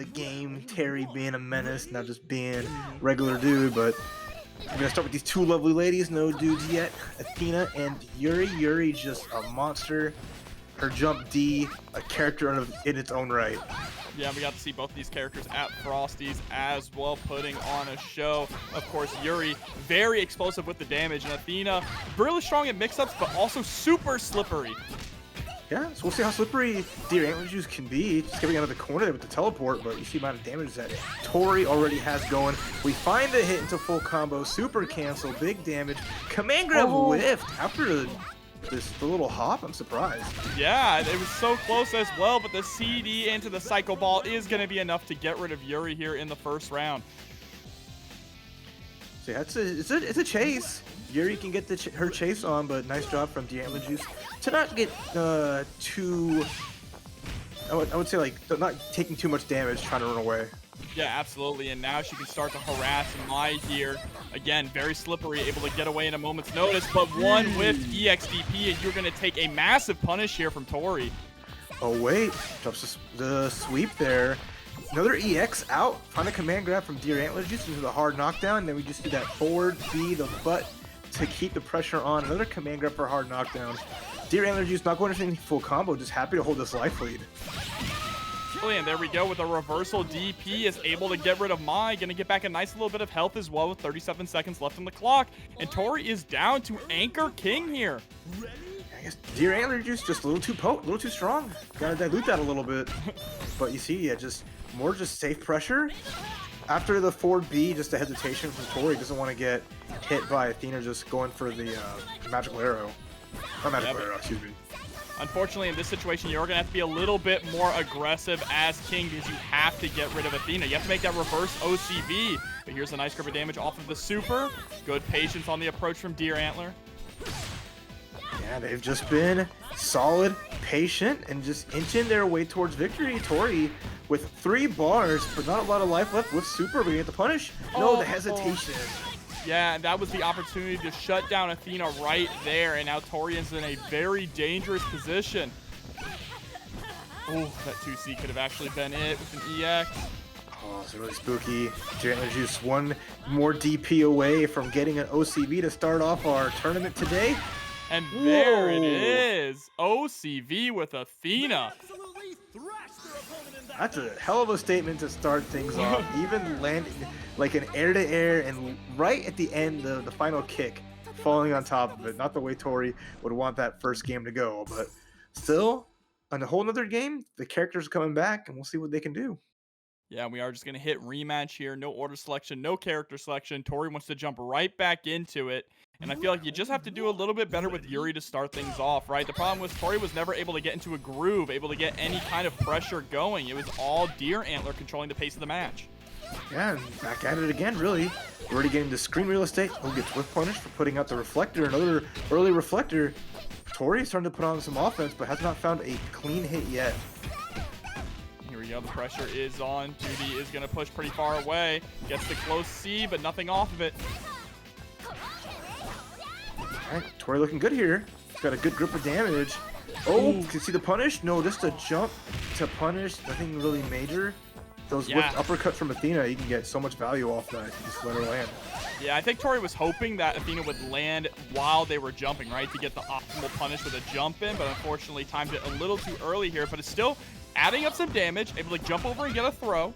the game. Terry being a menace, not just being regular dude, but I'm gonna start with these two lovely ladies, no dudes yet. Athena and Yuri. Yuri just a monster. Her jump D, a character in its own right. Yeah, we got to see both these characters at Frosty's as well, putting on a show. Of course, Yuri, very explosive with the damage, and Athena, really strong at mix-ups, but also super slippery. Yeah, so we'll see how slippery DeerAntlerJuice can be. Just getting out of the corner there with the teleport, but you see the amount of damage that Tory already has going. We find the hit into full combo, super cancel, big damage. Command grab whiffed after the little hop. I'm surprised. Yeah, it was so close as well, but the CD into the Psycho Ball is going to be enough to get rid of Yuri here in the first round. So yeah, it's a chase. Yuri can get her chase on, but nice job from DeerAntlerJuice to not get too. I would say like not taking too much damage trying to run away. Yeah, absolutely. And now she can start to harass Mai here. Again, very slippery, able to get away in a moment's notice, but one with EXDP, and you're going to take a massive punish here from Tory. Oh wait, drops the sweep there. Another EX out. Find a command grab from DeerAntlerJuice into the hard knockdown. Then we just do that forward B, the butt to keep the pressure on. Another command grab for hard knockdown. DeerAntlerJuice not going to anything full combo, just happy to hold this life lead. And there we go with a reversal. DP is able to get rid of Mai. Going to get back a nice little bit of health as well with 37 seconds left on the clock. And Tory is down to Anchor King here. I guess DeerAntlerJuice just a little too potent, a little too strong. Gotta dilute that a little bit. But you see, yeah, just more safe pressure. After the forward B, just a hesitation from Tory. Doesn't want to get hit by Athena just going for the magical arrow. Or magical arrow, excuse me. Unfortunately, in this situation, you're going to have to be a little bit more aggressive as King because you have to get rid of Athena. You have to make that reverse OCV. But here's a nice grip of damage off of the super. Good patience on the approach from DeerAntler. Yeah, they've just been solid, patient, and just inching their way towards victory. Tory with 3 bars, but not a lot of life left with super, but you get the punish. No, the hesitation. Yeah, and that was the opportunity to shut down Athena right there, and now Torian's in a very dangerous position. Oh, that 2C could have actually been it with an EX. Oh, it's really spooky. DeerAntlerJuice one more DP away from getting an OCV to start off our tournament today. And there it is. OCV with Athena. That's a hell of a statement to start things off. Even landing like an air-to-air and right at the end of the final kick, falling on top of it. Not the way Tory would want that first game to go, but still, on a whole nother game, the characters are coming back, and we'll see what they can do. Yeah, we are just going to hit rematch here. No order selection, no character selection. Tory wants to jump right back into it. And I feel like you just have to do a little bit better with Yuri to start things off, right? The problem was Tory was never able to get into a groove, able to get any kind of pressure going. It was all DeerAntler controlling the pace of the match. Yeah, and back at it again, really. We're already getting the screen real estate. Who gets whiff punished for putting out the reflector? Another early reflector. Tory is starting to put on some offense, but has not found a clean hit yet. Here we go. The pressure is on. Judy is going to push pretty far away. Gets the close C, but nothing off of it. Alright, Tory looking good here. He's got a good grip of damage. Oh, can you see the punish? No, just a jump to punish. Nothing really major. Those whip uppercuts from Athena, you can get so much value off that if you just let her land. Yeah, I think Tory was hoping that Athena would land while they were jumping, right? To get the optimal punish with a jump in, but unfortunately timed it a little too early here. But it's still adding up some damage, able to jump over and get a throw.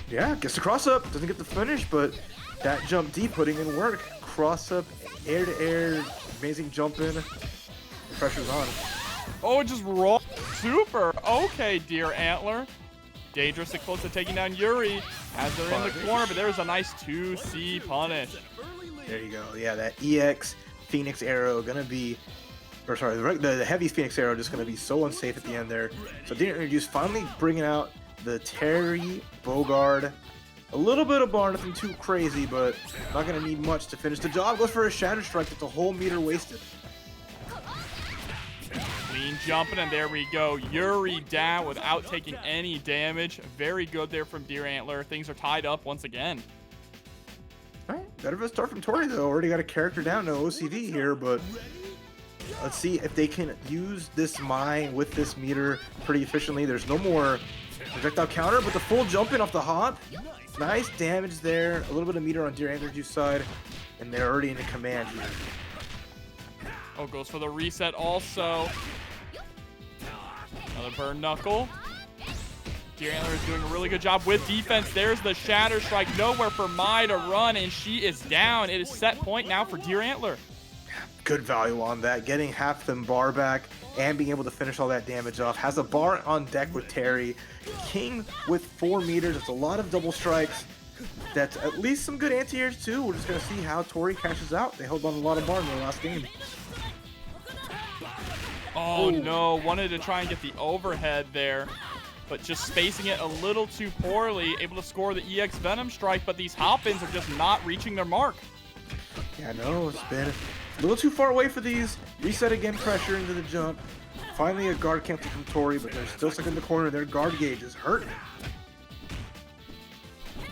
Yeah, gets the cross up. Doesn't get the finish, but that jump D putting in work. Cross up, air to air, amazing jump in. The pressure's on. Oh, it just rolled. Super. Okay, DeerAntler. Dangerously close to taking down Yuri. Has her in the corner, but there's a nice 2C punish. There you go. Yeah, that EX Phoenix arrow gonna be, or sorry, the heavy Phoenix arrow just gonna be so unsafe at the end there. So DeerAntlerJuice finally bringing out the Terry Bogard. A little bit of bar, nothing too crazy, but not gonna need much to finish the job. Goes for a Shatter Strike. That's a whole meter wasted. Clean jumping, and there we go. Yuri down without taking any damage. Very good there from DeerAntler. Things are tied up once again. All right, better of a start from Tory though. Already got a character down to OCV here, but let's see if they can use this mine with this meter pretty efficiently. There's no more Projectile counter, but the full jump in off the hop. Nice damage there. A little bit of meter on DeerAntlerJuice's side. And they're already into command here. Oh, goes for the reset also. Another burn knuckle. DeerAntler is doing a really good job with defense. There's the Shatter Strike. Nowhere for Mai to run, and she is down. It is set point now for DeerAntler. Good value on that. Getting half the bar back and being able to finish all that damage off. Has a bar on deck with Terry. King with 4 meters. That's a lot of double strikes. That's at least some good anti-airs too. We're just going to see how Tourney cashes out. They held on a lot of bar in their last game. Oh no, wanted to try and get the overhead there, but just spacing it a little too poorly. Able to score the EX Venom Strike, but these hop-ins are just not reaching their mark. Yeah, I know. It's been a little too far away for these. Reset again, pressure into the jump. Finally a guard cancel from Tourney, but they're still stuck in the corner. Their guard gauge is hurting.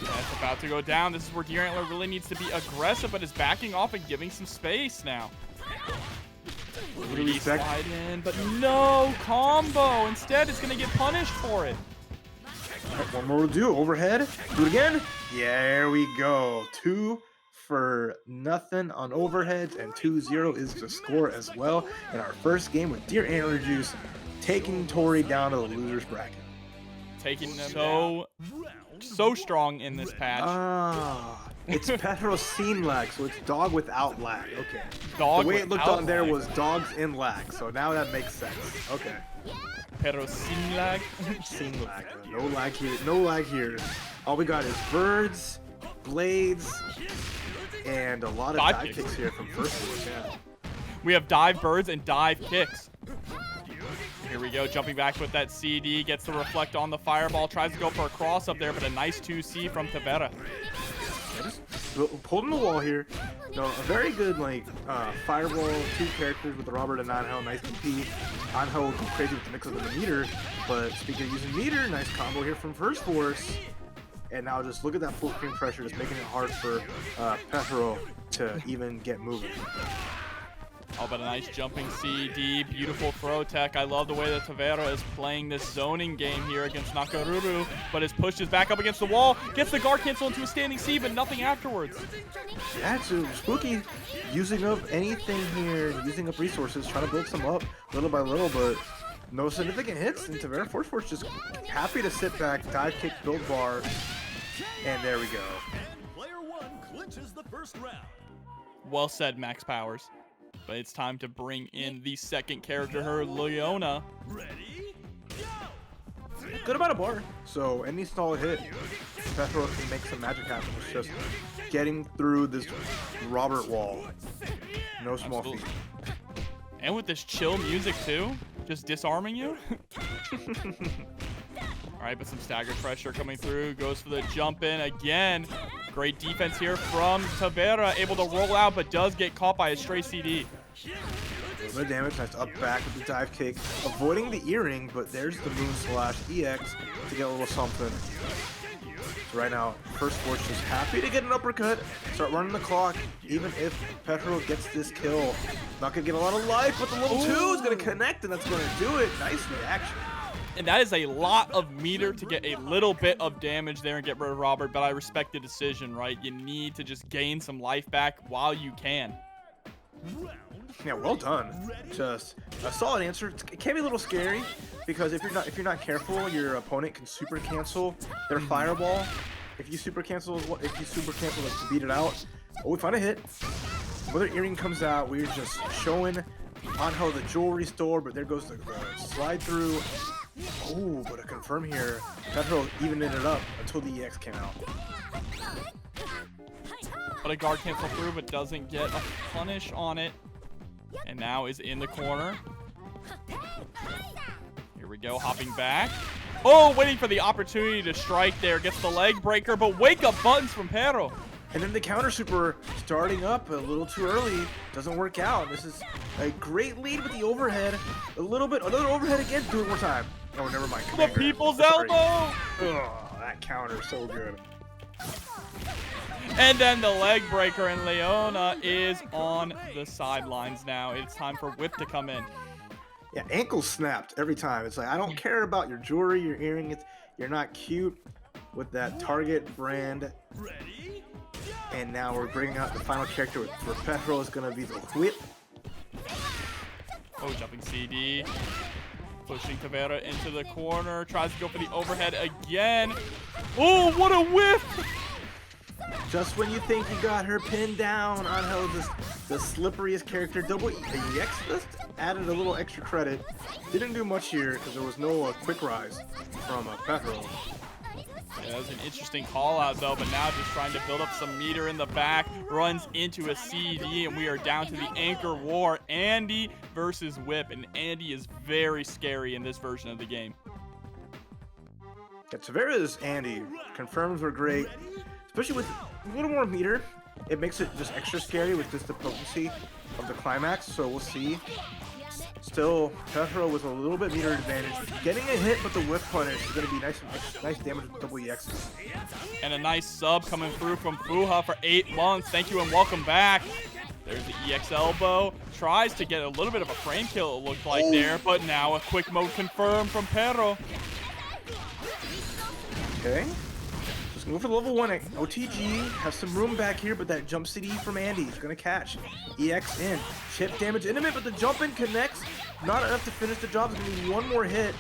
That's about to go down. This is where DeerAntler really needs to be aggressive, but is backing off and giving some space now. Really slide in, but no combo. Instead, it's going to get punished for it. Right, one more to do. Overhead. Do it again. Yeah, there we go. 2 for nothing on overheads, and 2-0 is the score as well in our first game with DeerAntlerJuice taking Tourney down to the loser's bracket. Taking them so strong in this patch. It's PerroSᵢₙ┃ so it's dog without lag. Okay. Dog the way it looked on there lag. was dogs in lag, so now that makes sense. Okay. PerroSᵢₙ┃ Scene lag. No lag here. No lag here. All we got is birds, blades, and a lot of dive kicks here from first force. Yeah. We have dive birds and dive kicks. Here we go, jumping back with that CD, gets the reflect on the fireball, tries to go for a cross up there, but a nice 2C from Tavera. Just holding the wall here. No, a very good fireball, 2 characters with the Robert and Anhel, nice DP. Anhel would go crazy with the mix of the meter, but speaking of using meter, nice combo here from first force. And now just look at that full screen pressure, just making it hard for Perro to even get moving. Oh, but a nice jumping CD, beautiful throw tech. I love the way that Tavera is playing this zoning game here against Nakoruru, but his push is back up against the wall, gets the guard cancel into a standing C, but nothing afterwards. Yeah, it's spooky. Using up anything here, using up resources, trying to build some up little by little, but no significant hits. And Tavera Force just happy to sit back, dive kick, build bar, and there we go. Player 1 clinches the first round. Well said, Max Powers. But it's time to bring in the second character, her Leona. Ready? Go! Good amount of bar, so any solid hit, Perro can make some magic happen. It's just getting through this Robert wall. No small feat. And with this chill music too, just disarming you. All right, but some stagger pressure coming through. Goes for the jump in again. Great defense here from Tavera, able to roll out, but does get caught by a stray CD. A little bit of damage, nice up back with the dive kick. Avoiding the earring, but there's the Moon Slash EX to get a little something. So right now, first force just happy to get an uppercut, start running the clock. Even if Perro gets this kill, not gonna get a lot of life, but the level 2 is gonna connect, and that's gonna do it. Nice reaction. And that is a lot of meter to get a little bit of damage there and get rid of Robert, but I respect the decision, right? You need to just gain some life back while you can. Yeah, well done. Just a solid answer. It can be a little scary because if you're not careful, your opponent can super cancel their fireball. If you super cancel to beat it out. Oh, we find a hit. Another earring comes out. We're just showing on how the jewelry store, but there goes the slide through. Oh, but a confirm here. Perro evened it up until the EX came out. But a guard cancel through, but doesn't get a punish on it. And now is in the corner. Here we go, hopping back. Oh, waiting for the opportunity to strike there. Gets the leg breaker, but wake up buttons from Perro. And then the counter super starting up a little too early. Doesn't work out. This is a great lead with the overhead. A little bit, another overhead again. Do it one more time. Oh, never mind. The people's elbow. Oh, that counter so good. And then the leg breaker, and Leona is on the sidelines now. It's time for Whip to come in. Yeah, ankle snapped every time. It's like, I don't care about your jewelry, your earring. You're not cute with that Target brand. Ready? And now we're bringing out the final character for Perro is going to be the whip. Oh, jumping CD. Pushing Tavera into the corner. Tries to go for the overhead again. Oh, what a whiff! Just when you think you got her pinned down, Angel, the slipperiest character, double EX just added a little extra credit. Didn't do much here because there was no quick rise from Perro. Yeah, that was an interesting call out though, but now just trying to build up some meter in the back, runs into a CD, and we are down to the anchor war, Andy versus Whip, and Andy is very scary in this version of the game. Yeah, Tavera's Andy confirms were great, especially with a little more meter. It makes it just extra scary with just the potency of the climax, so we'll see. Still, Perro with a little bit meter advantage. Getting a hit with the whip punish is going to be nice damage with double EXs. And a nice sub coming through from Fuha for 8 months. Thank you and welcome back. There's the EX elbow. Tries to get a little bit of a frame kill, it looked like there, but now a quick mode confirmed from Perro. Okay. Just go for the level 1 OTG. Have some room back here, but that jump CD from Andy is going to catch. EX in. Chip damage intimate, but the jump in connects. Not enough to finish the job. It's going to be one more hit.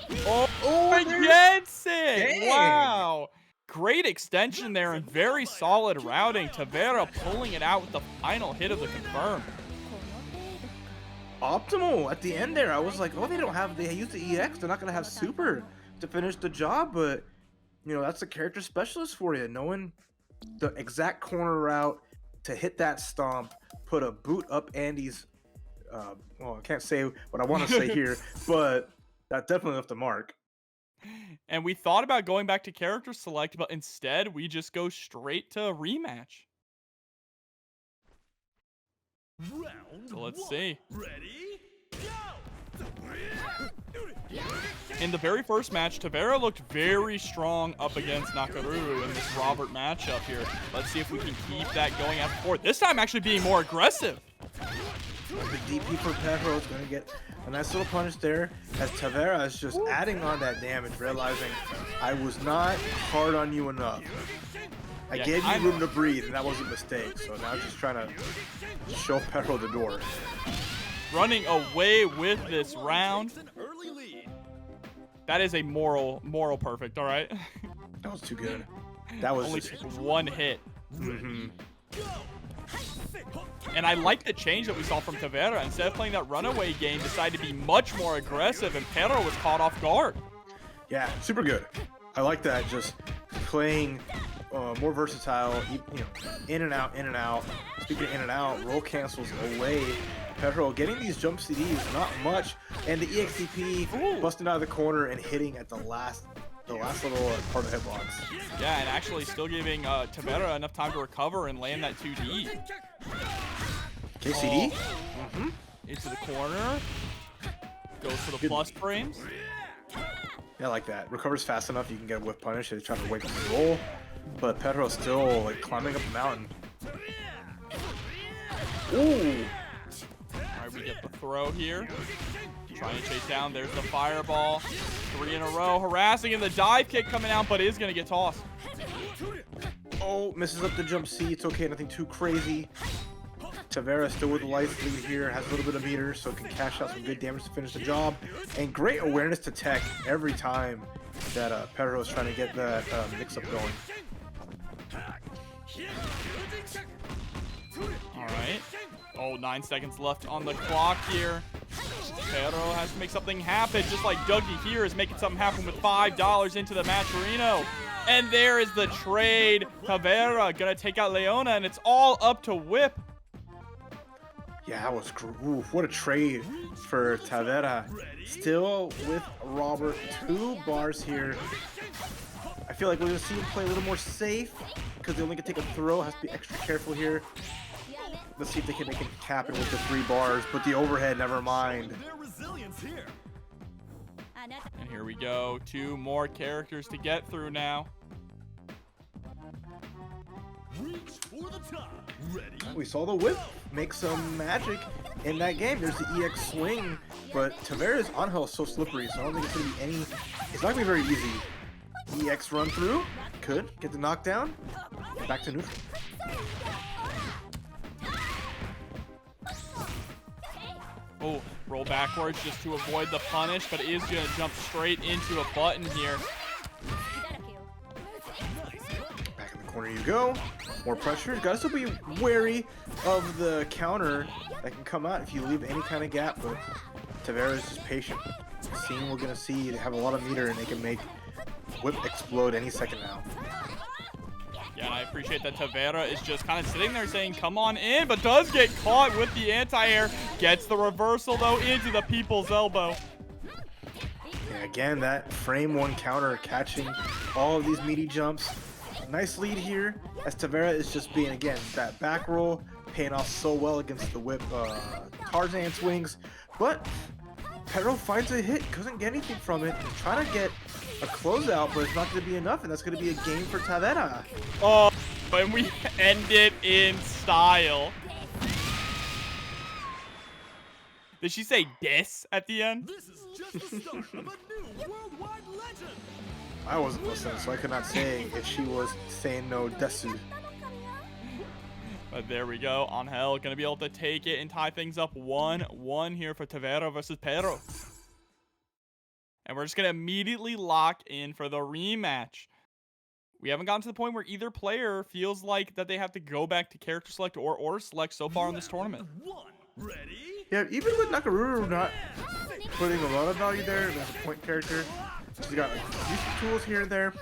Against it! Wow! Great extension there and very solid routing. Tavera pulling it out with the final hit of the confirm. Optimal at the end there. I was like, oh, they use the EX. They're not going to have super to finish the job, but you know, that's a character specialist for you. Knowing the exact corner route to hit that stomp, put a boot up Andy's, well, I can't say what I want to say here, but that definitely left a mark. And we thought about going back to character select, but instead we just go straight to rematch. Round So let's one. see. Ready? Go! In the very first match, Tavera looked very strong up against Nakoruru in this Robert matchup here. Let's see if we can keep that going after 4. This time actually being more aggressive. The DP for Perro is going to get a nice little punish there as Tavera is just adding on that damage, realizing I was not hard on you enough. I gave you room to breathe, and that was a mistake. So now just trying to show Perro the door. Running away with this round. An early lead. That is a moral perfect, all right? That was too good. That was Only took one hit. Mhm. And I like the change that we saw from Tavera. Instead of playing that runaway game, decided to be much more aggressive, and Perro was caught off guard. Yeah, super good. I like that. Just playing more versatile, you know, in and out, in and out. Speaking of in and out, roll cancels away. Perro getting these jump CDs, not much, and the EXTP busting out of the corner and hitting at the last little part of the hitbox. Yeah, and actually still giving Tavera enough time to recover and land that 2D. KCD? Into the corner. Goes for the plus frames. Yeah, I like that. Recovers fast enough, you can get a whiff punish. They try to wake up the roll, but Perro's still like climbing up the mountain. Ooh! Alright, we get the throw here. Trying to chase down. There's the fireball. 3 in a row. Harassing, and the dive kick coming out, but is going to get tossed. Oh, misses up the jump C. It's okay, nothing too crazy. Tavera still with the life lead here, has a little bit of meter, so can cash out some good damage to finish the job. And great awareness to tech every time that Perro is trying to get that mix-up going. Alright. Oh, 9 seconds left on the clock here. Perro has to make something happen, just like Dougie here is making something happen with $5 into the match, Rino. And there is the trade. Tavera gonna take out Leona, and it's all up to Whip. Yeah, that was ooh, what a trade for Tavera. Still with Robert, 2 bars here. I feel like we're gonna see him play a little more safe because they only can take a throw. Has to be extra careful here. Let's see if they can make it happen with the 3 bars, but the overhead, never mind. Their resilience here. And here we go. 2 more characters to get through now. Reach for the top. Ready? We saw the whip make some magic in that game. There's the EX swing, but Tavera's on-hell is so slippery, so I don't think it's going to be any... It's not going to be very easy. EX run through. Could get the knockdown. Back to neutral. Oh, roll backwards just to avoid the punish, but is going to jump straight into a button here. Back in the corner you go. More pressure. You gotta still be wary of the counter that can come out if you leave any kind of gap, but Tavera is just patient. Seeing we're gonna see, they have a lot of meter and they can make whip explode any second now. Yeah, and I appreciate that Tavera is just kind of sitting there saying, come on in, but does get caught with the anti-air. Gets the reversal, though, into the people's elbow. Yeah, again, that frame one counter catching all of these meaty jumps. Nice lead here, as Tavera is just being, again, that back roll, paying off so well against the whip Tarzan swings. But Perro finds a hit, doesn't get anything from it. He's trying to get a closeout, but it's not going to be enough, and that's going to be a game for Tavera. Oh, and we end it in style. Did she say "des" at the end? This is just the start of a new worldwide legend. I wasn't listening, so I could not say if she was saying no desu. But there we go. Angel gonna be able to take it and tie things up 1-1 here for Tavera versus Perro. And we're just gonna immediately lock in for the rematch. We haven't gotten to the point where either player feels like that they have to go back to character select or order select so far in this tournament. One. Ready? Yeah, even with Nakoruru not putting a lot of value there as a point character, she's got like, decent tools here and there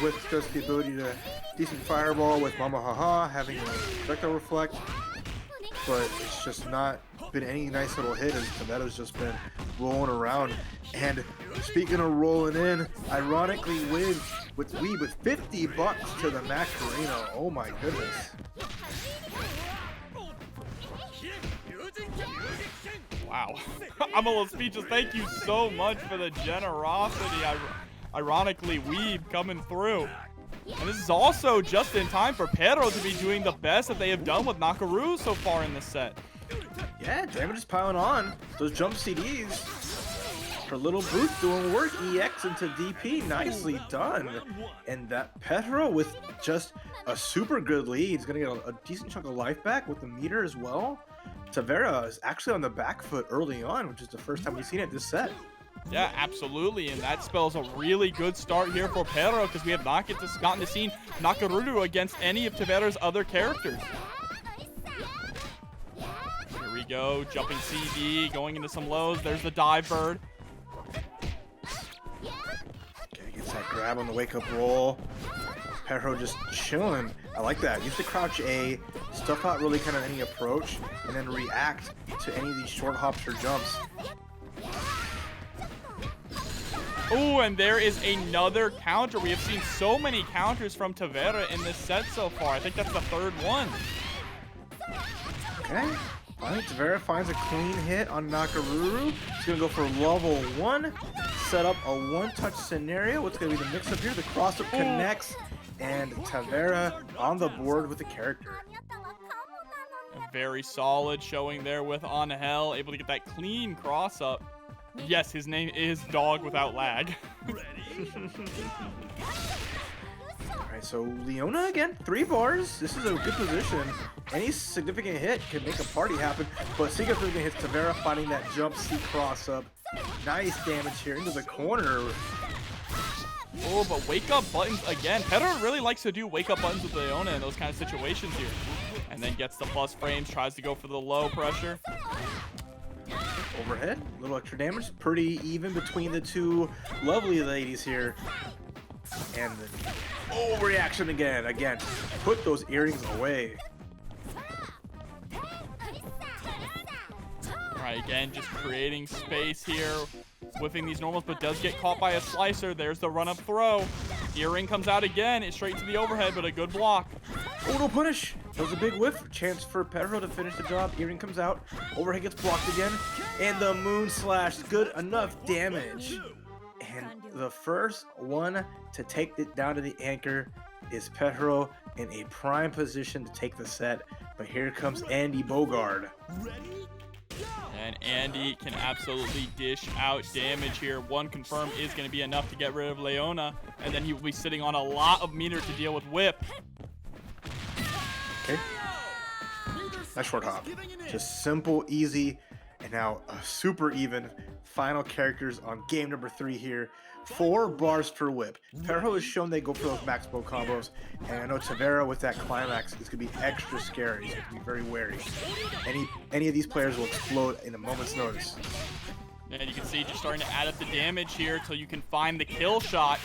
with just the ability to decent fireball with Mama Haha, having a projectile reflect, but it's just not been any nice little hit as Tavera's just been rolling around. And speaking of rolling in, ironically with $50 to the max Rino. Oh my goodness. Wow. I'm a little speechless. Thank you so much for the generosity. Ironically, Weeb coming through. And this is also just in time for Perro to be doing the best that they have done with Nakoruru so far in this set. Yeah, damage is piling on. Those jump CDs. Her little boost doing work. EX into DP. Nicely done. And that Perro with just a super good lead. He's going to get a decent chunk of life back with the meter as well. Tavera is actually on the back foot early on, which is the first time we've seen it this set. Yeah, absolutely, and that spells a really good start here for Perro because we have not gotten to see Nakoruru against any of Tavera's other characters. Here we go, jumping CD, going into some lows. There's the dive bird. Okay, gets that grab on the wake-up roll. Perro just chilling. I like that. Use the crouch A, stuff out really kind of any approach, and then react to any of these short hops or jumps. Oh, and there is another counter. We have seen so many counters from Tavera in this set so far. I think that's the third one. Okay. I think Tavera finds a clean hit on Nakoruru. He's going to go for level 1. Set up a one-touch scenario. What's going to be the mix-up here? The cross-up connects, and Tavera on the board with the character. A very solid showing there with Angel, able to get that clean cross-up. Yes, his name is Dog Without Lag. Alright, so Leona again, 3 bars. This is a good position. Any significant hit can make a party happen, but significant hits Tavera finding that jump C cross-up. Nice damage here into the corner. Oh, but wake-up buttons again. Perro really likes to do wake-up buttons with Leona in those kind of situations here. And then gets the plus frames, tries to go for the low pressure. Overhead, a little extra damage. Pretty even between the two lovely ladies here. And the overreaction again. Again, put those earrings away. Alright, again, just creating space here. Whiffing these normals, but does get caught by a slicer. There's the run-up throw. Earring comes out again. It's straight to the overhead, but a good block. Oh, no punish. That was a big whiff. Chance for Perro to finish the job. Earring comes out. Overhead gets blocked again. And the moon slash. Good enough damage. And the first one to take it down to the anchor is Perro. in a prime position to take the set. But here comes Andy Bogard. And Andy can absolutely dish out damage here. One confirm is going to be enough to get rid of Leona, and then he will be sitting on a lot of meter to deal with Whip. Okay. Nice short hop. Just simple, easy, and now a super even final characters on game number 3 here. 4 bars per whip. Perro has shown they go for those max bow combos, and I know Tavera with that climax is going to be extra scary, so you have to be very wary. Any of these players will explode in a moment's notice. And you can see just starting to add up the damage here until you can find the kill shot.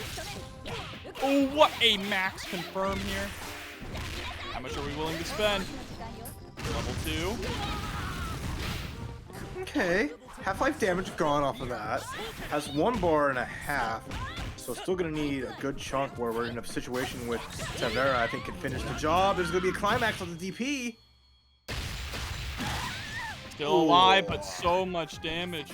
Oh, what a max confirm here. How much are we willing to spend? Level 2. Okay. Half-life damage gone off of that. Has 1 bar and a half. So still going to need a good chunk where we're in a situation with Tavera, I think, can finish the job. There's going to be a climax on the DP. Still alive, but so much damage.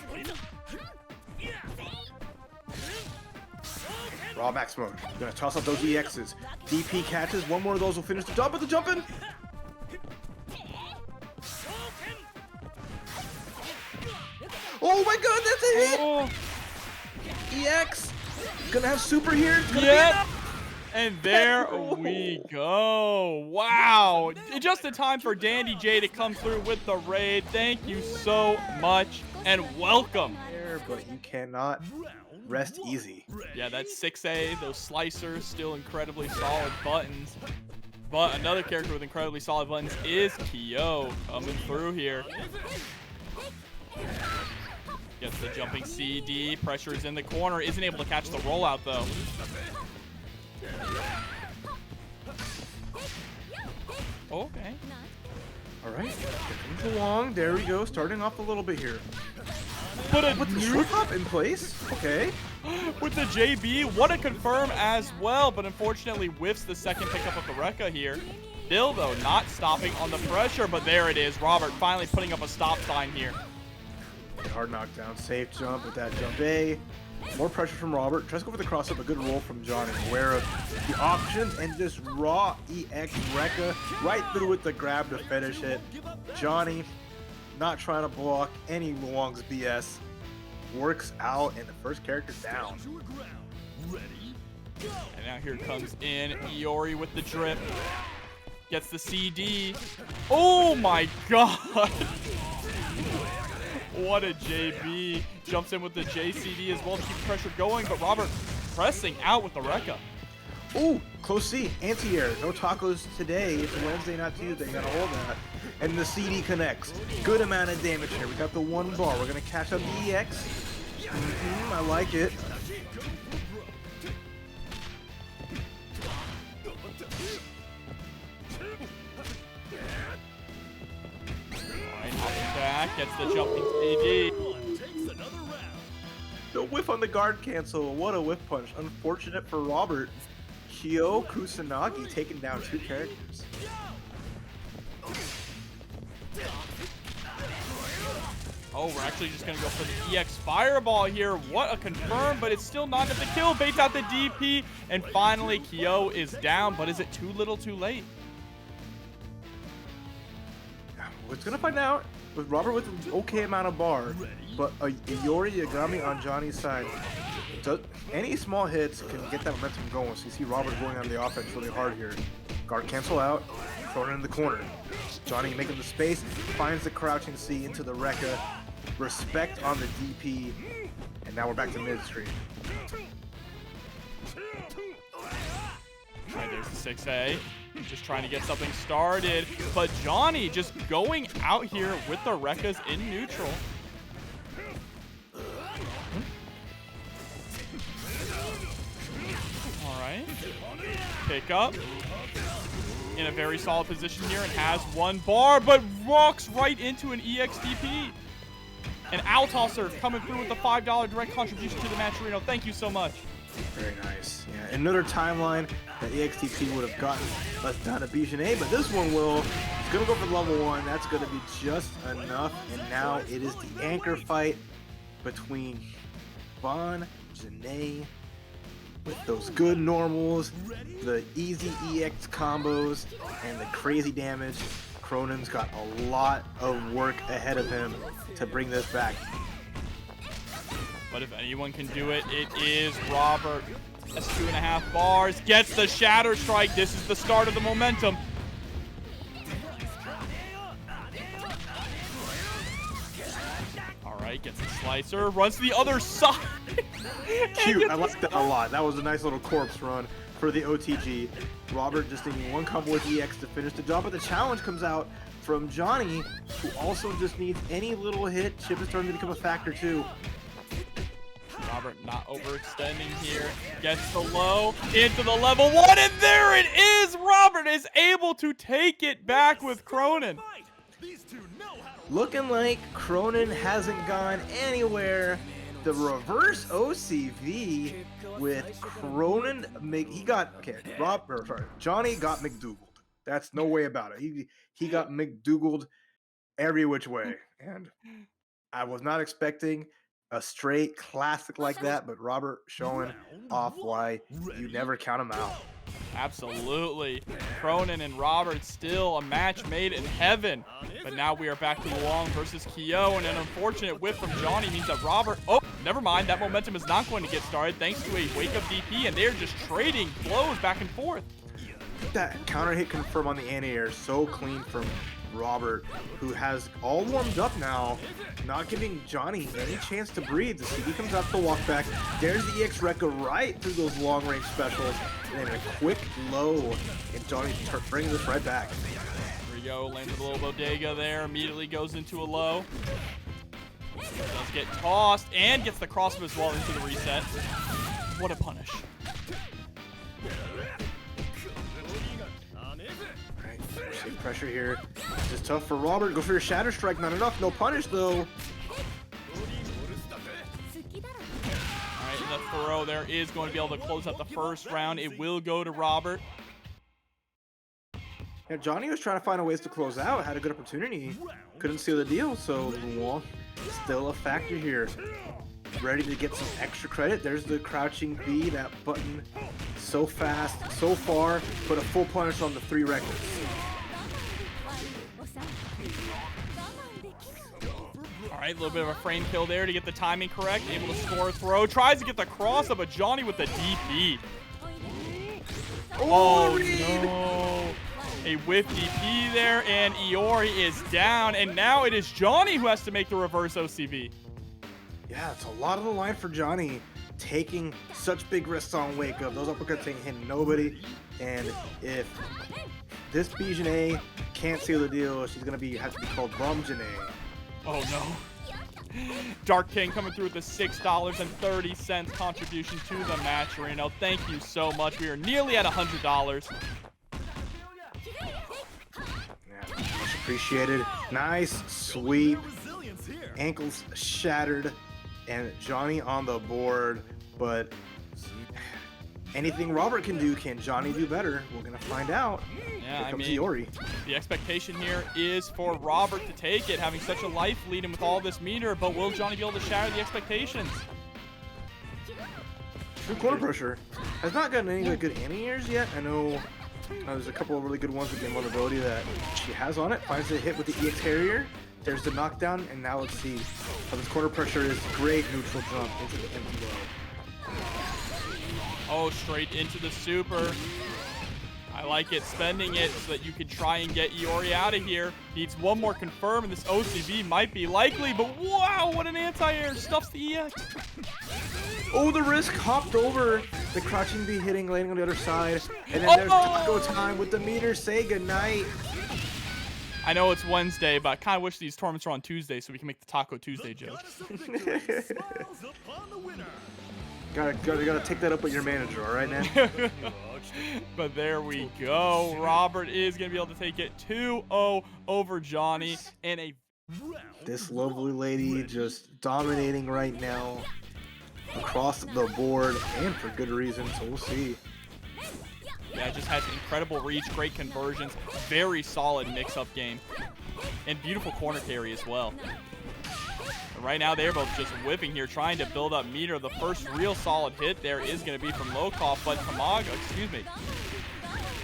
Raw max mode. Gonna toss up those EXs. DP catches. 1 more of those will finish the job, but the jumping. Oh my god, that's a hit! Oh. EX. Gonna have super here. Yep. And there we go. Wow. Just in time for Dandy J to come through with the raid. Thank you so much and welcome. But you cannot rest easy. Yeah, that's 6A. Those slicers, still incredibly solid buttons. But another character with incredibly solid buttons is Kyo coming through here. Gets the jumping CD. Pressure is in the corner. Isn't able to catch the rollout, though. Okay. All right. Here comes Luong. There we go. Starting off a little bit here. Put a With the short hop in place. Okay. with the JB. What a confirm as well. But unfortunately whiffs the second pickup of the Rekka here. Still, though, not stopping on the pressure. But there it is. Robert finally putting up a stop sign here. Hard knockdown, safe jump with that jump A. More pressure from Robert. Tries to go for the cross up, a good roll from Johny. Aware of the options and just raw EX Rekka right through with the grab to finish it. Johny not trying to block any Luong's BS. Works out and the first character down. And now here comes in Iori with the drip. Gets the CD. Oh my god. What a JB. Jumps in with the JCD as well to keep the pressure going, but Robert pressing out with the Rekka. Ooh, close C, anti-air. No tacos today. It's Wednesday, not Tuesday. You gotta hold that. And the CD connects. Good amount of damage here. We got the 1 bar. We're gonna catch up the EX. I like it. Back, gets the jumping CD. The whiff on the guard cancel. What a whiff punch. Unfortunate for Robert. Kyo Kusanagi taking down 2 characters. Oh, we're actually just going to go for the EX Fireball here. What a confirm, but it's still not enough to kill. Baits out the DP, and finally Kyo is down, but is it too little too late? We're gonna find out with Robert with an okay amount of bar, but a Yori Yagami on Johnny's side. Any small hits can get that momentum going. So you see Robert going on the offense really hard here. Guard cancel out, Krohnen in the corner. Johny making the space, finds the crouching C into the Rekka. Respect on the DP, and now we're back to mid-screen. Alright, there's the 6A. Just trying to get something started. But Johny just going out here with the Rekkas in neutral. Alright. Pick up. In a very solid position here and has 1 bar, but walks right into an EXDP. And Altosser coming through with the $5 direct contribution to the match, Rino. Thank you so much. Very nice. Yeah, another timeline that EXTP would have gotten less down to B.Jenet, but this one will. It's going to go for level 1. That's going to be just enough. And now it is the anchor fight between B.Jenet with those good normals, the easy EX combos, and the crazy damage, Krohnen's got a lot of work ahead of him to bring this back. But if anyone can do it, it is Robert. That's 2.5 bars. Gets the Shatter Strike. This is the start of the momentum. All right, gets a slicer. Runs to the other side. Cute. I like that a lot. That was a nice little corpse run for the OTG. Robert just needing one combo with EX to finish the job, but the challenge comes out from Johny, who also just needs any little hit. Chip is starting to become a factor too. Robert not overextending here. Gets the low into the level 1, and there it is! Robert is able to take it back with Krohnen. Looking like Krohnen hasn't gone anywhere. The reverse OCV with Krohnen, Johny got McDougaled. That's no way about it. He got McDougaled every which way, and I was not expecting a straight classic like that, but Robert showing off why you never count him out. Absolutely. Krohnen and Robert still a match made in heaven. But now we are back to Luong versus Kyo, and an unfortunate whip from Johny means that Robert... Oh, never mind. That momentum is not going to get started thanks to a wake-up DP, and they're just trading blows back and forth. That counter hit confirm on the anti-air so clean from Robert, who has all warmed up now, not giving Johny any chance to breathe. The CD comes out to walk back. There's the EX Rekka right through those long-range specials, and then a quick low, and Johny bringing this right back. Here we go, lands a little bodega there, immediately goes into a low. Does get tossed, and gets the crossover as well into the reset. What a punish. Pressure here. It's tough for Robert. Go for your Shatter Strike. Not enough. No punish, though. Alright, the throw there is going to be able to close out the first round. It will go to Robert. Yeah, Johny was trying to find a ways to close out. Had a good opportunity. Couldn't seal the deal, so Luong still a factor here. Ready to get some extra credit. There's the crouching B. That button so fast, so far. Put a full punish on the 3 records. Alright, a little bit of a frame kill there to get the timing correct. Able to score a throw. Tries to get the cross up, but Johny with the DP. Oh, no. A whiff DP there, and Iori is down. And now it is Johny who has to make the reverse OCV. Yeah, it's a lot of the line for Johny. Taking such big risks on wake up. Those uppercuts ain't hitting nobody. And if this B.Jenet can't seal the deal, she's going to have to be called B.Jenet. Oh, no. Dark King coming through with the $6.30 contribution to the match, Rino. Thank you so much. We are nearly at $100. Yeah, much appreciated. Nice sweep. Ankles shattered. And Johny on the board. But anything Robert can do, can Johny do better? We're going to find out. Yeah, Here comes Iori. The expectation here is for Robert to take it, having such a life lead and with all this meter, but will Johny be able to shatter the expectations? Good corner pressure. Has not gotten any good anti-airs yet. I know there's a couple of really good ones with the invulnerability that she has on it. Finds the hit with the EX Harrier. There's the knockdown, and now let's see how this corner pressure is. Great neutral jump into the empty low. Oh, straight into the super. I like it, spending it so that you can try and get Iori out of here. Needs one more confirm, and this OCV might be likely, but wow, what an anti-air. Stuffs the EX. Oh, the risk hopped over the crouching B hitting, landing on the other side. And then there's Taco time with the meter. Say goodnight. I know it's Wednesday, but I kind of wish these tournaments were on Tuesday so we can make the Taco Tuesday joke. Gotta take that up with your manager, all right, man? But there we go. Robert is going to be able to take it 2-0 over Johny. And this lovely lady just dominating right now across the board, and for good reason, so we'll see. Yeah, it just has incredible reach, great conversions, very solid mix-up game, and beautiful corner carry as well. So right now, they're both just whipping here, trying to build up meter. The first real solid hit there is going to be from Lokof, but Tamago, excuse me.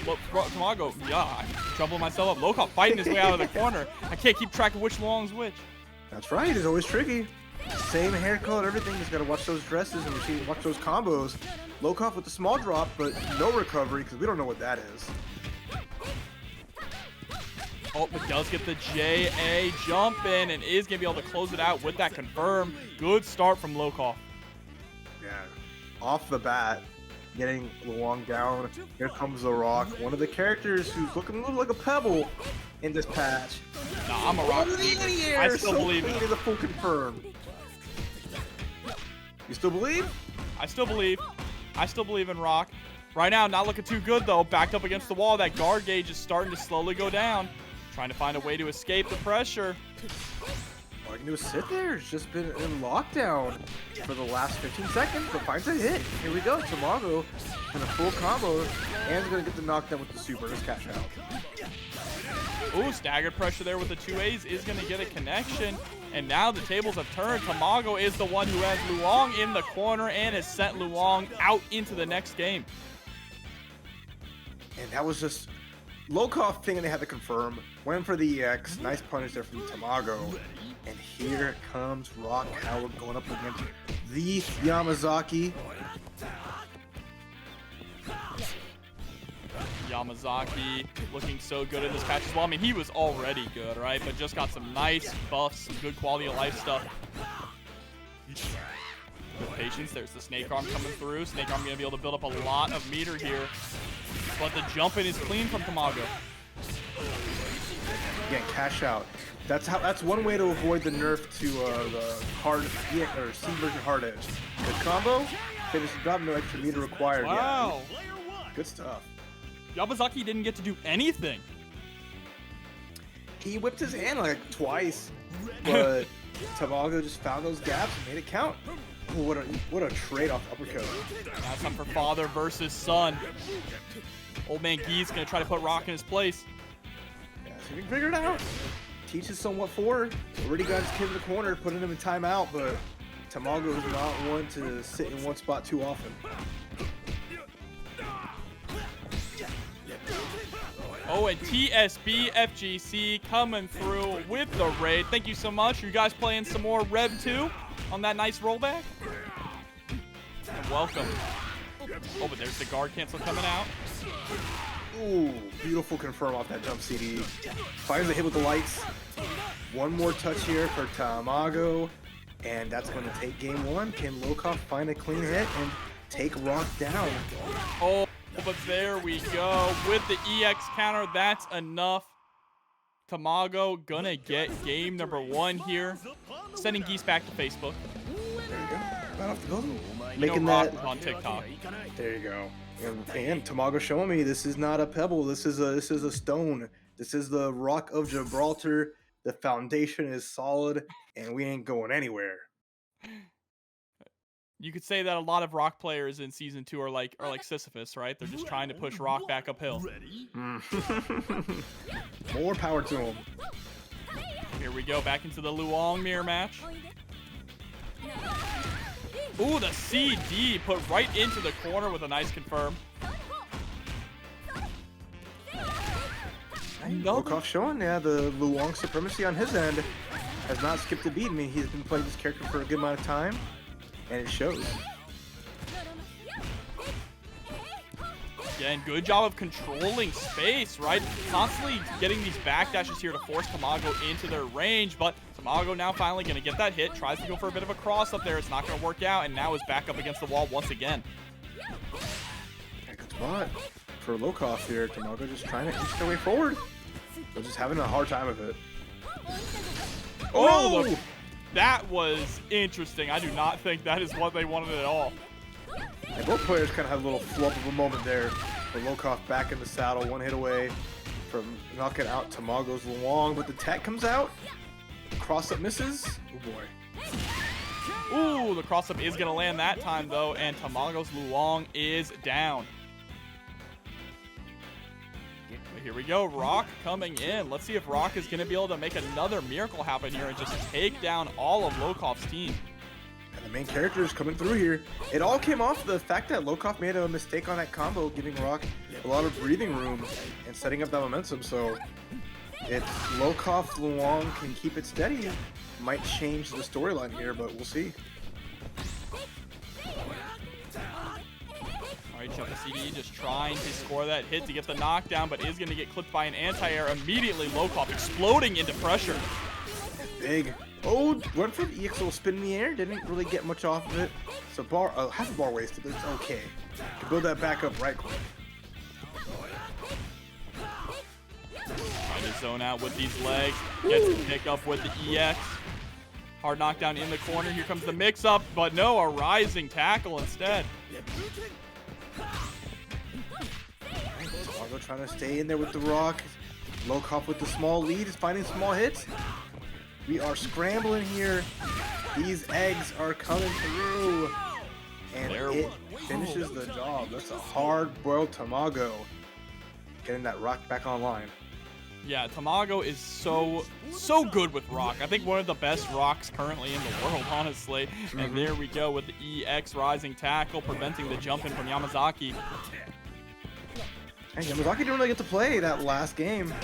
Tamago, yeah, I'm troubling myself up. Lokof fighting his way out of the corner. I can't keep track of which Luong's which. That's right. It's always tricky. Same hair color, everything. Just got to watch those dresses and watch those combos. Lokof with the small drop, but no recovery because we don't know what that is. Oh, but does get the JA jump in and is going to be able to close it out with that confirm. Good start from Lokof. Yeah, off the bat, getting Luong down. Here comes the Rock, one of the characters who's looking a little like a pebble in this patch. Nah, I'm a Rock believer. I still believe it. The full confirm. You still believe? I still believe. I still believe in Rock. Right now, not looking too good, though. Backed up against the wall. That guard gauge is starting to slowly go down. Trying to find a way to escape the pressure. All I can do is sit there. It's just been in lockdown for the last 15 seconds, but finds a hit. Here we go. Tamago in a full combo. And going to get the knockdown with the super. Let's cash out. Ooh, staggered pressure there with the 2As is going to get a connection. And now the tables have turned. Tamago is the one who has Luong in the corner and has sent Luong out into the next game. And that was just Lokof thinking they had to confirm. Went for the EX. Nice punish there from Tamago. And here comes Rock Howard going up against the Yamazaki. Yamazaki looking so good in this patch as well. I mean, he was already good, right? But just got some nice buffs, some good quality of life stuff. With patience, there's the Snake Arm coming through. Snake Arm going to be able to build up a lot of meter here. But the jump in is clean from Tamago. Again, cash out. That's one way to avoid the nerf to the hard or C version hard edge. The combo, finish the job, no extra meter required. Wow. Yeah. Good stuff. Yamazaki didn't get to do anything. He whipped his hand like twice, but Tamago just found those gaps and made it count. Ooh, what a trade-off uppercut. Now it's time for father versus son. Old man Geese gonna try to put Rock in his place. Yeah, so we can figure it out. Teach his son what for. Already got his kid in the corner, putting him in timeout, but Tamago is not one to sit in one spot too often. Oh, and TSB FGC coming through with the raid. Thank you so much. You guys playing some more Rev 2 on that nice rollback? And welcome. Oh, but there's the guard cancel coming out. Ooh, beautiful confirm off that jump CD. Finds the hit with the lights. One more touch here for Tamago, and that's going to take game one. Can Lokof find a clean hit and take Rock down? Oh, but there we go. With the EX counter, that's enough. Tamago gonna get game number one here. Sending Geese back to Facebook. There you go. Right off the go. Making that on TikTok. There you go. And Tamago showing me this is not a pebble. This is a stone. This is the Rock of Gibraltar. The foundation is solid, and we ain't going anywhere. You could say that a lot of Rock players in Season 2 are like Sisyphus, right? They're just trying to push Rock back uphill. More power to him. Here we go, back into the Luong mirror match. Ooh, the CD put right into the corner with a nice confirm. Lokof showing, yeah, the Luong supremacy on his end has not skipped a beat. I mean, he's been playing this character for a good amount of time, and it shows. Yeah, and good job of controlling space, right? Constantly getting these backdashes here to force Tamago into their range, but Tamago now finally going to get that hit. Tries to go for a bit of a cross up there. It's not going to work out, and now is back up against the wall once again. Yeah, good spot for Lokof here. Tamago just trying to inch their way forward. They're just having a hard time of it. Oh, look. That was interesting. I do not think that is what they wanted at all. And both players kind of had a little flub of a moment there. For Lokof back in the saddle, one hit away from knocking out Tamago's Luong, but the tech comes out. Cross up misses. Oh boy. Ooh, the cross up is going to land that time though, and Tamago's Luong is down. But here we go. Rock coming in. Let's see if Rock is going to be able to make another miracle happen here and just take down all of Lokof's team. And the main character is coming through here. It all came off the fact that Lokof made a mistake on that combo, giving Rock a lot of breathing room and setting up that momentum. So if Lokof Luong can keep it steady, it might change the storyline here, but we'll see. All right, Jump CD just trying to score that hit to get the knockdown, but is going to get clipped by an anti-air immediately. Lokof exploding into pressure. Big. Oh, went for the EXO spin in the air. Didn't really get much off of it. So bar, half a bar wasted, but it's okay. Can build that back up right quick. Trying to zone out with these legs. Gets to pick up with the EX. Hard knockdown in the corner. Here comes the mix-up, but no, a rising tackle instead. Tamago trying to stay in there with the Rock. Lokof with the small lead is finding small hits. We are scrambling here. These eggs are coming through. And it finishes the job. That's a hard-boiled Tamago. Getting that Rock back online. Yeah, Tamago is so good with Rock. I think one of the best Rocks currently in the world, honestly. And there we go with the EX rising tackle, preventing the jump in from Yamazaki. And Yamazaki didn't really get to play that last game.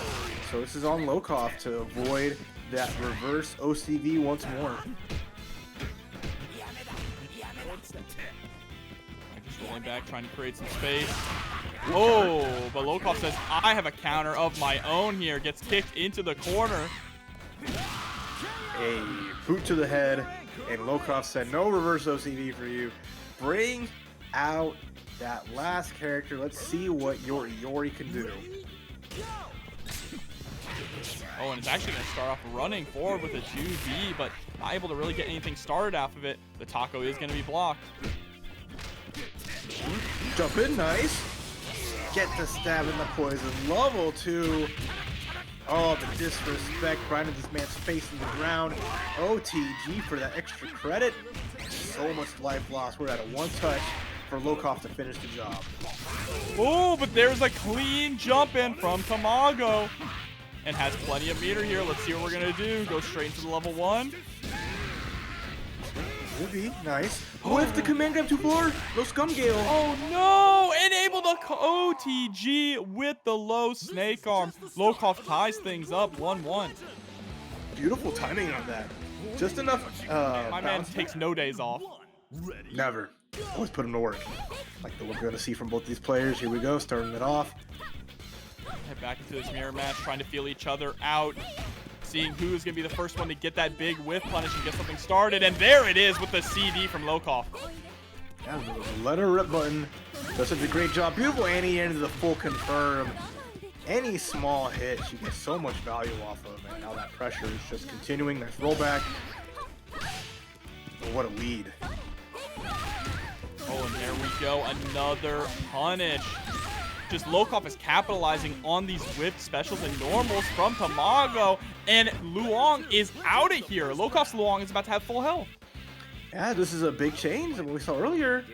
So this is on Lokof to avoid that reverse OCV once more. Just rolling back, trying to create some space. Oh, but Lokof says, I have a counter of my own here. Gets kicked into the corner. A boot to the head, and Lokof said, no reverse OCV for you. Bring out that last character. Let's see what your Iori can do. Oh, and it's actually going to start off running forward with a 2B, but not able to really get anything started off of it. The taco is going to be blocked. Jump in, nice. Get the stab in the poison. Level 2. Oh, the disrespect. Grinding this man's face in the ground. OTG for that extra credit. So much life lost. We're at a one touch for Lokof to finish the job. Oh, but there's a clean jump in from Tamago. And has plenty of meter here. Let's see what we're going to do. Go straight into the level 1. Ruby, nice. With the command grab too far. No scum gale. Oh no! Enable the OTG with the low snake arm. Lokof ties things up 1-1. Beautiful timing on that. Just enough. My man takes no days off. Never. Always put him to work. Like the look we're going to see from both these players. Here we go. Starting it off. Head back into this mirror match, trying to feel each other out. Seeing who's going to be the first one to get that big whiff punish and get something started. And there it is with the CD from Lokof. Yeah, the let her rip button. Does such a great job. Beautiful Annie into the full confirm. Any small hit, she gets so much value off of. And now that pressure is just continuing. Nice rollback. Oh, what a lead. Oh, and there we go. Another punish. Just Lokof is capitalizing on these whipped specials and normals from Tamago, and Luong is out of here. Lokof's Luong is about to have full health. Yeah, this is a big change than what we saw earlier.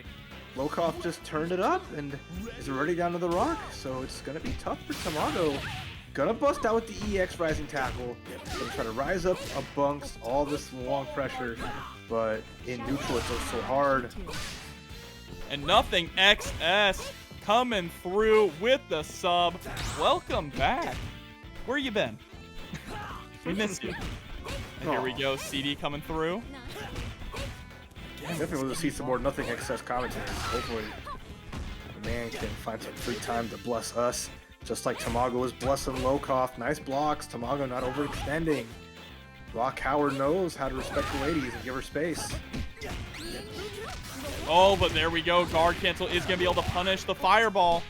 Lokof just turned it up and is already down to the Rock, so it's going to be tough for Tamago. Gonna bust out with the EX rising tackle. Gonna try to rise up amongst all this Luong pressure, but in neutral it's just so hard. And nothing XS coming through with the sub. Welcome back. Where you been? We missed you. And here we go, CD coming through. Definitely want to see some more nothing excess commentaries. Hopefully the man can find some free time to bless us, just like Tamago is blessing Lokof. Nice blocks. Tamago not overextending. Rock Howard knows how to respect the ladies and give her space. Oh, but there we go. Guard cancel is going to be able to punish the fireball.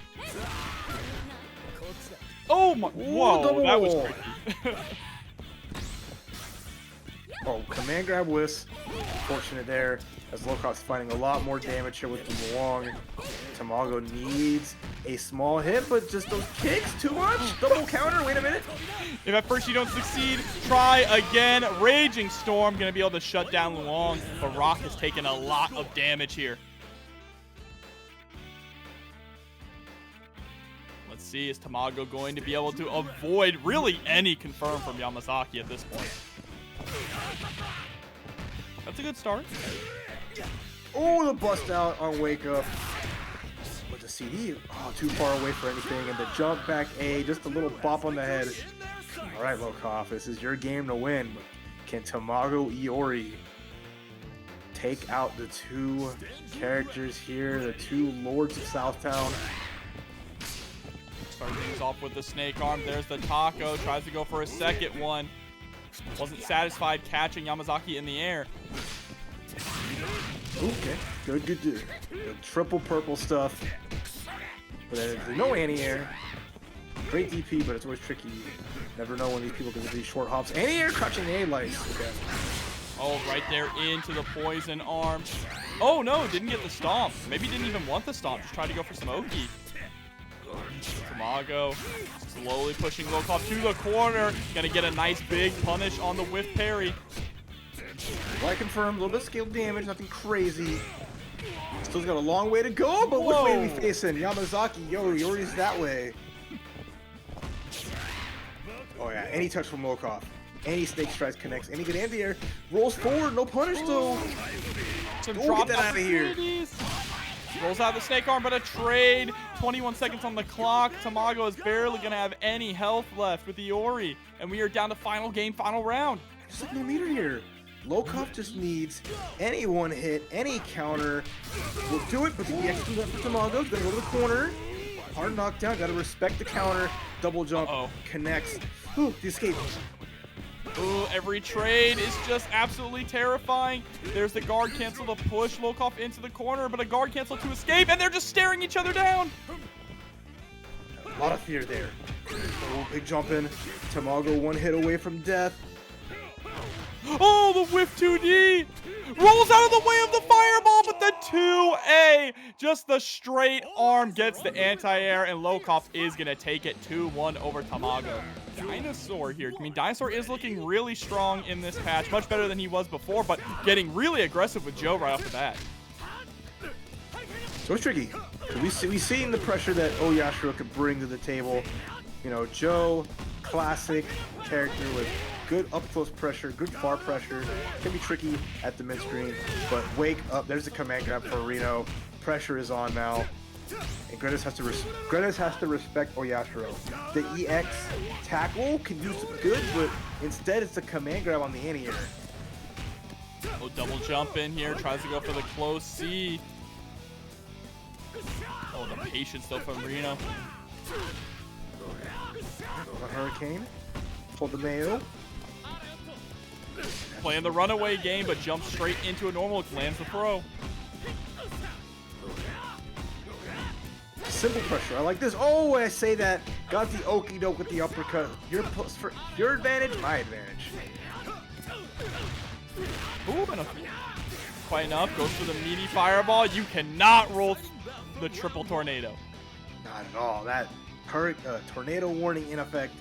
Oh my, whoa, that was tricky. Oh, command grab whiffs. Fortunate there, as Lokof's finding a lot more damage here with the Luong. Tamago needs a small hit, but just those kicks, too much. Double counter, wait a minute. If at first you don't succeed, try again. Raging Storm going to be able to shut down Luong, but Rock has taken a lot of damage here. Let's see, is Tamago going to be able to avoid really any confirm from Yamazaki at this point? That's a good start. Oh, the bust out on Wake Up. With the CD, oh, too far away for anything. And the jump back A, just a little bop on the head. All right, Lokof, this is your game to win. Can Tamago Iori take out the two characters here, the two lords of Southtown? Starting things off with the snake arm. There's the taco. Tries to go for a second one. Wasn't satisfied catching Yamazaki in the air. Okay, good. The triple purple stuff. But there's no anti-air. Great DP, but it's always tricky. Never know when these people can do these short hops. Anti-air crouching A-lights. Okay. Oh, right there into the poison arm. Oh no, didn't get the stomp. Maybe didn't even want the stomp. Just tried to go for some Oki. Tamago slowly pushing Lokof to the corner. Gonna get a nice big punish on the whiff parry. Light confirmed, a little bit of scale damage, nothing crazy. Still's got a long way to go, but which way are we facing? Yamazaki, Yuri's that way. Oh yeah, any touch from Lokof. Any snake strikes connects, any good anti-air. Rolls forward, no punish though. Some Get drop that out of here. Rolls out the snake arm, but a trade. 21 seconds on the clock. Tamago is barely going to have any health left with Iori. And we are down to final game, final round. There's like no meter here. Lokof just needs any one hit, any counter. We'll do it, but the EX comes up for Tamago. He's going to go to the corner. Hard knockdown, got to respect the counter. Double jump, connects. Ooh, the escape. Ooh, every trade is just absolutely terrifying. There's the guard cancel to push Lokof into the corner, but a guard cancel to escape, and they're just staring each other down. A lot of fear there. Oh, big jump in. Tamago one hit away from death. Oh, the whiff 2D. Rolls out of the way of the fireball, but the 2A. Just the straight arm gets the anti-air, and Lokof is going to take it 2-1 over Tamago. Dinosaur here. I mean, Dinosaur is looking really strong in this patch. Much better than he was before, but getting really aggressive with Joe right off the bat. So it's tricky. We seen the pressure that Yashiro could bring to the table. You know, Joe, classic character with good up-close pressure, good far pressure. Can be tricky at the mid-screen, but Wake Up. There's a command grab for Rino. Pressure is on now. And Grenas has to respect Yashiro. The EX tackle can do some good, but instead it's a command grab on the anti-air. Oh, double jump in here. Tries to go for the close C. Oh, the patience though from Rino. A hurricane. Hold the Mayo. Playing the runaway game, but jumps straight into a normal. Lands the throw. Simple pressure. I like this. Oh, I say that. Got the okie doke with the uppercut. Your advantage, my advantage. Ooh, quite enough. Goes for the meaty fireball. You cannot roll the triple tornado. Not at all. That tornado warning in effect.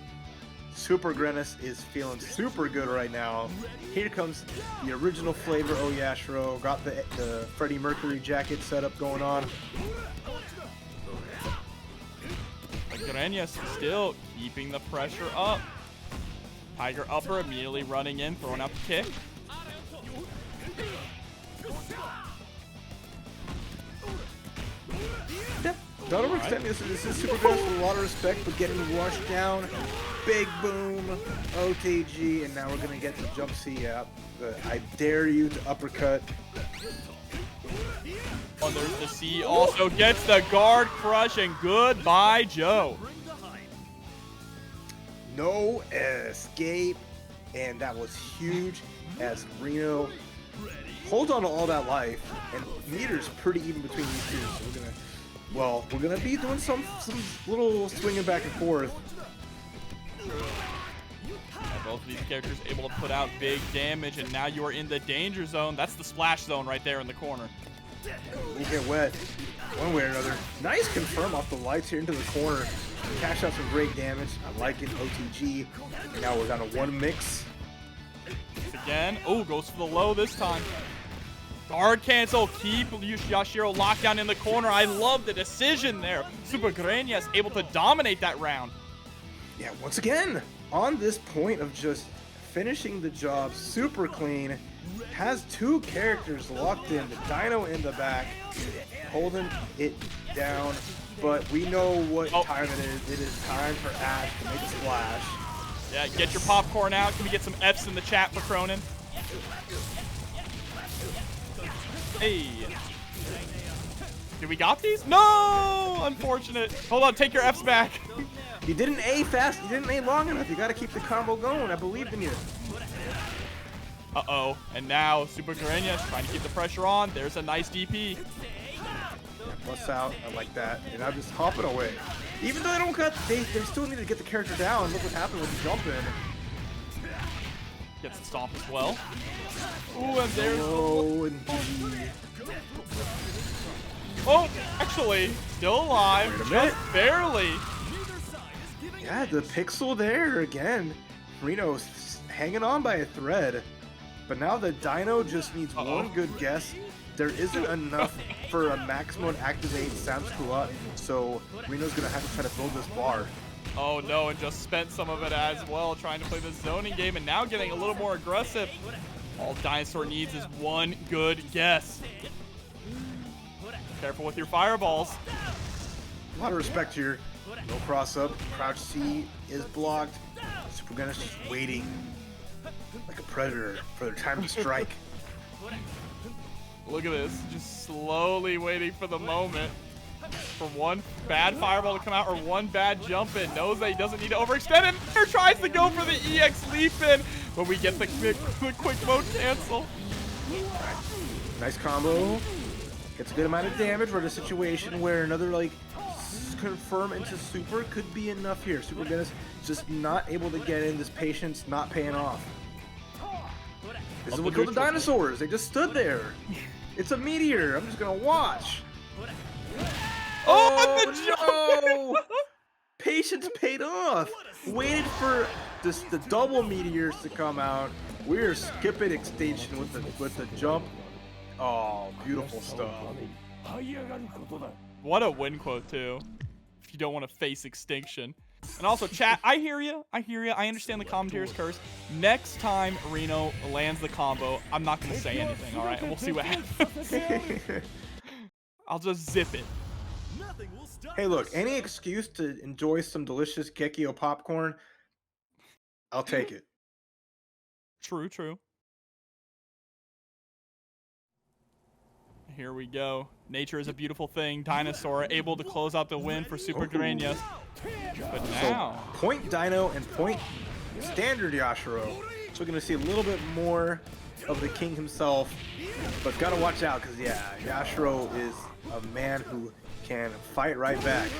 Supergrenas is feeling super good right now. Here comes the original flavor Yashiro. Got the Freddie Mercury jacket setup going on. Supergrenas still keeping the pressure up. Tiger upper immediately running in, throwing out the kick. Yep, not overextending. This is Supergrenas with a lot of respect, but getting rushed down. Big boom, OTG, and now we're gonna get the jump C out. I dare you to uppercut. Oh, there's the C. Also gets the guard crush, and goodbye, Joe. No escape, and that was huge as Rino holds on to all that life, and meters pretty even between these two. So we're gonna be doing some little swinging back and forth. Both of these characters able to put out big damage, and now you are in the danger zone. That's the splash zone right there in the corner. We'll get wet one way or another. Nice confirm off the lights here into the corner. Cash out some great damage. I like it, OTG. And now we're down to one mix. Again. Oh, goes for the low this time. Guard cancel, keep Yashiro locked down in the corner. I love the decision there. Supergrenas able to dominate that round. Yeah, once again, on this point of just finishing the job super clean, has two characters locked in, the Dino in the back, holding it down, but we know what time it is. It is time for Ash to make a splash. Yeah, get your popcorn out. Can we get some F's in the chat for Krohnen? Hey. Did we got these? No! Unfortunate. Hold on, take your F's back. You didn't A fast, you didn't A long enough. You gotta keep the combo going. I believed in you. Uh-oh. And now Supergrenas trying to keep the pressure on. There's a nice DP. Yeah, plus out. I like that. And I'm just hopping away. Even though they don't cut, they still need to get the character down. Look what happened when you jump in. Gets the stomp as well. Ooh, and there's oh, actually, still alive. Wait a minute. Just barely. Yeah, the pixel there again. Rino's hanging on by a thread. But now the Dino just needs one good guess. There isn't enough for a maximum activate Samskulat, so Rino's gonna have to try to build this bar. Oh no, and just spent some of it as well, trying to play the zoning game and now getting a little more aggressive. All Dinosaur needs is one good guess. Careful with your fireballs. A lot of respect here. No cross up. Crouch C is blocked. Supergrenas just waiting like a predator for their time to strike. Look at this, just slowly waiting for the moment for one bad fireball to come out or one bad jump in. Knows that he doesn't need to overextend and here tries to go for the EX leap in, but we get the quick mode cancel. Nice combo. Gets a good amount of damage for the situation where another like confirm into super could be enough here. Supergrenas just not able to get in. This patience not paying off. This is what killed the dinosaurs. They just stood there. It's a meteor. I'm just gonna watch. Oh no! Patience paid off. Waited for the double meteors to come out. We're skipping extinction with the jump. Oh, beautiful stuff. What a win quote too. If you don't want to face extinction. And also, chat, I hear you. I understand the commentators curse. Next time Rino lands the combo, I'm not going to say anything, all right? And we'll see what happens. I'll just zip it. Hey, look, any excuse to enjoy some delicious Gekio popcorn, I'll take it. True, true. Here we go. Nature is a beautiful thing. Dinosaur able to close out the win for Supergrenas. But now... So, point Dino and point standard Yashiro. So we're going to see a little bit more of the king himself. But got to watch out because, yeah, Yashiro is a man who can fight right back.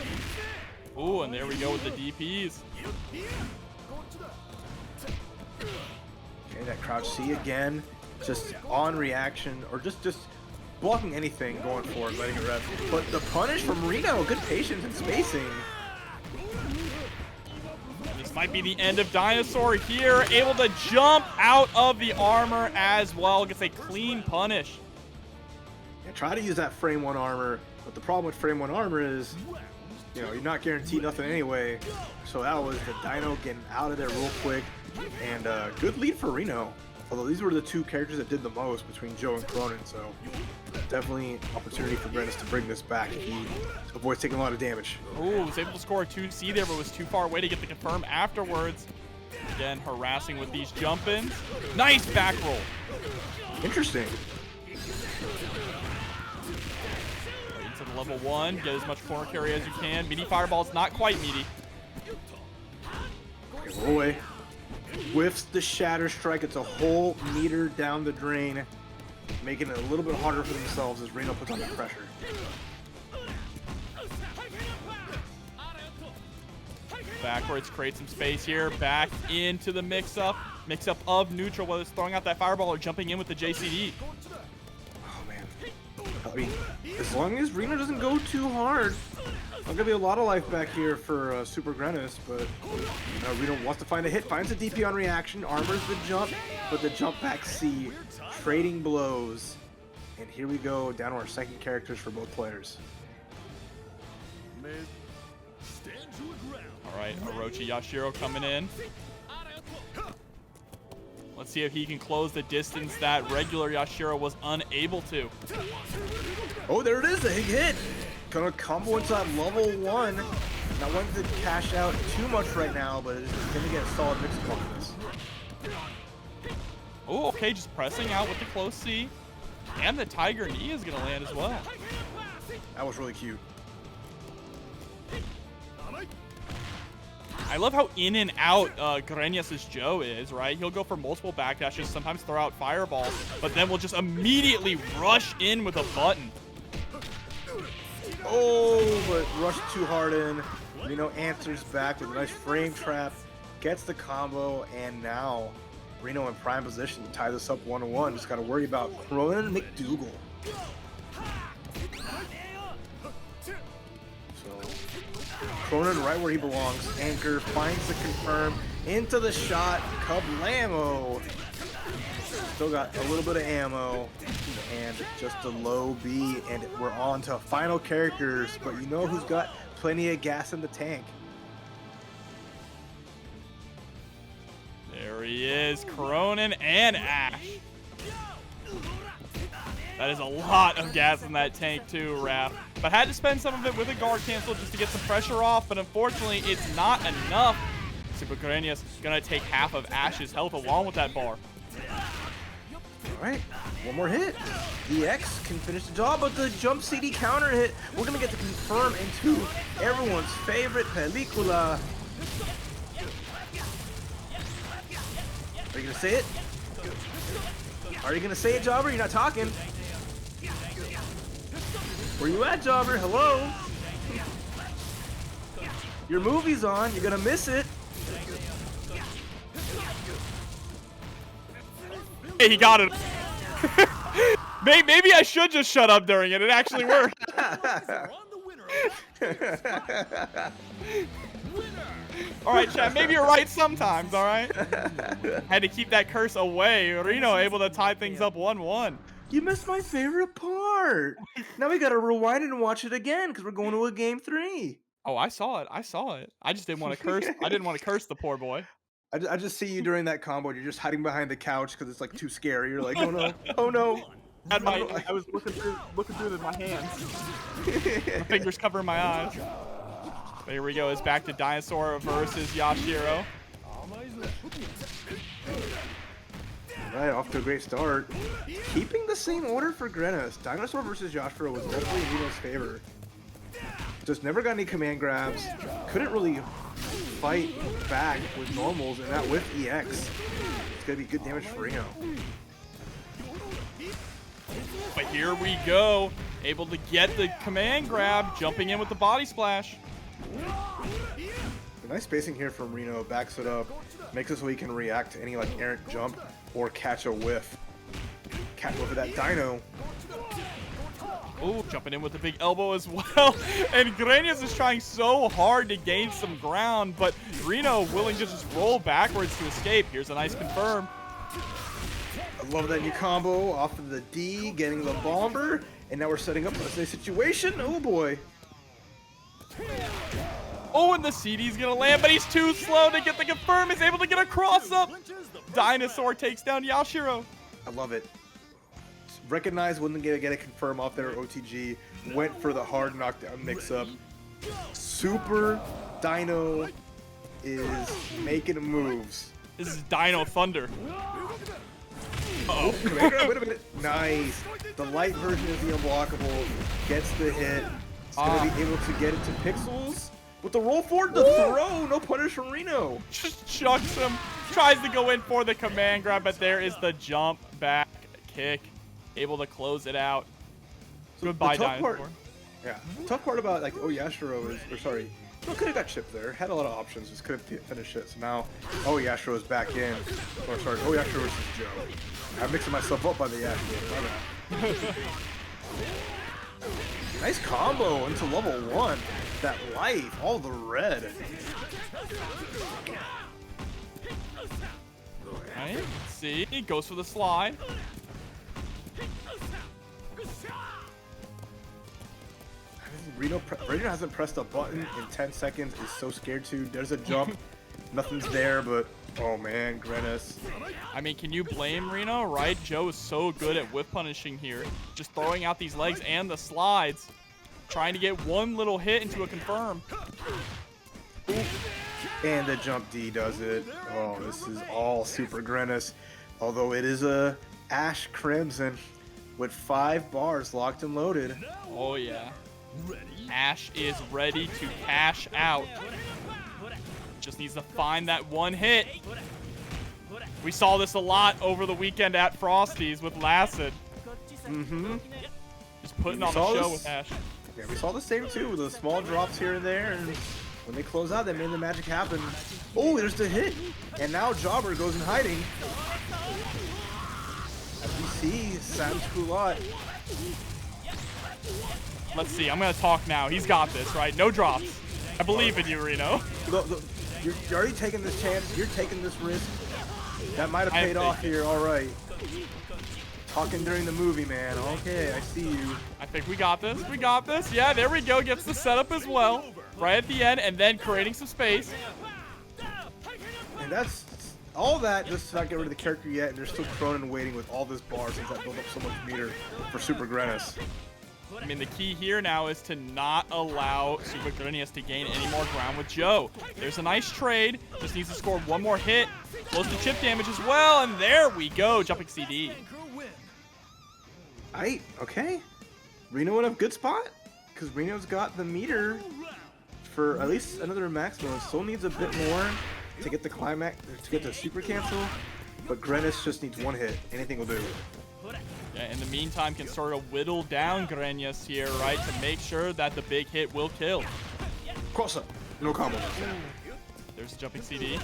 Ooh, and there we go with the DPs. Okay, that crouch C again. Just on reaction or just blocking anything going forward, letting it rest. But the punish from Rino, good patience and spacing. This might be the end of Dinosaur here, able to jump out of the armor as well. Gets a clean punish. Yeah, try to use that frame 1 armor, but the problem with frame 1 armor is, you know, you're not guaranteed nothing anyway. So that was the Dino getting out of there real quick, and good lead for Rino. Although these were the two characters that did the most between Joe and Krohnen, so definitely opportunity for Grenas to bring this back if he avoids taking a lot of damage. Ooh, was able to score a 2C there, but was too far away to get the confirm afterwards. Again, harassing with these jump-ins. Nice back roll. Interesting. Into the level 1, get as much corner carry as you can. Meaty fireball's not quite meaty. Okay, roll away. Whiffs the shatter strike. It's a whole meter down the drain, making it a little bit harder for themselves as Rino puts on the pressure. Backwards, create some space here. Back into the mix-up. Mix-up of neutral, whether it's throwing out that fireball or jumping in with the JCD. Oh, man. I mean, as long as Rino doesn't go too hard, there's going to be a lot of life back here for Supergrenas, but Rino wants to find a hit, finds a DP on reaction, armors the jump, but the jump back C, trading blows. And here we go, down to our second characters for both players. Stand your ground. All right, Orochi Yashiro coming in. Let's see if he can close the distance that regular Yashiro was unable to. Oh, there it is, a big hit. Gonna combo into that level 1. Not wanting to cash out too much right now, but it's gonna get a solid mix of this. Oh, okay, just pressing out with the close C. And the Tiger Knee is gonna land as well. That was really cute. I love how in and out Grenas' Joe is, right? He'll go for multiple backdashes, sometimes throw out fireballs, but then will just immediately rush in with a button. Oh, but rushed too hard in. Rino answers back with a nice frame trap, gets the combo, and now Rino in prime position to tie this up 1-1. Just got to worry about Krohnen and McDougal. So Krohnen right where he belongs. Anchor finds the confirm into the shot. Kablamo. Still got a little bit of ammo and just a low B, and we're on to final characters. But you know who's got plenty of gas in the tank? There he is, Krohnen and Ash. That is a lot of gas in that tank too, Raph. But had to spend some of it with a guard cancel just to get some pressure off, but unfortunately it's not enough. Supergrenas gonna take half of Ash's health along with that bar. Alright, one more hit. EX can finish the job, but the jump CD counter hit, we're gonna get to confirm into everyone's favorite película. Are you gonna say it? Are you gonna say it, Jobber? You're not talking. Where you at, Jobber? Hello? Your movie's on. You're gonna miss it. Hey, he got it. Maybe I should just shut up during it. It actually worked. All right, chat. Maybe you're right sometimes. All right. Had to keep that curse away. Rino able to tie things up 1-1. You missed my favorite part. Now we gotta rewind it and watch it again because we're going to a game 3. Oh, I saw it. I saw it. I just didn't want to curse. I didn't want to curse the poor boy. I just see you during that combo. You're just hiding behind the couch because it's like too scary. You're like, oh no, oh no. I was looking through with my hands. My fingers covering my eyes. But here we go. It's back to Dinosaur versus Yashiro. Right, off to a great start. Keeping the same order for Grenas. Dinosaur versus Yashiro was definitely in Rino's favor. Just never got any command grabs. Couldn't really fight back with normals, and that with EX. It's gonna be good damage for Rino. But here we go. Able to get the command grab, jumping in with the body splash. A nice spacing here from Rino. Backs it up. Makes it so he can react to any like errant jump or catch a whiff. Catch a whiff of that dino. Ooh, jumping in with the big elbow as well. And Grenas is trying so hard to gain some ground, but Rino willing to just roll backwards to escape. Here's a nice confirm. I love that new combo off of the D, getting the bomber, and now we're setting up a nice situation. Oh boy. Oh, and the CD's gonna land, but he's too slow to get the confirm. He's able to get a cross up. Dinosaur takes down Yashiro. I love it. Recognized when they get a confirm off their OTG, went for the hard knockdown mix-up. Super Dino is making moves. This is Dino Thunder. Uh-oh. Wait a minute. Nice. The light version is the unblockable. Gets the hit. It's going to be able to get it to Pixels. With the roll forward, the throw. No punish from Rino. Just chucks him. Tries to go in for the command grab, but there is the jump back kick. Able to close it out. So goodbye, the tough Dinosaur. part, yeah. The tough part about, like, Yashiro is, or sorry, could have got chipped there. Had a lot of options. Just couldn't finish it. So now, Yashiro is back in. Or sorry, Yashiro versus Joe. I'm mixing myself up by the Yashiro. Nice combo into level 1. That life, all the red. Right, see, he goes for the slide. Rino hasn't pressed a button in 10 seconds. Is so scared to. There's a jump. Nothing's there, but oh man, Grenas. I mean, can you blame Rino, right? Joe is so good at whiff punishing here. Just throwing out these legs and the slides. Trying to get one little hit into a confirm. And the jump D does it. Oh, this is all Supergrenas. Although it is a Ash Crimson with 5 bars locked and loaded. Oh yeah. Ash is ready to cash out. Just needs to find that one hit. We saw this a lot over the weekend at Frosty's with Lacid. Just putting on the show with Ash. Yeah, we saw the same too, with the small drops here and there, and when they close out, they made the magic happen. Oh, there's the hit, and now Jobber goes in hiding. As we see, Sam's Kulat. Let's see, I'm gonna talk now. He's got this, right? No drops. I believe in you, Rino. Look, you're already taking this chance. You're taking this risk. That might have paid off here. All right. Talking during the movie, man. Okay, I see you. I think we got this. We got this. Yeah, there we go. Gets the setup as well. Right at the end, and then creating some space. And that's all that. Just to not get rid of the character yet, and there's still Krohnen waiting with all this bar since that built up so much meter for Supergrenas. I mean, the key here now is to not allow Supergrenas to gain any more ground with Joe. There's a nice trade. Just needs to score one more hit. Close to chip damage as well, and there we go. Jumping CD. Okay. Rino in a good spot, because Rino's got the meter for at least another maximum. Still needs a bit more to get the climax, to get the super cancel, but Grenas just needs one hit. Anything will do. Yeah, in the meantime, can sort of whittle down Grenas here, right, to make sure that the big hit will kill. Cross up. No combo. There's jumping CD.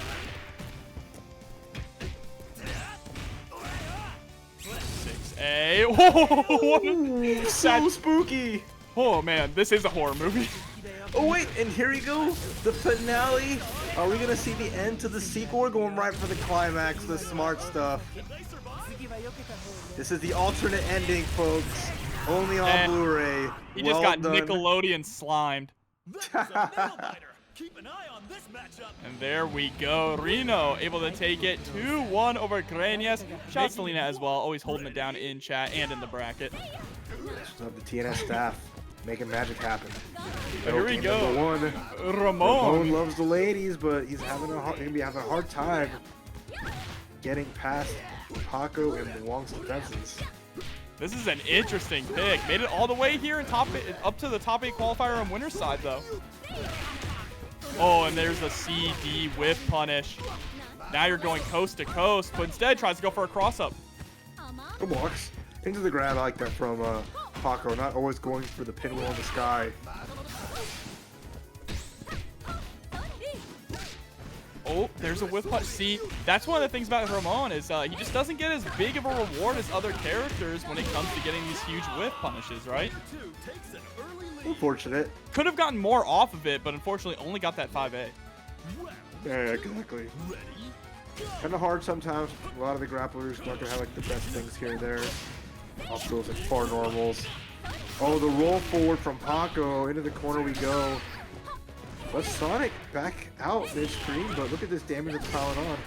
6A. Oh, so spooky. Oh man, this is a horror movie. Oh wait, and here we go, the finale. Are we gonna see the end to the sequel? We're going right for the climax, the smart stuff. This is the alternate ending, folks. Only on Blu-ray. He just got Nickelodeon slimed. Keep an eye on this matchup. And there we go. Rino able to take it 2-1 over Grenas. Shout out to Selena as well, always holding it down in chat and in the bracket. Just have the TNS staff making magic happen. Here we go. Number 1. Ramon loves the ladies, but he's gonna be having a hard time getting past Pako and Luong's defenses. This is an interesting pick. Made it all the way here and up to the top 8 qualifier on winner's side though. Oh, and there's a CD whiff punish. Now you're going coast to coast, but instead tries to go for a cross-up. Good blocks. Into the grab, I like that from Pako, not always going for the pinwheel in the sky. Oh, there's a whiff punch. See, that's one of the things about Ramon is he just doesn't get as big of a reward as other characters when it comes to getting these huge whiff punishes, right? Unfortunate. Could have gotten more off of it, but unfortunately only got that 5A. Yeah, exactly. Kind of hard sometimes. A lot of the grapplers not gonna have like the best things here and there. Off those like far normals. Oh, the roll forward from Pako into the corner we go. Let Sonic back out mid-screen, but look at this damage that's piling on.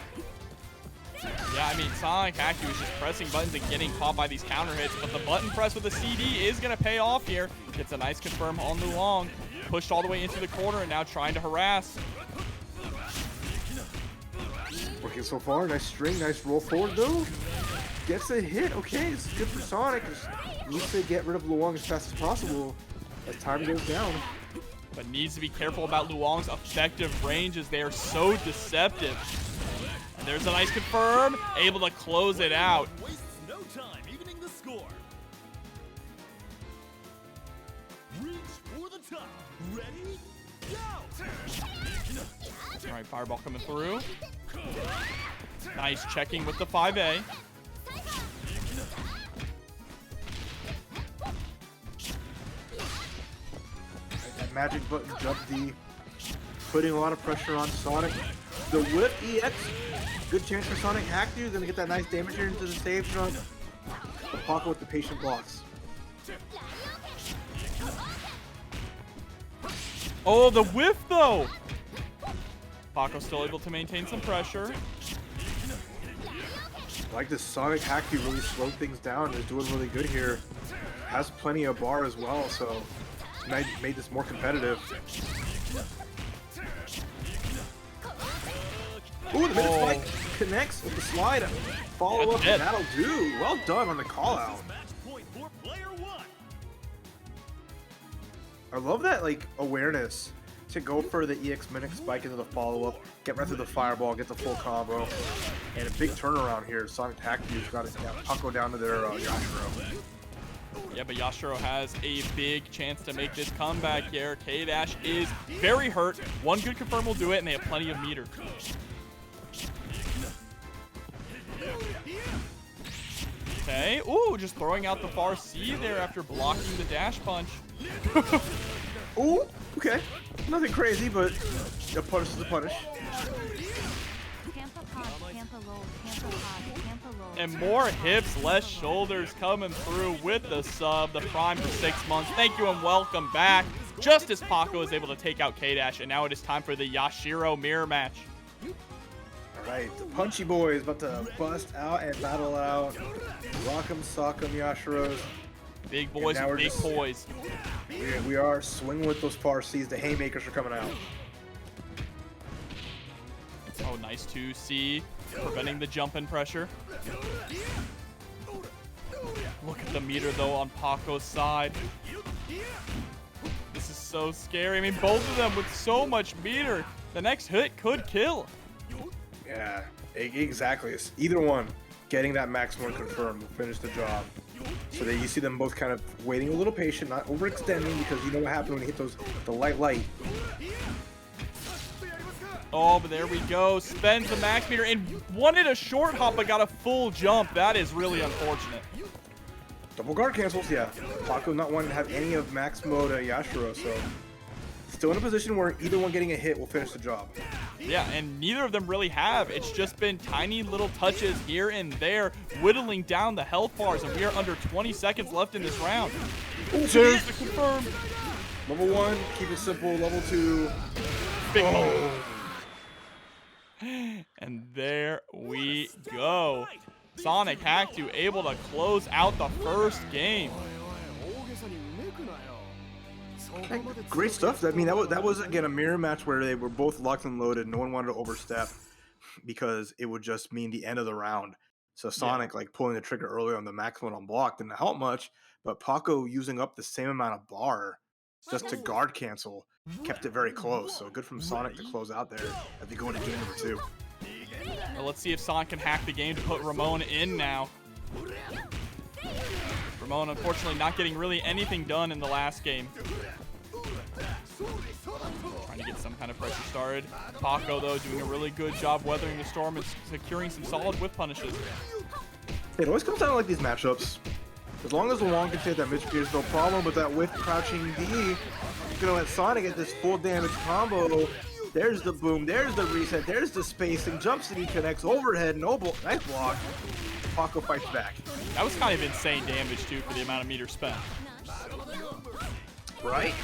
Yeah, I mean, Sonichackedyou is just pressing buttons and getting caught by these counter hits, but the button press with the CD is going to pay off here. Gets a nice confirm on Luong. Pushed all the way into the corner and now trying to harass. Working so far, nice string, nice roll forward though. Gets a hit, okay, it's good for Sonic. Just needs to get rid of Luong as fast as possible as time goes down. But needs to be careful about Luong's effective range as they are so deceptive. And there's a nice confirm, able to close it out. Wastes no time evening the score. Reach for the top. Ready? Go! All right, fireball coming through. Nice checking with the 5A. That magic button jump D, putting a lot of pressure on Sonic. The whip EX, good chance for Sonichackedyou. Gonna get that nice damage here into the save jump. The Pako with the patient blocks. Oh, the whiff though. Pako still able to maintain some pressure. Like this Sonic hack, he really slowed things down. Is doing really good here. Has plenty of bar as well, so made this more competitive. Ooh, the mid spike connects with the slide. Follow up, and that'll do. Well done on the call out. I love that like awareness to go for the EX Mimic spike into the follow up, get right through the fireball, get the full combo, and a big turnaround here. Sonichackedyou's got Pako down to their Yashiro. Yeah, but Yashiro has a big chance to make this comeback here. K-Dash is very hurt. One good confirm will do it, and they have plenty of meter. Okay. Ooh, just throwing out the far C there after blocking the dash punch. Ooh, okay. Nothing crazy, but a punish is a punish. And more hips, less shoulders coming through with the sub, the prime for 6 months. Thank you and welcome back. Just as Pako is able to take out K-Dash, and now it is time for the Yashiro mirror match. Alright, the Punchy Boys about to bust out and battle out. Rock'em, sock'em, Yashiros. Big boys and big boys. We are swinging with those far C's. The haymakers are coming out. Oh, nice 2C, preventing the jump in pressure. Look at the meter, though, on Pako's side. This is so scary. I mean, both of them with so much meter. The next hit could kill. Yeah, exactly. It's either one getting that maximum confirmed will finish the job. So that you see them both kind of waiting a little patient, not overextending, because you know what happens when you hit the light. Oh, but there we go. Spends the max meter and wanted a short hop, but got a full jump. That is really unfortunate. Double guard cancels, yeah. Pako not wanting to have any of max mode Yashiro, so still in a position where either one getting a hit will finish the job. Yeah, and neither of them really have. It's just been tiny little touches here and there, whittling down the health bars, and we are under 20 seconds left in this round. There's the confirm. Level 1, keep it simple. Level 2. Big moment. And there we go. Sonichackedyou able to close out the first game. Great stuff. I mean, that was again a mirror match where they were both locked and loaded. No one wanted to overstep because it would just mean the end of the round. So Sonic like pulling the trigger earlier on the max one unblocked didn't help much, but Pako using up the same amount of bar just to guard cancel kept it very close. So good from Sonic to close out there as we go into game number 2. Well, let's see if Sonic can hack the game to put Ramon in now. Ramon unfortunately not getting really anything done in the last game. Trying to get some kind of pressure started. Pako, though, doing a really good job weathering the storm and securing some solid whip punishes. It always comes down to like these matchups. As long as Luong can take that mid spear, no problem. But that whip crouching D, you're gonna let Sonic get this full damage combo. There's the boom, there's the reset, there's the spacing. Jumps and he connects overhead, nice block. Pako fights back. That was kind of insane damage too for the amount of meter spent. Right?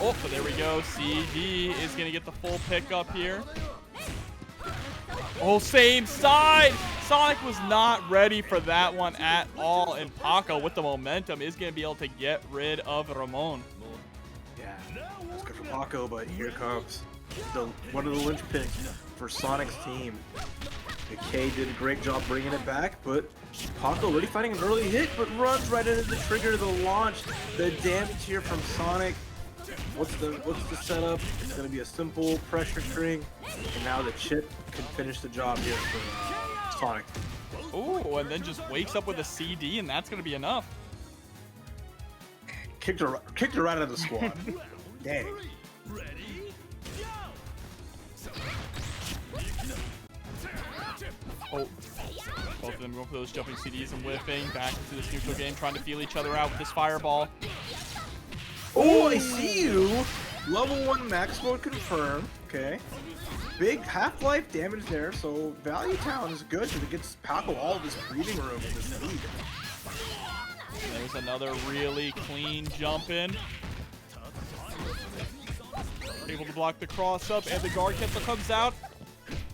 Oh, but there we go. CD is going to get the full pickup here. Oh, same side. Sonic was not ready for that one at all. And Pako, with the momentum, is going to be able to get rid of Ramon. Yeah, that's good for Pako, but here comes one of the linchpins for Sonic's team. The K did a great job bringing it back, but Pako already finding an early hit, but runs right into the trigger, the launch, the damage here from Sonic. What's the setup? It's going to be a simple pressure string, and now the chip can finish the job here for Sonic. Ooh, and then just wakes up with a CD, and that's going to be enough. Kicked her right out of the squad. Dang. Oh, both of them going for those jumping CDs and whipping back into this neutral game, trying to feel each other out with this fireball. Oh, I see you. Level 1 max mode confirmed. Okay. Big half-life damage there, so Value Town is good because it gets Pako all of his breathing room in this lead. There's another really clean jump in. able to block the cross up, and the guard cancel comes out.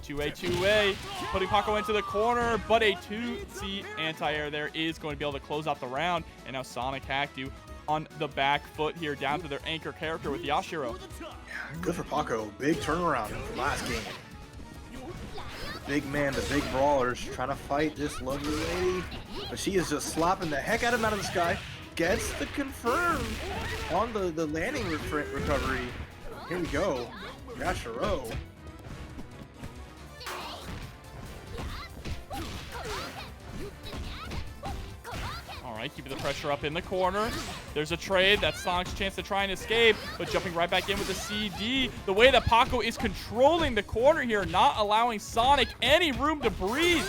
2A, putting Pako into the corner, but a 2C anti-air there is going to be able to close out the round. And now Sonichackedyou on the back foot here, down to their anchor character with Yashiro. Good for Pako. Big turnaround from last game. The big man, the big brawler's trying to fight this lovely lady, but she is just slapping the heck out of him out of the sky. Gets the confirm on the landing recovery. Here we go. Yashiro. Keeping the pressure up in the corner. There's a trade. That's Sonic's chance to try and escape, but jumping right back in with the CD. The way that Pako is controlling the corner here, not allowing Sonic any room to breathe.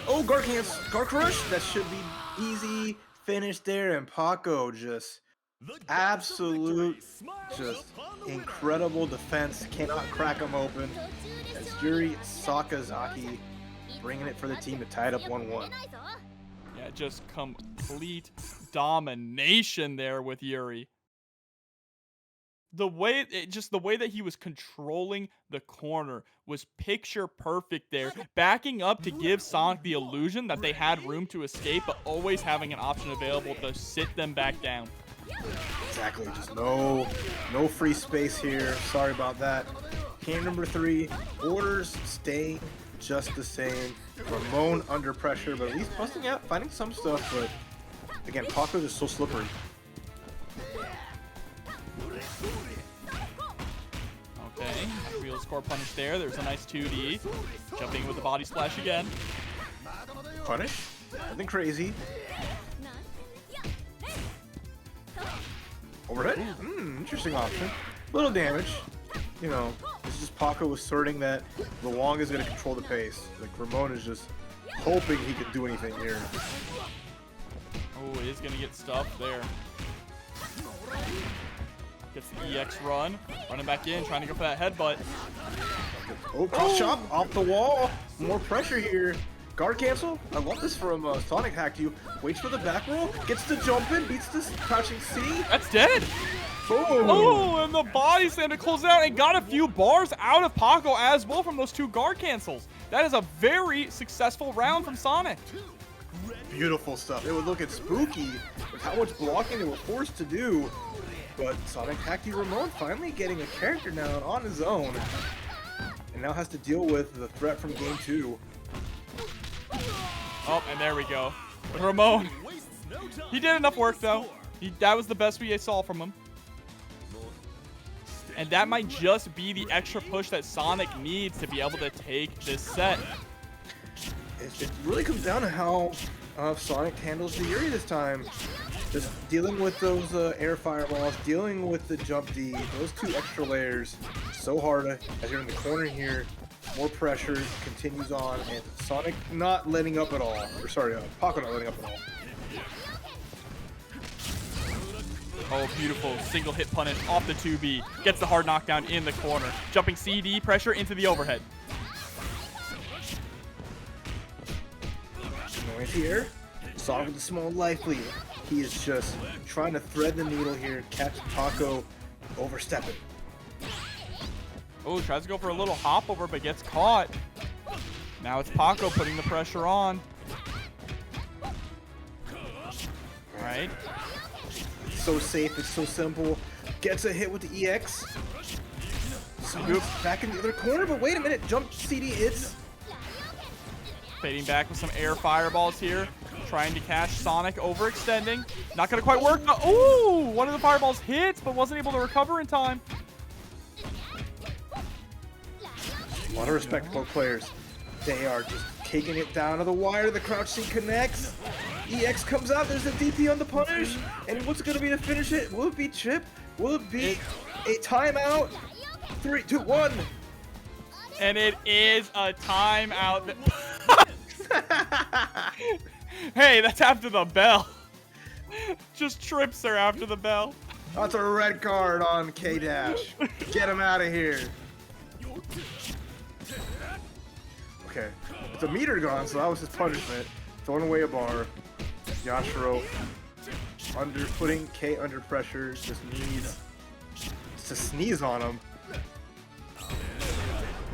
Oh, guard crush. That should be easy finish there, and Pako just absolute, just incredible defense. Cannot crack him open. As Yuri Sakazaki bringing it for the team to tie it up 1-1. Yeah, just complete domination there with Yuri. The way that he was controlling the corner was picture perfect there, backing up to give Sonic the illusion that they had room to escape, but always having an option available to sit them back down. Exactly, just no free space here. Sorry about that. Game number 3, orders staying just the same. Ramon under pressure, but at least busting out, finding some stuff, but again, Pako is so slippery. Okay, real score punish there. There's a nice 2D. Jumping with the body splash again. Punish? Nothing crazy. Overhead? Interesting option. Little damage. You know, it's just Pako asserting that Luong is going to control the pace. Like, Ramon is just hoping he can do anything here. Oh, he is going to get stuffed there. Gets the EX run. Running back in, trying to go for that headbutt. Oh, cross chop off the wall. More pressure here. Guard cancel. I love this from Sonichackedyou. Waits for the back roll. Gets the jump in. Beats the crouching C. That's dead. Oh, and the body slam to close it out, and got a few bars out of Pako as well from those 2 guard cancels. That is a very successful round from Sonic. Beautiful stuff. It was looking spooky with how much blocking they were forced to do. But Sonichackedyou Ramon finally getting a character now on his own. And now has to deal with the threat from game 2. Oh, and there we go. Ramon. He did enough work, though. That was the best we saw from him. And that might just be the extra push that Sonic needs to be able to take this set. It really comes down to how Sonic handles the Yuri this time. Just dealing with those air fireballs, dealing with the jump D, those 2 extra layers. So hard as you're in the corner here. More pressure continues on, and Sonic not letting up at all. Or sorry, Pako not letting up at all. Oh, beautiful. Single hit punish off the 2B. Gets the hard knockdown in the corner. Jumping CD pressure into the overhead. No anti-air. Sonic with the small life lead. He is just trying to thread the needle here. Catch Pako overstepping. Oh, tries to go for a little hop over, but gets caught. Now it's Pako putting the pressure on. All right. So safe, it's so simple. Gets a hit with the EX. So back in the other corner, but wait a minute. Jump CD hits. Fading back with some air fireballs here. Trying to catch Sonic, overextending. Not going to quite work. Oh, one of the fireballs hits, but wasn't able to recover in time. A lot of respect for both players. They are just taking it down to the wire. The crouch C connects. EX comes out. There's a DP on the punish. And what's it going to be to finish it? Will it be chip? Will it be a timeout? 3, 2, 1. And it is a timeout. Hey, that's after the bell. Just trips her after the bell. That's a red card on K-Dash. Get him out of here. Okay. It's a meter gone, so that was his punishment. Throwing away a bar. Yashiro putting K under pressure. Just needs to sneeze on him.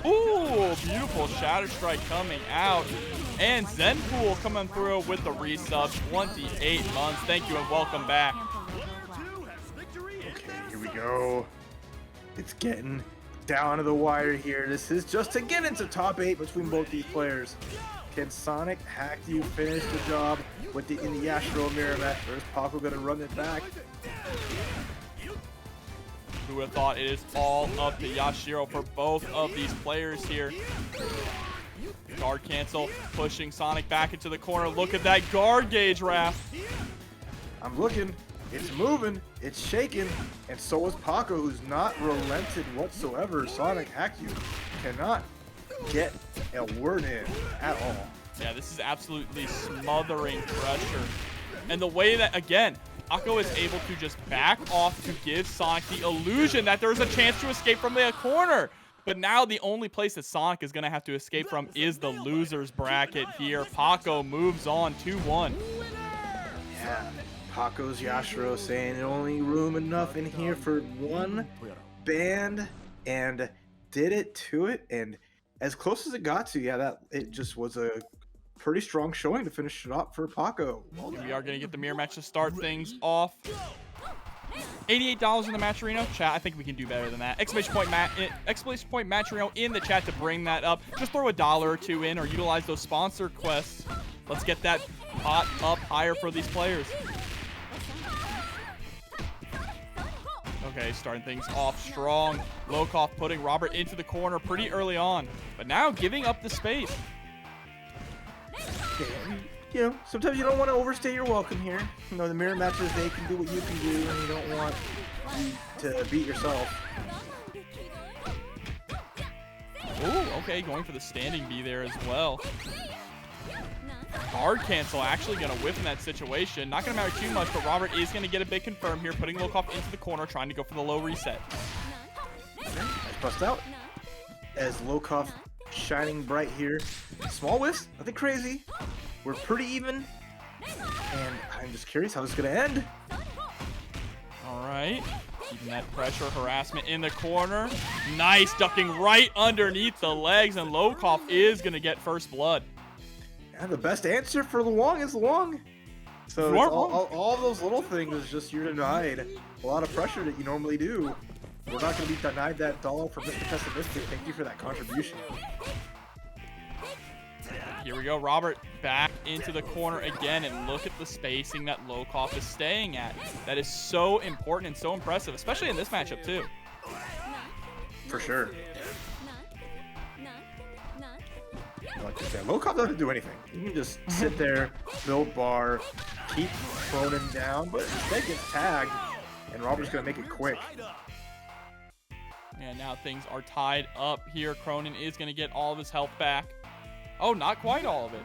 Ooh, beautiful Shatter Strike coming out. And Zenpool coming through with the resub. 28 months. Thank you and welcome back. Okay, here we go. It's getting down to the wire here. This is just to get into top 8 between both these players. Can Sonichackedyou finish the job with in the Yashiro mirror match? Or is Pako gonna run it back? Who would have thought it is all up to Yashiro for both of these players here. Guard cancel, pushing Sonic back into the corner. Look at that guard gauge, Raph. I'm looking. It's moving. It's shaking. And so is Pako, who's not relented whatsoever. Sonichackedyou cannot get a word in at all. Yeah, this is absolutely smothering pressure. And the way that, again, Pako is able to just back off to give Sonic the illusion that there's a chance to escape from the corner. But now the only place that Sonic is going to have to escape from is the loser's bracket here. Pako moves on 2-1. Yeah, Pako's Yashiro saying only room enough in here for one band, and did it to it. And as close as it got to, yeah, that it just was a pretty strong showing to finish it up for Pako. We are going to get the mirror match to start things off. $88 in the match, Rino. Chat, I think we can do better than that. Exclamation point match, Rino, in the chat to bring that up. Just throw $1 or $2 in or utilize those sponsor quests. Let's get that pot up higher for these players. Okay, starting things off strong. Lokof putting Robert into the corner pretty early on, but now giving up the space. You know, sometimes you don't want to overstay your welcome here. You know, the mirror matches, they can do what you can do, and you don't want to beat yourself. Ooh, okay, going for the standing B there as well. Guard cancel actually going to whiff in that situation. Not going to matter too much, but Robert is going to get a bit confirmed here, putting Lokof into the corner, trying to go for the low reset. Okay, nice bust out. As Lokof shining bright here. Small whiffs, nothing crazy. We're pretty even. And I'm just curious how this is going to end. All right. Keeping that pressure, harassment in the corner. Nice, ducking right underneath the legs, and Lokof is going to get first blood. And the best answer for Luong is Luong. So it's all those little things is just you're denied a lot of pressure that you normally do. We're not going to be denied that dollar for Mr. Pessimistic. Thank you for that contribution. Here we go, Robert back into the corner again, and look at the spacing that Lokof is staying at. That is so important and so impressive, especially in this matchup too. For sure. Like I said, Lokof doesn't do anything. You can just sit there, build bar, keep Krohnen down, but instead gets tagged, and Robert's going to make it quick. And now things are tied up here. Krohnen is going to get all of his health back. Oh, not quite all of it.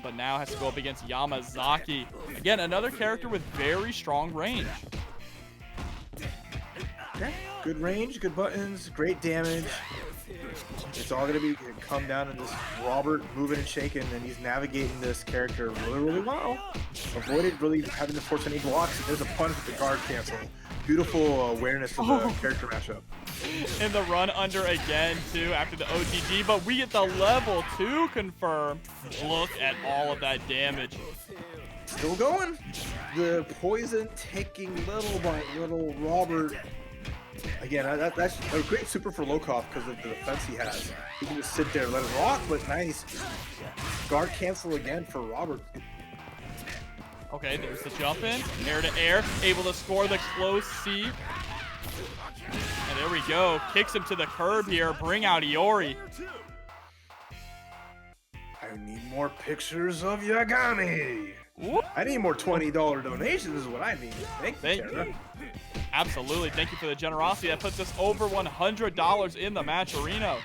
But now has to go up against Yamazaki. Again, another character with very strong range. Okay, good range, good buttons, great damage. It's all going to come down to this Robert moving and shaking, and he's navigating this character really, really well. Avoided really having to force any blocks. There's a punch with the guard cancel. Beautiful awareness of the character matchup. And the run under again, too, after the OTG, but we get the level 2 confirmed. Look at all of that damage. Still going. The poison taking little by little Robert. Again, that's a great super for Lokof because of the defense he has. He can just sit there and let it rock, but nice. Guard cancel again for Robert. Okay, there's the jump in, air to air, able to score the close C. And there we go, kicks him to the curb here, bring out Iori. I need more pictures of Yagami. Whoop. I need more $20 donations is what I need. Thank you. Absolutely, thank you for the generosity. That puts us over $100 in the match, Rino.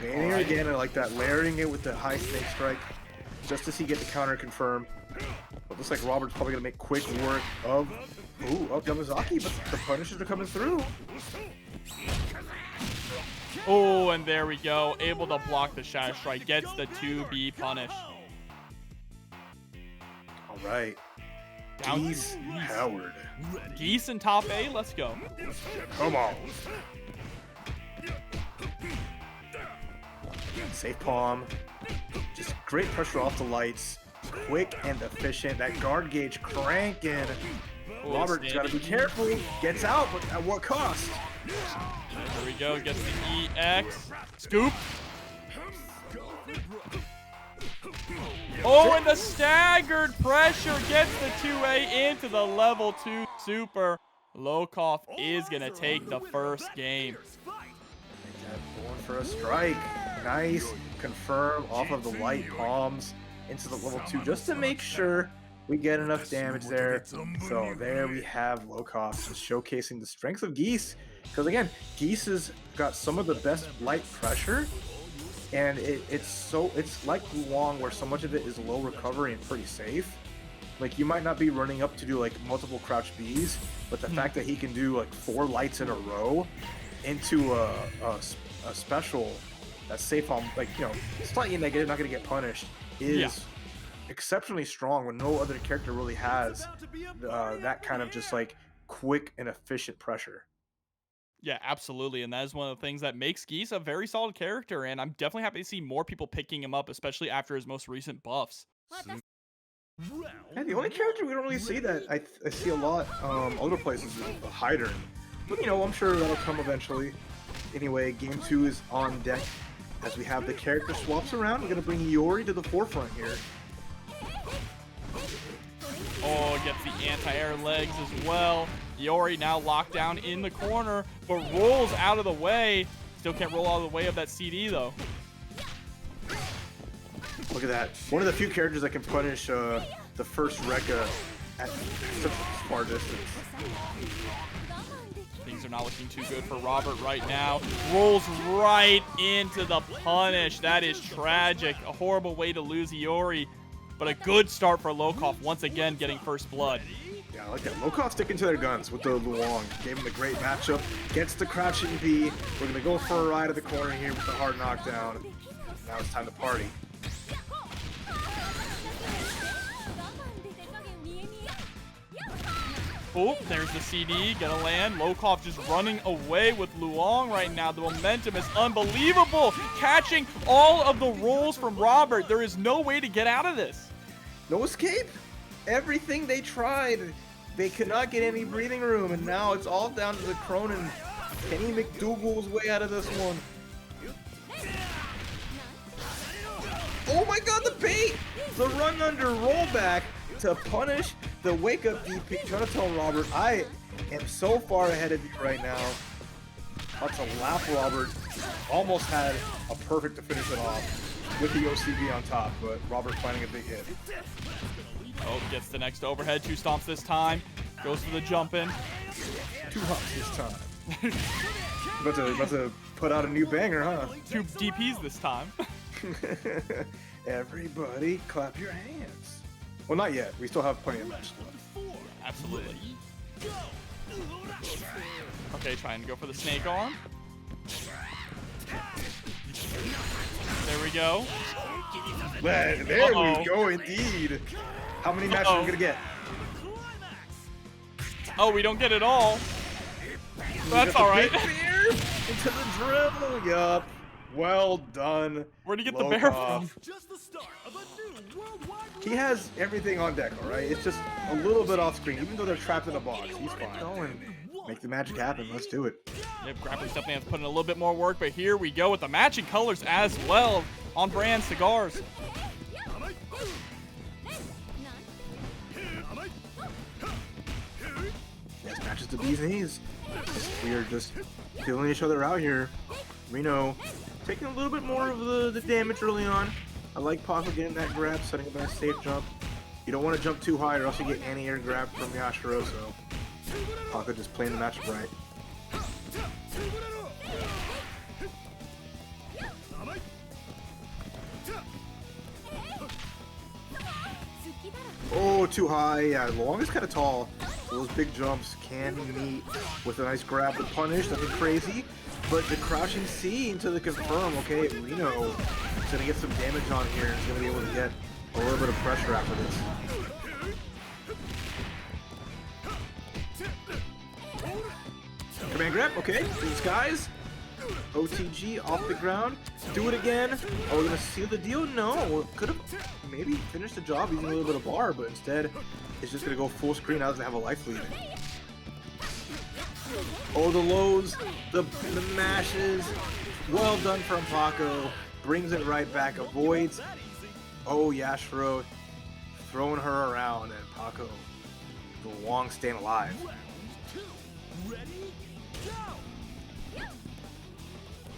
And here again, I like that, layering it with the high snake strike, just to see get the counter confirmed. But looks like Robert's probably gonna make quick work of Yamazaki, but the punishes are coming through. Oh, and there we go, able to block the Shatter Strike, gets the 2B punish. All right, Down Geese Howard. Geese in top A. Let's go. Come on. Safe palm. Just great pressure off the lights. Quick and efficient. That guard gauge cranking. Robert's got to be careful. Gets out, but at what cost? There we go. Gets the EX. Scoop. Oh, and the staggered pressure gets the 2A into the level 2 super. Lokof is going to take the first game. Going for a strike. Nice. Confirm off of the light palms into the level 2 just to make sure we get enough damage there. So there we have Lokof just showcasing the strength of Geese. Because again, Geese has got some of the best light pressure. And it's like Luong, where so much of it is low recovery and pretty safe. Like, you might not be running up to do like multiple crouch Bs, but the fact that he can do like 4 lights in a row into a special that's safe on, like, you know, slightly negative, not going to get punished, is exceptionally strong when no other character really has that kind of just like quick and efficient pressure. Yeah, absolutely. And that is one of the things that makes Geese a very solid character. And I'm definitely happy to see more people picking him up, especially after his most recent buffs. Yeah, the only character we don't really see that I see a lot other places is the Hider. But, you know, I'm sure that'll come eventually. Anyway, game 2 is on deck. As we have the character swaps around, we're going to bring Iori to the forefront here. Oh, gets the anti-air legs as well. Yuri now locked down in the corner, but rolls out of the way. Still can't roll out of the way of that CD, though. Look at that. One of the few characters that can punish the first Rekka at such a far distance. Things are not looking too good for Robert right now. Rolls right into the punish. That is tragic. A horrible way to lose Iori, but a good start for Lokof, once again getting first blood. Yeah, I like that. Lokof sticking to their guns with the Luong. Gave him a great matchup. Gets the crouching B. We're going to go for a ride of the corner here with the hard knockdown. Now it's time to party. Oh, there's the CD, gonna land. Lokof just running away with Luong right now. The momentum is unbelievable. Catching all of the rolls from Robert. There is no way to get out of this. No escape. Everything they tried, they could not get any breathing room, and now it's all down to the Krohnen. Kenny McDougal's way out of this one. Oh my god, the bait! The run under rollback to punish the wake up DP. Trying to tell Robert, I am so far ahead of you right now. That's a laugh, Robert. Almost had a perfect to finish it off with the OCB on top, but Robert finding a big hit. Oh, gets the next overhead. 2 stomps this time. Goes for the jump in. 2 hops this time. about to put out a new banger, huh? 2 DPs this time. Everybody clap your hands. Well, not yet. We still have plenty of matches left. Absolutely. Okay, trying to go for the snake arm. There we go. There we go, indeed. How many matches are we going to get? Oh, we don't get it all. That's all right. Into the drill. Yup. Well done. Where'd he get the bear from? Just the start of a new worldwide He has everything on deck, all right? It's just a little bit off screen. Even though they're trapped in a box, he's fine. Go and make the magic happen. Let's do it. Yep, Grappling definitely has to put in a little bit more work, but here we go with the matching colors as well on brand cigars. Yes, matches to B's knees. We are just feeling each other out here. Rino taking a little bit more of the damage early on. I like Pako getting that grab, setting up a nice safe jump. You don't want to jump too high or else you get anti-air grab from Yashiro, so Pako just playing the matchup right. Oh, too high. Yeah, Luong is kind of tall. So those big jumps can meet with a nice grab to punish. Nothing crazy. But the crouching C into the confirm. Okay, Rino is going to get some damage on here. He's going to be able to get a little bit of pressure after this. man grab. Okay, these guys. OTG off the ground. Do it again. Are we gonna seal the deal? No. Could have maybe finished the job using a little bit of bar, but instead it's just gonna go full screen now that they have a life lead. Oh, the lows, the mashes. Well done from Pako. Brings it right back. Avoids. Oh, Yashiro throwing her around, and Pako, the Luong staying alive.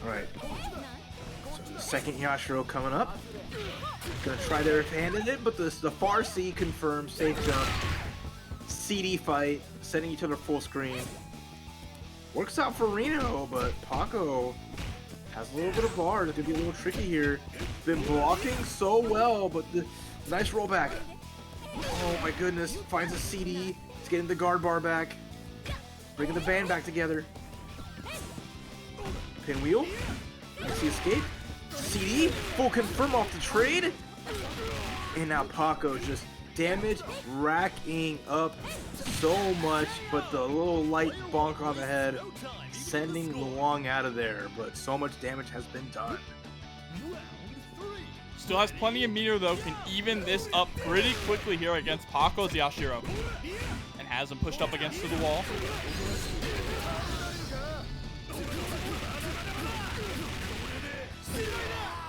Alright, so the second Yashiro coming up. Gonna try their hand in it, but the far C confirms safe jump. CD fight, setting each other full screen. Works out for Rino, but Pako has a little bit of bar. It's gonna be a little tricky here. Been blocking so well, but the nice rollback. Oh my goodness, finds a CD. He's getting the guard bar back. Bringing the band back together. Pinwheel. Let's see escape. CD. Full confirm off the trade. And now Pako just damage racking up so much, but the little light bonk on the head sending Luong out of there. But so much damage has been done. Still has plenty of meter though, can even this up pretty quickly here against Pako's Yashiro. And has him pushed up against the wall.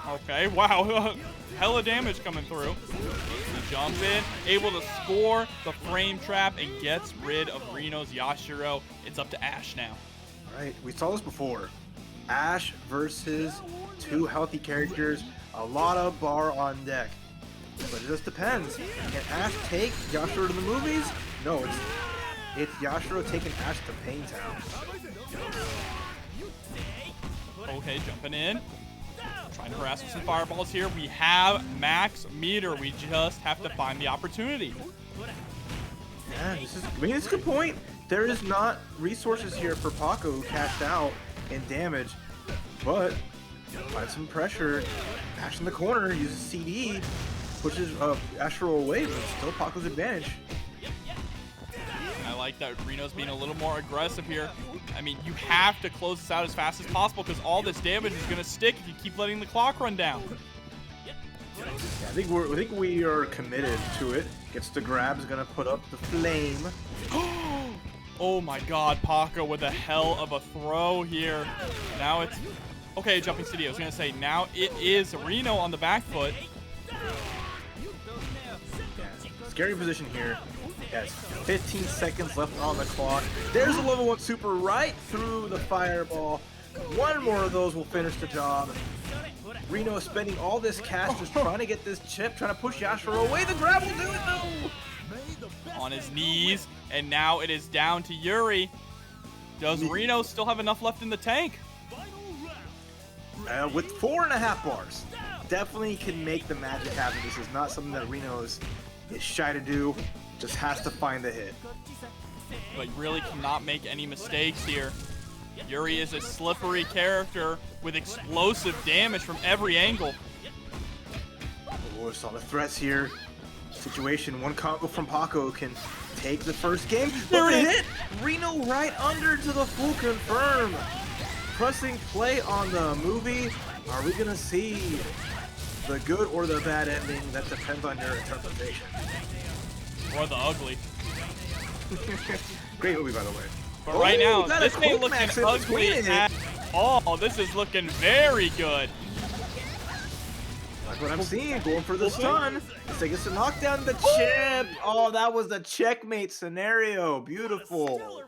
Okay, wow, hella damage coming through. He jumps in, able to score the frame trap and gets rid of Rino's Yashiro. It's up to Ash now. Right, we saw this before. Ash versus two healthy characters, a lot of bar on deck. But it just depends. Can Ash take Yashiro to the movies? No, it's Yashiro taking Ash to Pain Town. Okay, jumping in. Trying to harass with some fireballs here. We have max meter. We just have to find the opportunity. Yeah, this is a good point. There is not resources here for Pako who cashed out in damage, but find some pressure. Ash in the corner, uses CD, pushes Yashiro away, but still Pako's advantage. I like that Rino's being a little more aggressive here. I mean, you have to close this out as fast as possible because all this damage is going to stick if you keep letting the clock run down. Yeah, I think we are committed to it. Gets the grabs, gonna put up the flame. Oh my god, Pako with a hell of a throw here. Now it's... Okay, jumping CD. I was going to say, now it is Rino on the back foot. Yeah, scary position here. Yes, 15 seconds left on the clock. There's a level 1 super right through the fireball. One more of those will finish the job. Rino is spending all this cash just trying to get this chip, trying to push Yashiro away. The grab will do it though. On his knees, and now it is down to Yuri. Does Rino still have enough left in the tank? With 4.5 bars, definitely can make the magic happen. This is not something that Rino is shy to do. Just has to find the hit. But really cannot make any mistakes here. Yuri is a slippery character with explosive damage from every angle. Oh, saw the threats here. Situation, one combo from Pako can take the first game. There it hit! Rino right under to the full confirm. Pressing play on the movie. Are we gonna see the good or the bad ending? That depends on your interpretation. Or the ugly. Great movie, by the way. But right now, this ain't looking ugly at all. This is looking very good. Like what I'm seeing, going for the stun. He gets a knockdown the chip. Oh, that was the checkmate scenario. Beautiful.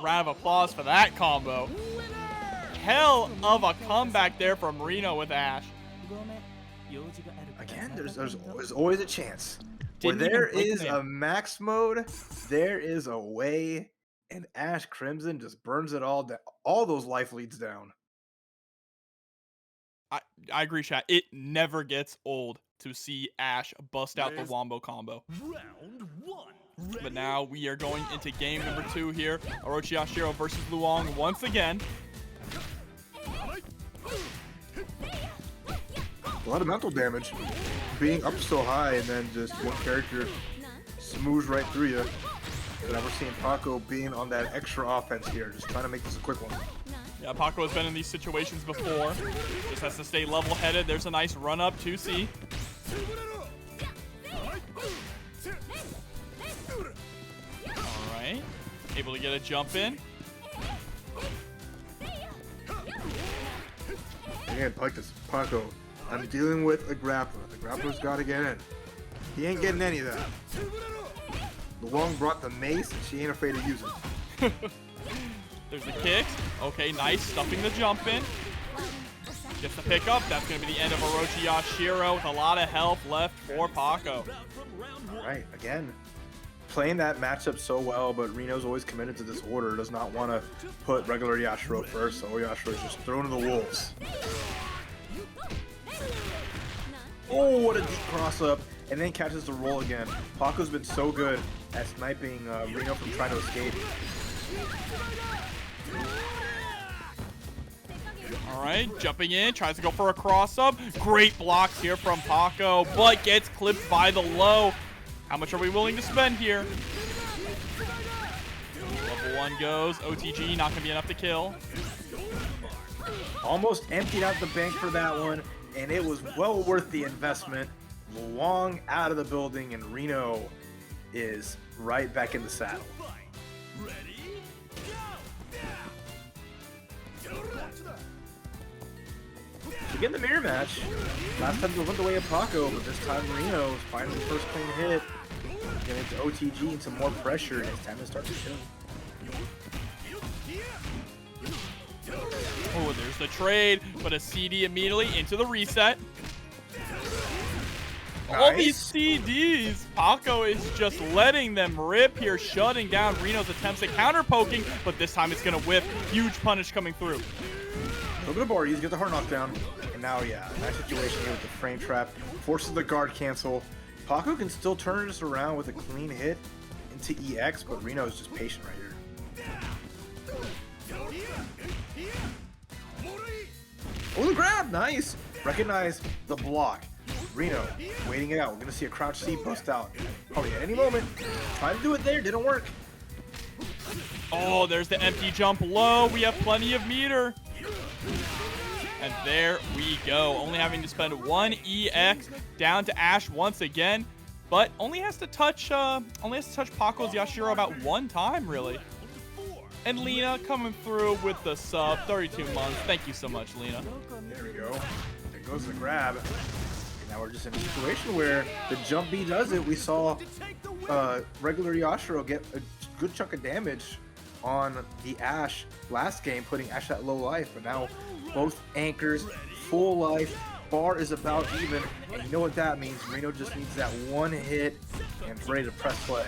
Round of applause for that combo. Hell of a comeback there from Rino with Ash. Again, there's always a chance. Where there is a max mode, there is a way, and Ash Crimson just burns it all down, all those life leads down. I agree, chat. It never gets old to see Ash bust out the wombo combo. Round 1. But now we are going into game number 2 here. Orochi Yashiro versus Luong once again. A lot of mental damage. Being up so high and then just one character smooths right through you. And now we're seeing Pako being on that extra offense here, just trying to make this a quick one. Yeah, Pako has been in these situations before. Just has to stay level-headed. There's a nice run-up, 2C. All right. Able to get a jump in. Again, like this, Pako, I'm dealing with a grappler. The grappler's got to get in. He ain't getting any of that. Luong brought the mace, and she ain't afraid to use it. There's the kicks. Okay, nice. Stuffing the jump in. Gets the pick up. That's going to be the end of Orochi Yashiro with a lot of health left for Pako. All right, again, playing that matchup so well, but Rino's always committed to this order. Does not want to put regular Yashiro first, so Yashiro's just thrown to the wolves. Oh, what a deep cross-up, and then catches the roll again. Pako's been so good at sniping Rino from trying to escape. All right, jumping in, tries to go for a cross-up. Great blocks here from Pako, but gets clipped by the low. How much are we willing to spend here? Level 1 goes. OTG, not going to be enough to kill. Almost emptied out the bank for that one, and it was well worth the investment. Luong out of the building, and Rino is right back in the saddle. Again, the mirror match. Last time it went the way of Pako, but this time Rino is finally first clean hit. Getting into OTG and some more pressure, and it's time to start the show. Oh, there's the trade, but a CD immediately into the reset. Nice. All these CDs, Pako is just letting them rip here, shutting down Rino's attempts at counter poking, but this time it's going to whip. Huge punish coming through. A little bit of Boris, get the hard knockdown, and now, yeah, nice situation here with the frame trap. Forces the guard cancel. Pako can still turn this around with a clean hit into EX, but Rino is just patient right here. Oh, the grab, nice. Recognize the block. Rino waiting it out. We're going to see a crouch C bust out. Probably at any moment. Trying to do it there, didn't work. Oh, there's the empty jump low. We have plenty of meter. And there we go. Only having to spend 1 EX down to Ash once again, but only has to touch Pako's Yashiro about 1 time, really. And Lena coming through with the sub, 32 months. Thank you so much, Lena. There we go. There goes the grab. And now we're just in a situation where the jump B does it. We saw regular Yashiro get a good chunk of damage on the Ash last game, putting Ash at low life, but now both anchors, full life, bar is about even, and you know what that means. Rino just needs that 1 hit and ready to press play.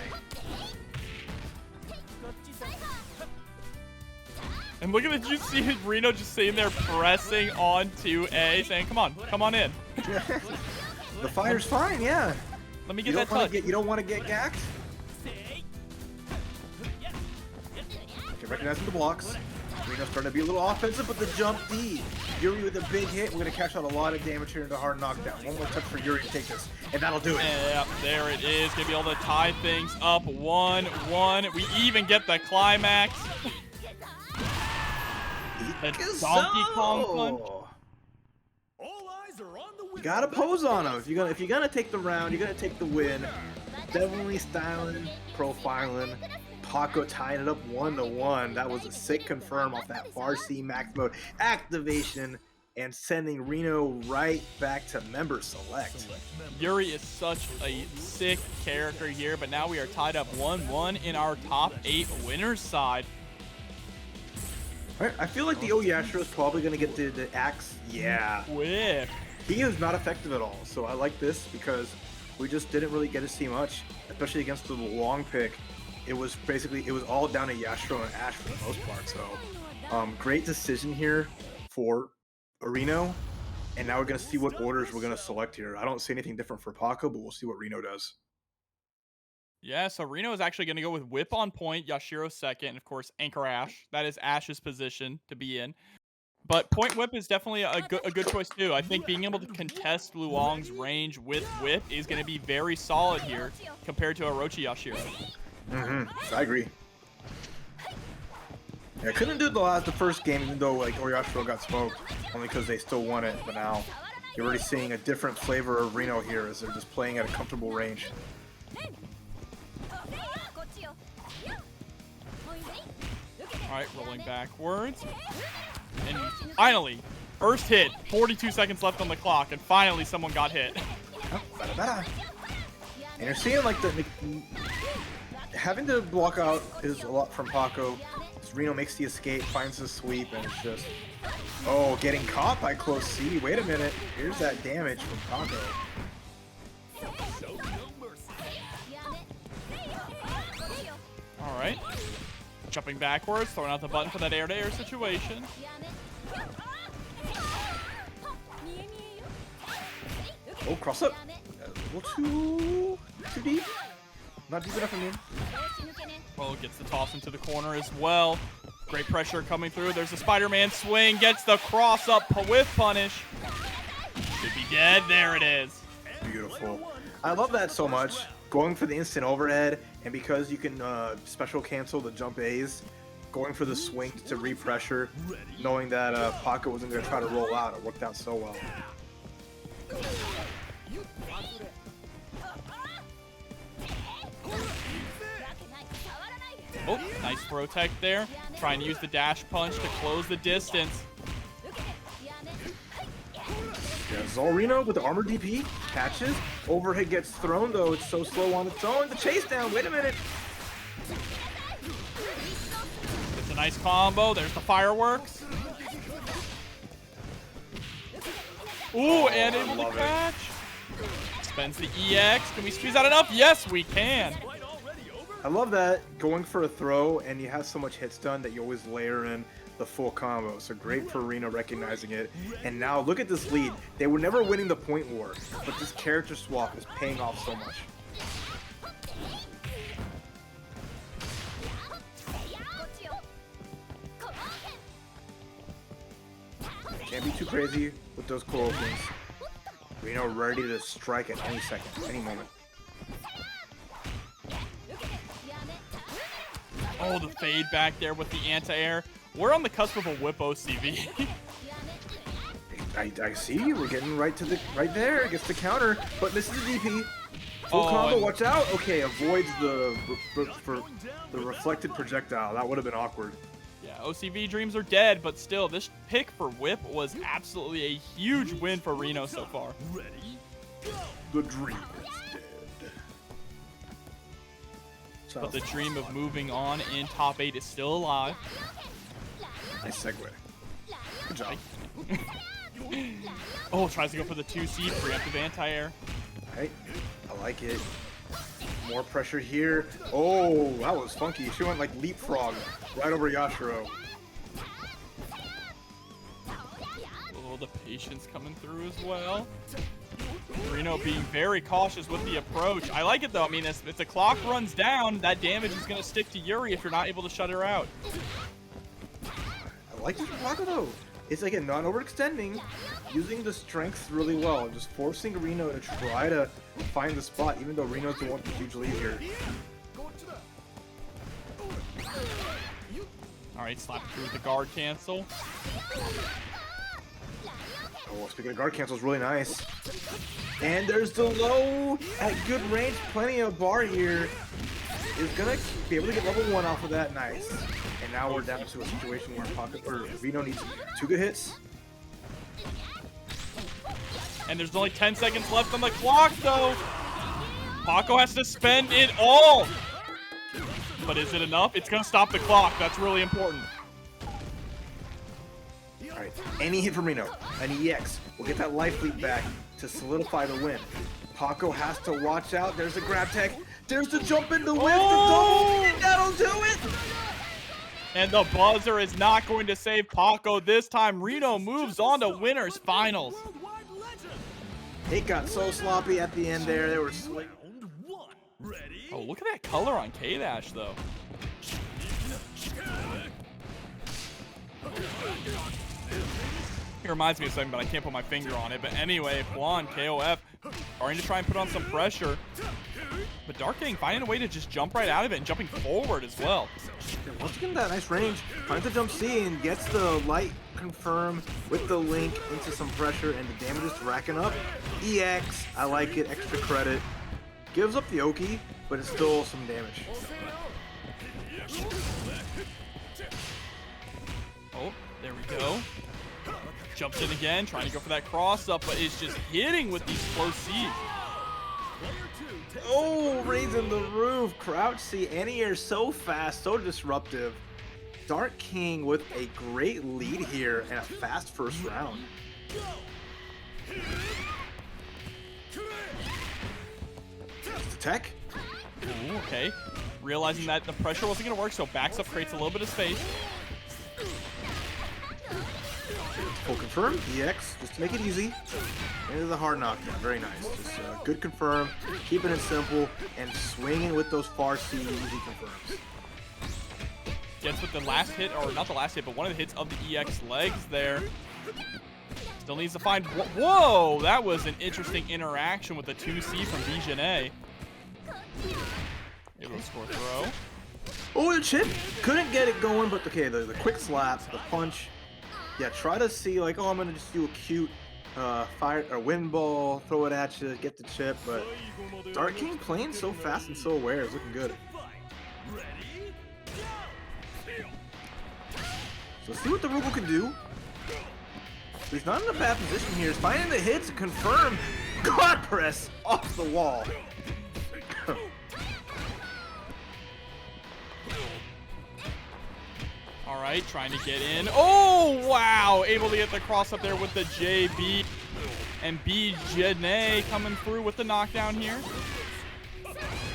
And look at it, you see Rino just sitting there pressing on to A, saying, come on in. The fire's fine, yeah. Let me get that touch. You don't want to get gacked? Okay, recognizing the blocks. Rino's starting to be a little offensive, but the jump D. Yuri with a big hit. We're going to catch out a lot of damage here into hard knockdown. One more touch for Yuri to take this, and that'll do it. Yep, there it is. Going to be able to tie things up 1-1. We even get the climax. The Donkey Kong punch. All eyes are on the You gotta pose on him. If you're gonna take the round, you're gonna take the win. Definitely styling, profiling. Pako tying it up 1-1. That was a sick confirm off that far C max mode activation and sending Rino right back to member select. Yuri is such a sick character here, but now we are tied up 1-1 in our top 8 winners side. Right, I feel like the Yashiro is probably going to get the axe. Yeah. Whip. He is not effective at all, so I like this because we just didn't really get to see much, especially against the long pick. It was all down to Yashiro and Ash for the most part, so great decision here for Rino, and now we're going to see what orders we're going to select here. I don't see anything different for Pako, but we'll see what Rino does. Yeah, so Rino is actually going to go with Whip on point, Yashiro second, and of course Anchor Ash. That is Ash's position to be in. But point Whip is definitely a good choice too. I think being able to contest Luong's range with Whip is going to be very solid here compared to Orochi Yashiro. I agree. Yeah, couldn't do the first game, even though like Yashiro got smoked, only because they still won it. But now you're already seeing a different flavor of Rino here as they're just playing at a comfortable range. All right, rolling backwards. And finally, first hit, 42 seconds left on the clock, and finally someone got hit. And you're seeing like having to block out is a lot from Pako. Rino makes the escape, finds the sweep, and it's just, oh, getting caught by close C. Wait a minute, here's that damage from Pako. All right, jumping backwards, throwing out the button for that air-to-air situation. Oh, cross up. A little too deep. Not deep enough for me. Oh, gets the toss into the corner as well. Great pressure coming through. There's a Spider-Man swing. Gets the cross up with punish. Should be dead. There it is. Beautiful. I love that so much. Going for the instant overhead, and because you can special cancel the jump A's, going for the swing to repressure, knowing that Pako wasn't going to try to roll out. It worked out so well. Oh, nice throw tech there. Trying to use the dash punch to close the distance. Yeah, Rino with the armor DP catches. Overhead gets thrown though. It's so slow on its own. The chase down. Wait a minute. It's a nice combo. There's the fireworks. Ooh, and able to catch. Spends the EX. Can we squeeze out enough? Yes, we can. I love that, going for a throw, and you have so much hit stun that you always layer in the full combo. So great for Rino recognizing it. And now look at this lead. They were never winning the point war, but this character swap is paying off so much. Can't be too crazy with those core openings. Rino ready to strike at any second, any moment. Oh, the fade back there with the anti-air. We're on the cusp of a whip OCV. I see. We're getting right there. Gets the counter, but misses the DP. Full combo. Watch out. Okay, avoids the reflected projectile. That would have been awkward. Yeah, OCV dreams are dead, but still, this pick for whip was absolutely a huge win for Rino so far. The dream is dead. But the dream of moving on in top 8 is still alive. Nice segue. Good job. Oh, tries to go for the 2C, preemptive anti-air. Right. I like it. More pressure here. Oh, that was funky. She went like leapfrog right over Yashiro. Oh, the patience coming through as well. Rino being very cautious with the approach. I like it though. I mean, if the clock runs down, that damage is going to stick to Yuri if you're not able to shut her out. I like this Pako though. It's like a not overextending, using the strength really well, just forcing Rino to try to find the spot, even though Rino's the one with the huge lead here. All right, slap through the guard cancel. Oh, speaking of guard cancel, is really nice. And there's the low at good range. Plenty of bar here. Is gonna be able to get level 1 off of that. Nice. And now we're down to a situation where Rino needs 2 good hits. And there's only 10 seconds left on the clock, though. Pako has to spend it all. But is it enough? It's gonna stop the clock. That's really important. Alright, any hit from Rino, an EX, will get that life lead back to solidify the win. Pako has to watch out. There's the grab tech. There's the jump in the whip. Oh! The double. That'll do it. And the buzzer is not going to save Pako this time. Rino moves on to winners finals. It got so sloppy at the end there. They were slick. Oh, look at that color on K-Dash, though. It reminds me of something, but I can't put my finger on it. But anyway, Juan, KOF, starting to try and put on some pressure. but Dark King finding a way to just jump right out of it and jumping forward as well. Yeah, once again, that nice range. Finds the jump C and gets the light confirm with the link into some pressure, and the damage is racking up. EX, I like it, extra credit. Gives up the Oki, but it's still some damage. Oh, there we go. Jumps in again, trying to go for that cross up, but it's just hitting with these close C's. Oh, raising the roof. Crouch C, anti-air so fast, so disruptive. Dark King with a great lead here and a fast first round. It's the tech. Ooh, okay. Realizing that the pressure wasn't going to work, so backs up, creates a little bit of space. Full confirm, EX, just to make it easy. Into the hard knockdown, very nice. Just good confirm, keeping it simple, and swinging with those far C easy confirms. Gets with the last hit, or not the last hit, but one of the hits of the EX legs there. Still needs to find, whoa, that was an interesting interaction with the 2C from B.Jenet. Able to score throw. Oh, the chip, couldn't get it going, but okay, the quick slap, the punch. Yeah, try to see like, oh, I'm gonna just do a cute fire or wind ball, throw it at you, get the chip, but Dark King playing so fast and so aware is looking good. So see what the Rugal can do. He's not in a bad position here. He's finding the hits to confirm. God press off the wall. All right, trying to get in. Oh, wow. Able to get the cross up there with the JB. And B.Jenet coming through with the knockdown here.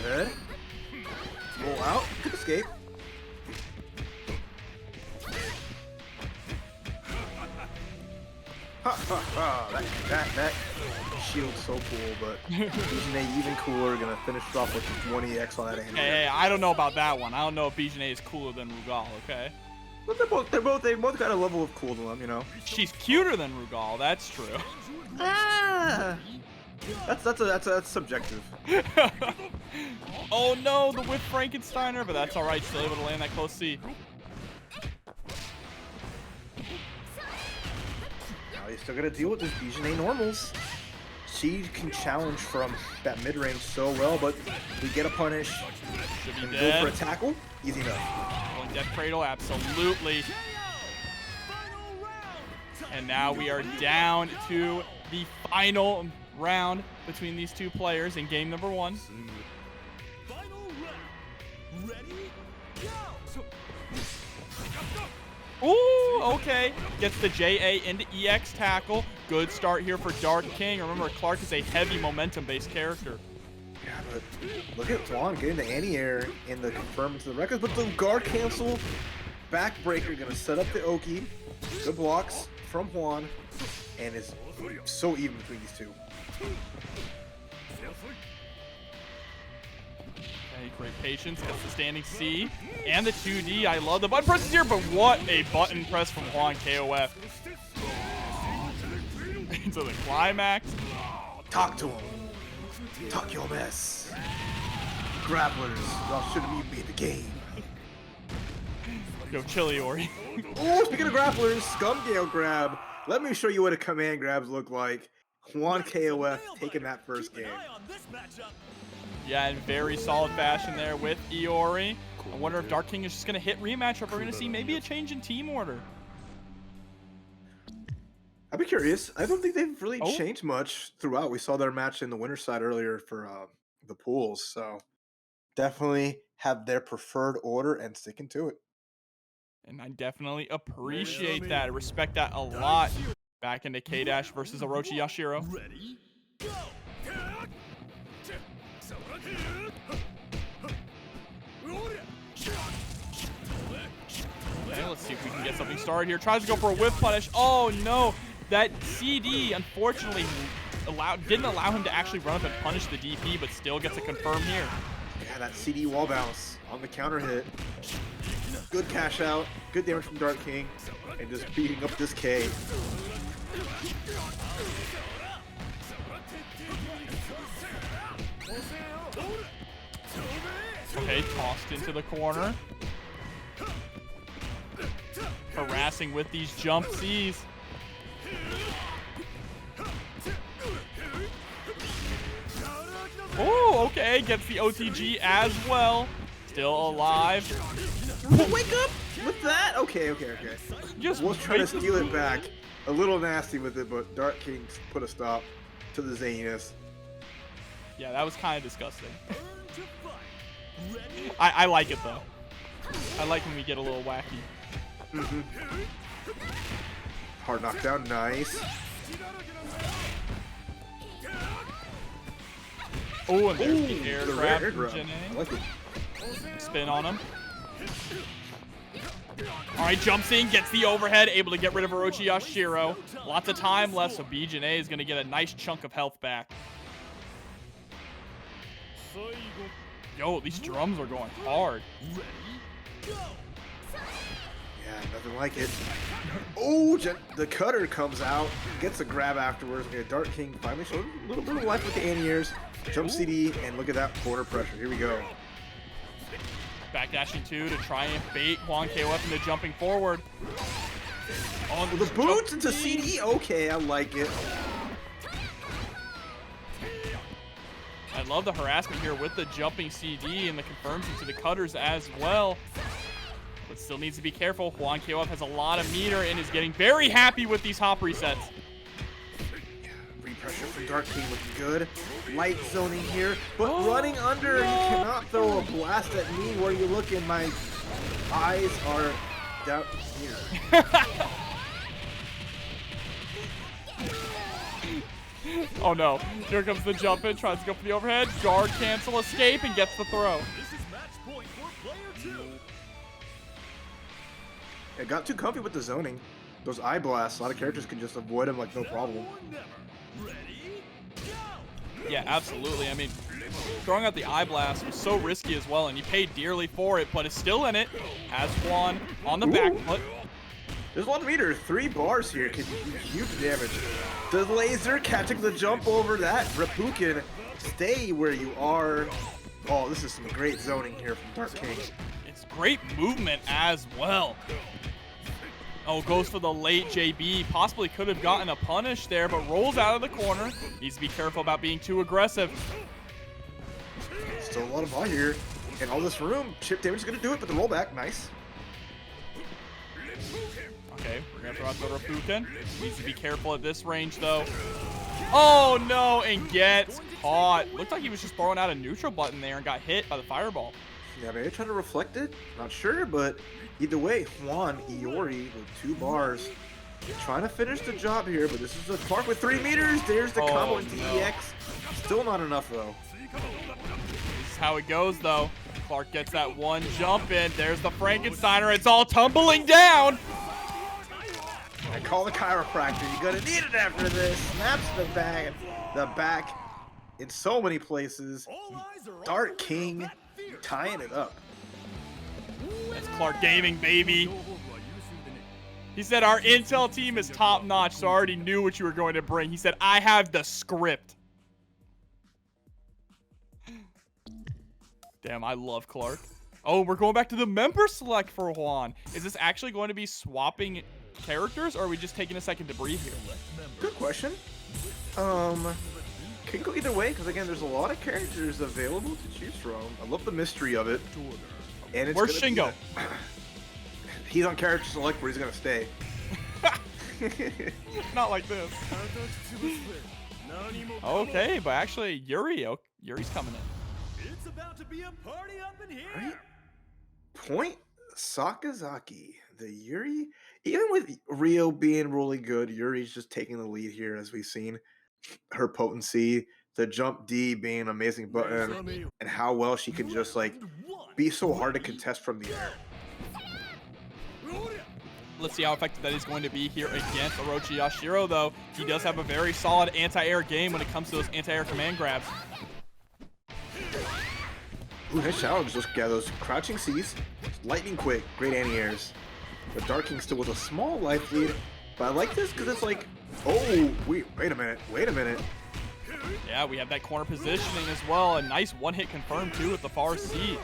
Good. Roll out. Quick escape. That shield's so cool, but B.Jenet even cooler. Gonna finish it off with 20x on that angle. Hey, I don't know about that one. I don't know if B.Jenet is cooler than Rugal, okay? But they both got a level of cool to them, you know. She's cuter than Rugal, that's true. Ah, that's subjective. Oh no, the whip Frankensteiner, but that's all right. Still able to land that close C. Now you still gotta deal with this B.Jenet normals. She can challenge from that mid range so well, but we get a punish and go for a tackle. Easy enough. Death Cradle, absolutely. And now we are down to the final round between these two players in game number 1. Final round. Ready? Go. Ooh, okay. Gets the JA into EX tackle. Good start here for Dark King. Remember, Clark is a heavy momentum-based character. Yeah, but look at Juan getting the anti-air in the confirm into the records, but the guard cancel. Backbreaker gonna set up the Oki. Good blocks from Juan, and it's so even between these two. Okay, great patience. Gets the standing C and the 2D. I love the button presses here, but what a button press from Juan Kof. Into the climax. Talk to him. Talk your mess. Grapplers, y'all shouldn't even be in the game. Yo, chill, Iori. Oh, speaking of grapplers, Scum Gale grab. Let me show you what a command grabs look like. Juan Kof taking that first game. Yeah, in very solid fashion there with Iori. I wonder if Dark King is just going to hit rematch, or if we're going to see maybe a change in team order. I'd be curious. I don't think they've really changed much throughout. We saw their match in the winner's side earlier for the pools, so definitely have their preferred order and sticking to it. And I definitely appreciate that. I respect that a lot. Back into K-Dash versus Orochi Yashiro. Ready? Go. Okay, let's see if we can get something started here. Tries to go for a whip punish. Oh no! That CD unfortunately didn't allow him to actually run up and punish the DP, but still gets a confirm here. Yeah, that CD wall bounce on the counter hit. Good cash out, good damage from Dark King, and just beating up this K. Okay, tossed into the corner. Harassing with these jump C's. Oh, okay, gets the OTG as well. Still alive. Wake up with that? Okay. Just was trying to steal it back. A little nasty with it, but Dark King put a stop to the zaniness. Yeah, that was kind of disgusting. I like it though. I like when we get a little wacky. Hard knockdown, nice. Oh, and there's the air the grab air from grab. Jeanette. I like it. Spin on him. All right, jumps in, gets the overhead, able to get rid of Orochi Yashiro. Lots of time left, so B.Jenet is going to get a nice chunk of health back. Yo, these drums are going hard. Yeah, nothing like it. Oh, the cutter comes out, gets a grab afterwards. Okay, Dark King finally showed a little bit of life with the anti-airs. Jump CD, and look at that corner pressure. Here we go. Backdashing 2 to try and bait Juan Kof into jumping forward. Oh, the boots into CD. Okay, I like it. I love the harassment here with the jumping CD and the confirms into the cutters as well. But still needs to be careful. Juan Kof has a lot of meter and is getting very happy with these hop resets. Pressure from Dark King looking good. Light zoning here, but running under. You cannot throw a blast at me where you look and my eyes are down here. Oh no, here comes the jump in, tries to go for the overhead, guard cancel, escape, and gets the throw. This is match point for player 2. It got too comfy with the zoning. Those eye blasts, a lot of characters can just avoid them like no problem. Yeah, absolutely. I mean, throwing out the eye blast was so risky as well, and you paid dearly for it, but it's still in it. Has Juan on the back foot. There's a lot of meter. 3 bars here can do huge damage. The laser catching the jump over that. Reppuken, stay where you are. Oh, this is some great zoning here from Dark King. It's great movement as well. Oh, goes for the late JB. Possibly could have gotten a punish there, but rolls out of the corner. Needs to be careful about being too aggressive. Still a lot of ball here. And all this room. Chip damage is going to do it, but the rollback, nice. Okay, we're going to throw out the Reppuken. Needs to be careful at this range, though. Oh, no, and gets caught. Looked like he was just throwing out a neutral button there and got hit by the fireball. Yeah, maybe trying to reflect it. Not sure, but either way, Juan, Iori with 2 bars. Trying to finish the job here, but this is a Clark with 3 meters. There's the combo into EX. Still not enough, though. This is how it goes, though. Clark gets that one jump in. There's the Frankensteiner. It's all tumbling down. I call the chiropractor. You're gonna need it after this. Snaps the back in so many places. Dark King tying it up. That's Clark Gaming, baby. He said our intel team is top notch, so I already knew what you were going to bring. He said, I have the script. Damn, I love Clark. Oh, we're going back to the member select for Juan. Is this actually going to be swapping characters, or are we just taking a second to breathe here? Good question. Can go either way, because again, there's a lot of characters available to choose from. I love the mystery of it. And it's Where's Shingo? He's on character select where he's gonna stay. Not like this. Okay, but actually, Yuri's coming in. It's about to be a party up in here. Right? Point Sakazaki, the Yuri. Even with Rio being really good, Yuri's just taking the lead here, as we've seen. Her potency, the jump D being an amazing button, and how well she can just like be so hard to contest from the air. Let's see how effective that is going to be here against Orochi Yashiro, though. He does have a very solid anti-air game when it comes to those anti-air command grabs. Ooh, nice challenge. Just got those crouching C's. Lightning quick. Great anti-airs. But Dark King still with a small life lead. But I like this because it's like, oh, wait a minute. Yeah, we have that corner positioning as well. A nice one-hit confirmed, too, with the far C.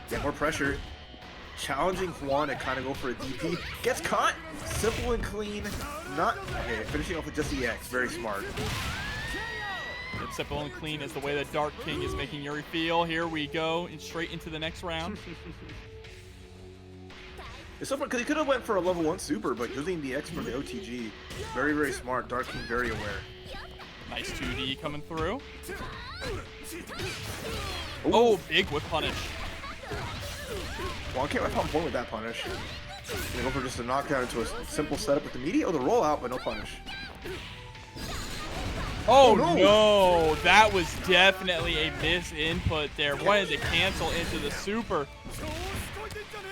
Get more pressure. Challenging Juan to kind of go for a DP. Gets caught. Simple and clean. Not... Okay, finishing off with just EX. Very smart. It's simple and clean is the way that Dark King is making Yuri feel. Here we go, and straight into the next round. It's so fun because he could have went for a level 1 super, but using the X for the OTG. Very, very smart. Dark King very aware. Nice 2D coming through. Ooh. Oh, big whip punish. Juan can't on point with that punish. Gonna go for just a knockdown into a simple setup with the media or the rollout, but no punish. Oh no, that was definitely a misinput there. Wanted to cancel into the super.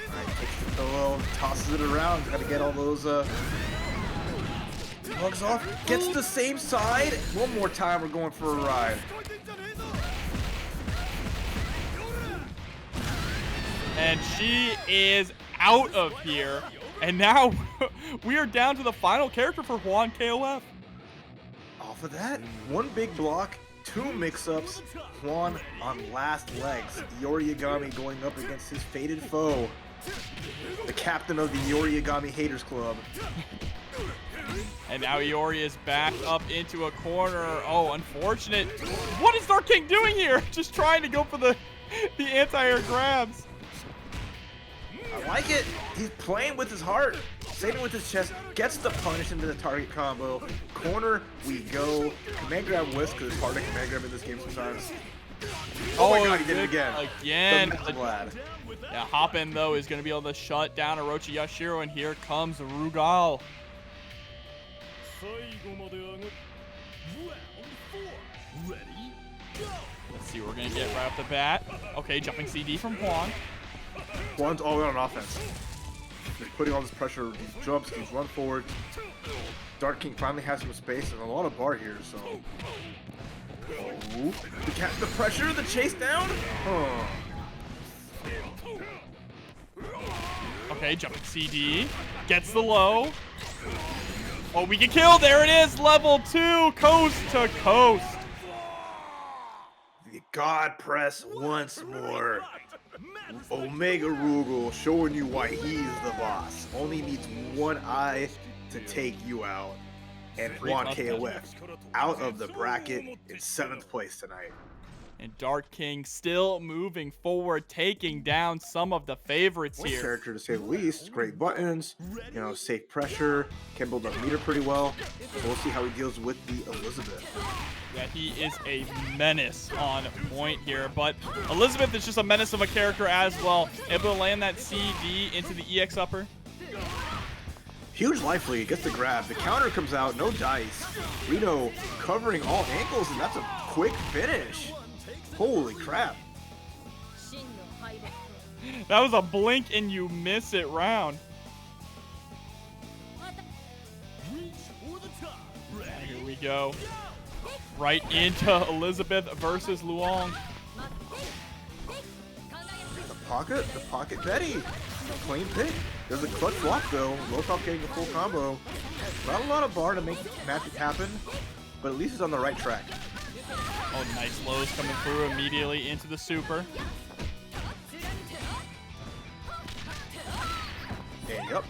Alright, takes the pillow, tosses it around. Gotta get all those lugs off. Gets the same side. One more time, we're going for a ride. And she is out of here. And now we are down to the final character for Juan Kof. Off of that, one big block, 2 mix-ups. Juan on last legs. Iori Yagami going up against his fated foe. The captain of the Iori Yagami Haters Club. And now Iori is back up into a corner. Oh, unfortunate. What is Dark King doing here? Just trying to go for the anti-air grabs. I like it. He's playing with his heart, saving with his chest, gets the punish into the target combo. Corner, we go. Command grab whisk, because it's hard to command grab in this game sometimes. Oh my god, he did it again. Again. The lad. Yeah, hop in though is going to be able to shut down Orochi Yashiro, and here comes Rugal. Let's see what we're going to get right off the bat. Okay, jumping CD from Juan. Juan's all in on offense. He's putting all this pressure, these jumps, these run forward. Dark King finally has some space and a lot of bar here, so. Oh, the pressure, the chase down. Oh. Okay, jumping CD. Gets the low. Oh, we get killed. There it is. Level 2, coast to coast. The God press once more. Omega Rugal showing you why he's the boss. Only needs one eye to take you out. And Juan Kof out of the bracket in 7th place tonight. And Dark King still moving forward, taking down some of the favorites One here. character to say the least. Great buttons, you know, safe pressure, can build up meter pretty well. So we'll see how he deals with the Elizabeth. Yeah, he is a menace on point here, but Elizabeth is just a menace of a character as well. Able to land that CD into the EX upper. Huge life lead, gets the grab. The counter comes out, no dice. Rino covering all angles, and that's a quick finish. Holy crap. That was a blink and you miss it round. Here we go. Right into Elizabeth versus Luong. The pocket Betty. Clean pick. There's a clutch block though. Lokof getting a full combo. Not a lot of bar to make magic happen, but at least he's on the right track. Oh, nice lows coming through immediately into the super. And yep.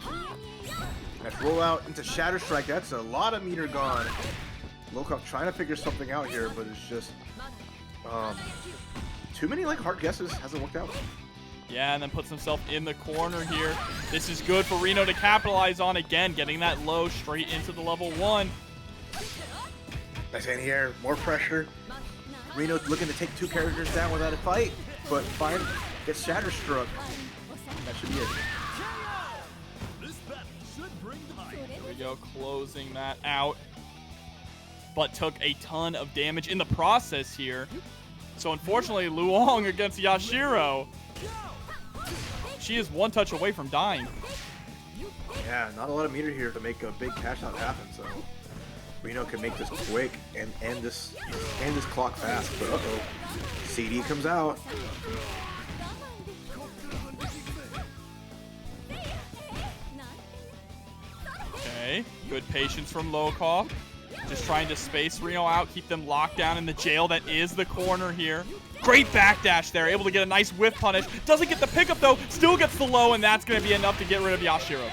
Let's roll out into Shatter Strike. That's a lot of meter gone. Lokof trying to figure something out here, but it's just too many like hard guesses. Hasn't worked out. Yeah, and then puts himself in the corner here. This is good for Rino to capitalize on again, getting that low straight into the level 1. Nice in here, more pressure. Rino looking to take 2 characters down without a fight, but fine, gets Shatter Struck. That should be it. There we go, closing that out. But took a ton of damage in the process here. So unfortunately, Luong against Yashiro. She is 1 touch away from dying. Yeah, not a lot of meter here to make a big cash out happen, so Rino can make this quick and end this clock fast. But uh-oh, CD comes out. Okay, Good patience from Lokof. Just trying to space Rino out, keep them locked down in the jail that is the corner here. Great backdash there, able to get a nice whiff punish. Doesn't get the pickup though, still gets the low, and that's going to be enough to get rid of Yashiro.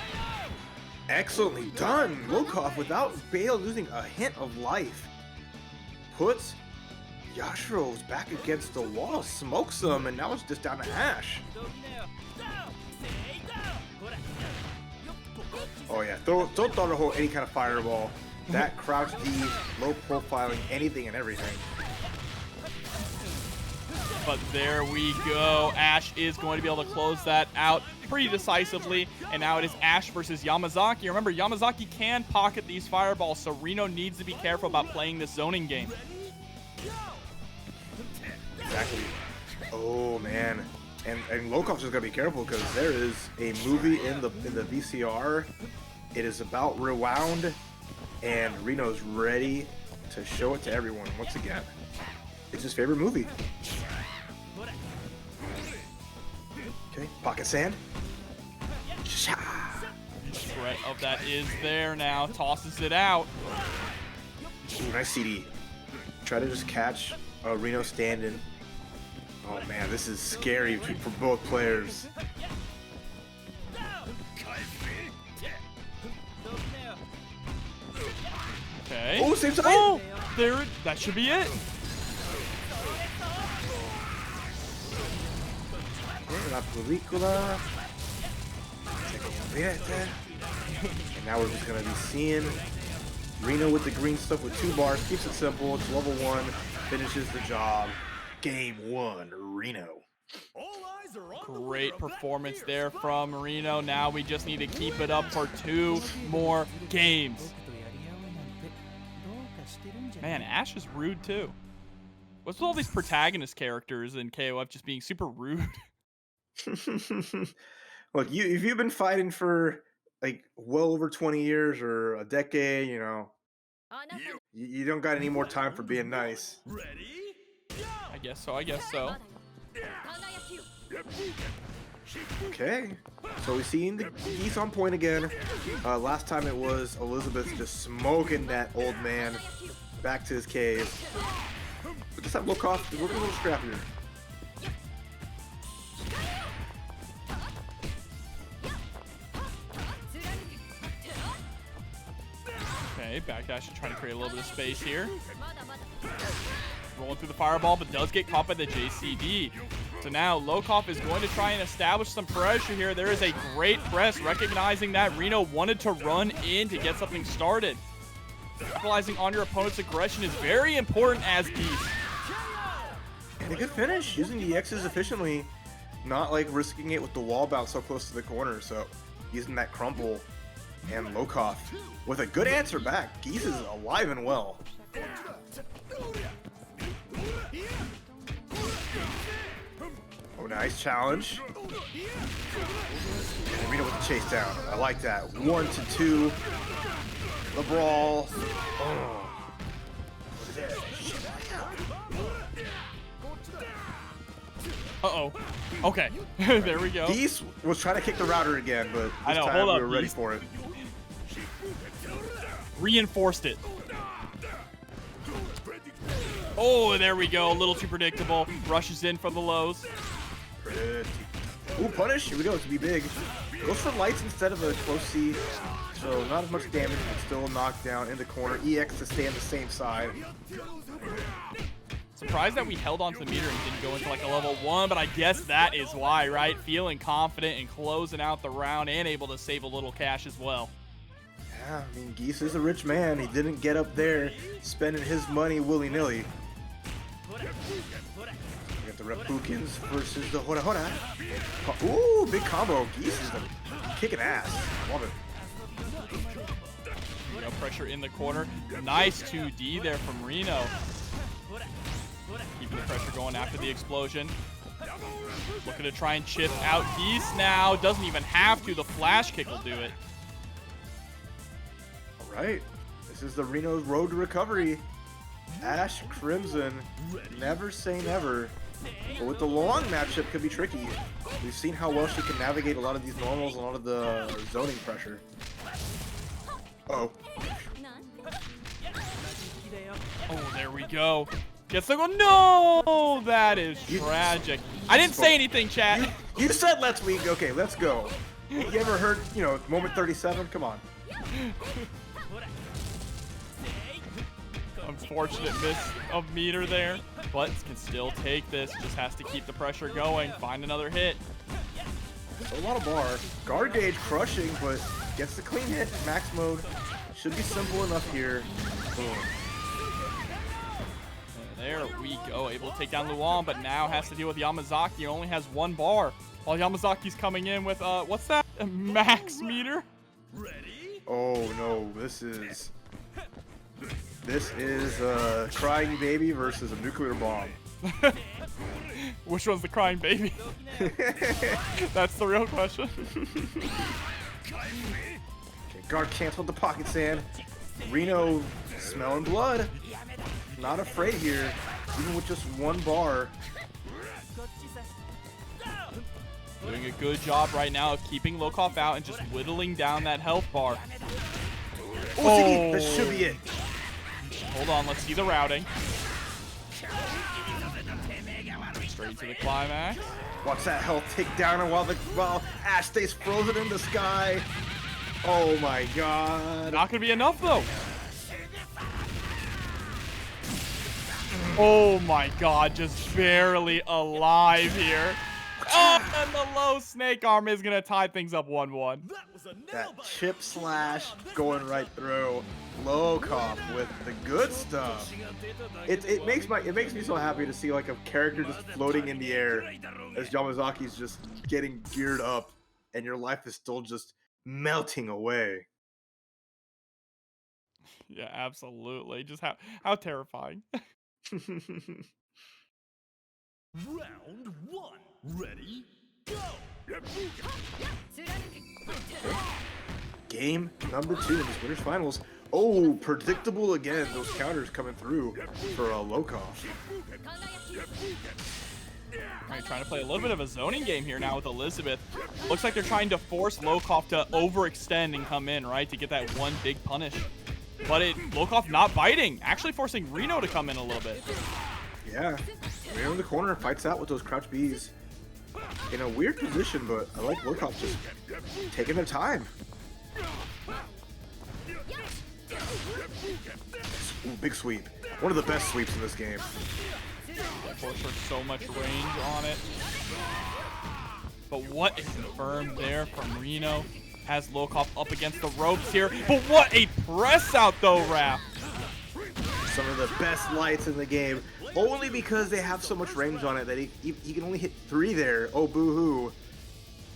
Excellently done. Lokof, without Bale losing a hint of life, puts Yashiro's back against the wall, smokes him, and now it's just down to Ash. Oh yeah, don't throw the whole any kind of fireball. That crouch D, low profiling, anything and everything. But there we go. Ash is going to be able to close that out pretty decisively. And now it is Ash versus Yamazaki. Remember, Yamazaki can pocket these fireballs, so Rino needs to be careful about playing this zoning game. Exactly. Oh man. And Lokof's just gotta be careful because there is a movie in the VCR. It is about Rewound, and Rino's ready to show it to everyone once again. It's his favorite movie. Okay, pocket sand. Threat of that is there now. Tosses it out. Ooh, nice CD. Try to just catch Rino standing. Oh man, this is scary for both players. Okay. Oh, same side. Oh, there. That should be it. La película. And now we're just gonna be seeing Rino with the green stuff with 2 bars. Keeps it simple. It's level 1. Finishes the job. Game 1, Rino. Great performance there from Rino. Now we just need to keep it up for 2 more games. Man, Ash is rude too. What's with all these protagonist characters in KOF just being super rude? Look, if you've been fighting for like well over 20 years or a decade, you know, you don't got any more time for being nice. I guess so. I guess so. Okay, so we've seen the Geese on point again. Last time it was Elizabeth just smoking that old man back to his cave. But this time Lokof is looking a little scrappier. Okay, backdash is trying to create a little bit of space here. Rolling through the fireball, but does get caught by the JCD. So now Lokof is going to try and establish some pressure here. There is a great press, recognizing that Rino wanted to run in to get something started. Capitalizing on your opponent's aggression is very important as Geese. And a good finish, using the X's efficiently, not like risking it with the wall bounce so close to the corner. So using that crumple, and Lokof with a good answer back. Geese is alive and well. Oh, nice challenge. And Rino with the chase down. I like that. 1 to 2. The brawl. Oh. Uh-oh. Okay. There we go. Geese was trying to kick the router again, but this time we were ready for it. Reinforced it. Oh, there we go. A little too predictable. Rushes in for the lows. Pretty. Ooh, punish. Here we go. To be big. Goes for lights instead of a close C. So not as much damage, but still knocked down in the corner. EX to stay on the same side. Surprised that we held on to the meter and didn't go into like a level 1, but I guess that is why, right? Feeling confident and closing out the round and able to save a little cash as well. Yeah, I mean, Geese is a rich man. He didn't get up there spending his money willy-nilly. We got the Repukins versus the Hora Hora. Ooh, big combo. Geese is kicking ass. Love it. No pressure in the corner. Nice 2D there from Rino. Keeping the pressure going after the explosion. Looking to try and chip out Geese now. Doesn't even have to. The flash kick will do it. All right. This is the Reno's road to recovery. Ash Crimson. Never say never. But with the Luong matchup, could be tricky. We've seen how well she can navigate a lot of these normals, a lot of the zoning pressure. Oh. Oh, there we go. Gets the goal. No, that is tragic. I didn't say anything, chat. You said let's league. Okay, let's go. You ever heard, moment 37? Come on. Unfortunate miss of meter there, but can still take this. Just has to keep the pressure going. Find another hit. A lot of bar. Guard gauge crushing, but gets the clean hit. Max mode. Should be simple enough here. Boom. There we go. Able to take down Luong, but now has to deal with Yamazaki. Only has one bar. While Yamazaki's coming in with, what's that? A max meter? Oh no, this is crying baby versus a nuclear bomb. Which one's the crying baby? That's the real question. Okay, guard canceled the pocket sand. Rino smelling blood. Not afraid here, even with just one bar. Doing a good job right now of keeping Lokof out and just whittling down that health bar. Oh, that should be it. Hold on, let's see the routing. Straight to the climax. Watch that health take down, and while Ash stays frozen in the sky. Oh my god. Not gonna be enough though. Oh my god, just barely alive here. Oh, and the low snake arm is gonna tie things up 1-1. That chip slash going right through. Lokof with the good stuff. It makes me so happy to see like a character just floating in the air as Yamazaki's just getting geared up, and your life is still just melting away. Yeah, absolutely. Just how terrifying. Round 1. Ready? Go! Game number 2 in this winners finals. Oh, predictable again. Those counters coming through for Lokof. Alright, trying to play a little bit of a zoning game here now with Elizabeth. Looks like they're trying to force Lokof to overextend and come in, right, to get that one big punish. But Lokof not biting, actually forcing Rino to come in a little bit. Yeah, Rino in the corner fights out with those crouch Bs. In a weird position, but I like Lokof just taking their time. Ooh, big sweep. One of the best sweeps in this game. For so much range on it. But what is confirmed there from Rino? Has Lokof up against the ropes here. But what a press out though, Raph. Some of the best lights in the game. Only because they have so much range on it that he can only hit 3 there. Oh, boo-hoo.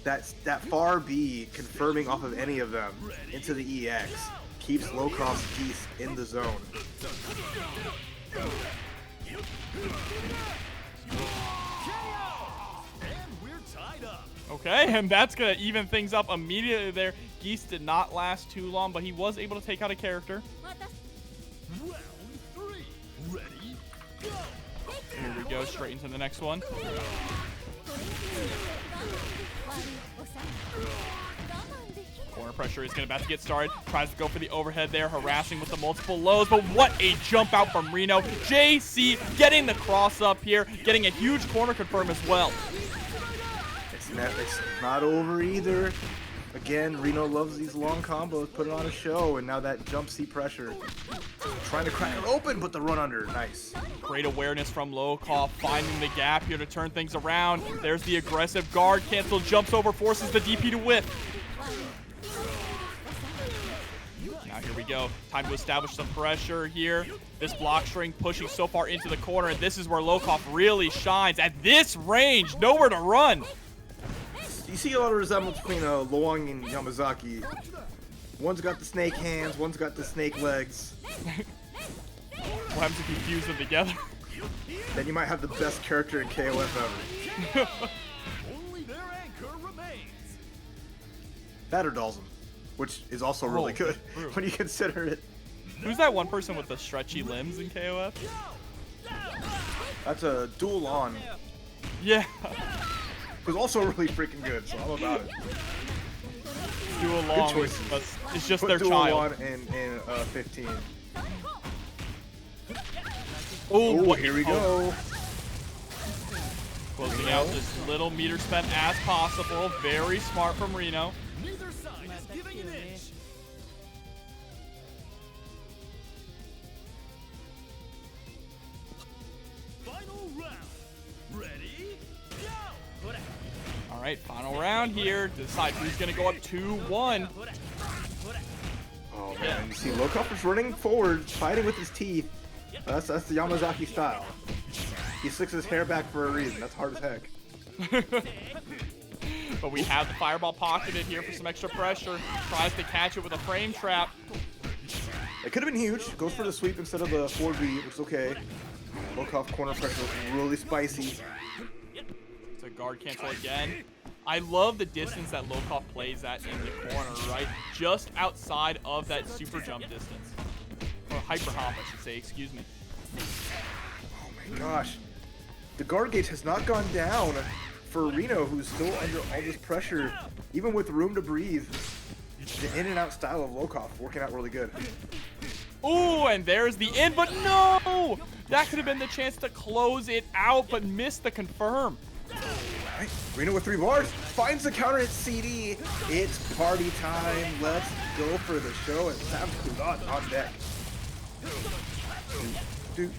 That far B confirming off of any of them into the EX keeps Lokof's Geese in the zone. Okay, and that's going to even things up immediately there. Geese did not last too long, but he was able to take out a character. Round 3. Ready? Go! Here we go, straight into the next one. Corner pressure is about to get started. Tries to go for the overhead there, harassing with the multiple lows. But what a jump out from Rino. JC getting the cross up here, getting a huge corner confirm as well. It's not over either. Again, Rino loves these long combos, put it on a show, and now that jump C pressure. Trying to crack it open, but the run under, nice. Great awareness from Lokof, finding the gap here to turn things around. There's the aggressive guard cancel, jumps over, forces the DP to whip. Now here we go, time to establish some pressure here. This block string pushing so far into the corner, and this is where Lokof really shines. At this range, nowhere to run. You see a lot of resemblance between Luong and Yamazaki. One's got the snake hands, one's got the snake legs. What happens if you fuse them together? Then you might have the best character in KOF ever. Only their anchor remains. That or Dalsum, which is also really good true. when you consider it. Who's that one person with the stretchy limbs in KOF? That's a dual on. Yeah. Who's also really freaking good, so I'm about it. Dual Long choices. is just Put their Dual child. One in 15. Oh, Oh, here we go. Closing out as little meter spent as possible. Very smart from Rino. Neither side is giving an inch. Final round. Ready? Go! All right, final round here to decide who's going to go up 2-1. Oh man, you see Lokof is running forward, fighting with his teeth. That's the Yamazaki style. He slicks his hair back for a reason. That's hard as heck. But we have the fireball pocketed here for some extra pressure. Tries to catch it with a frame trap. It could have been huge. Goes for the sweep instead of the 4B, which is okay. Lokof corner pressure was really spicy. So guard cancel again. I love the distance that Lokof plays at in the corner, right? Just outside of that super jump distance. Or hyper hop, I should say, excuse me. Oh my gosh. The guard gauge has not gone down for Rino, who's still under all this pressure, even with room to breathe. The in and out style of Lokof working out really good. Ooh, and there's the in, but no! That could have been the chance to close it out, but missed the confirm. Right. Rino with 3 bars, finds the counter at CD. It's party time. Let's go for the show, and Sam's on deck. And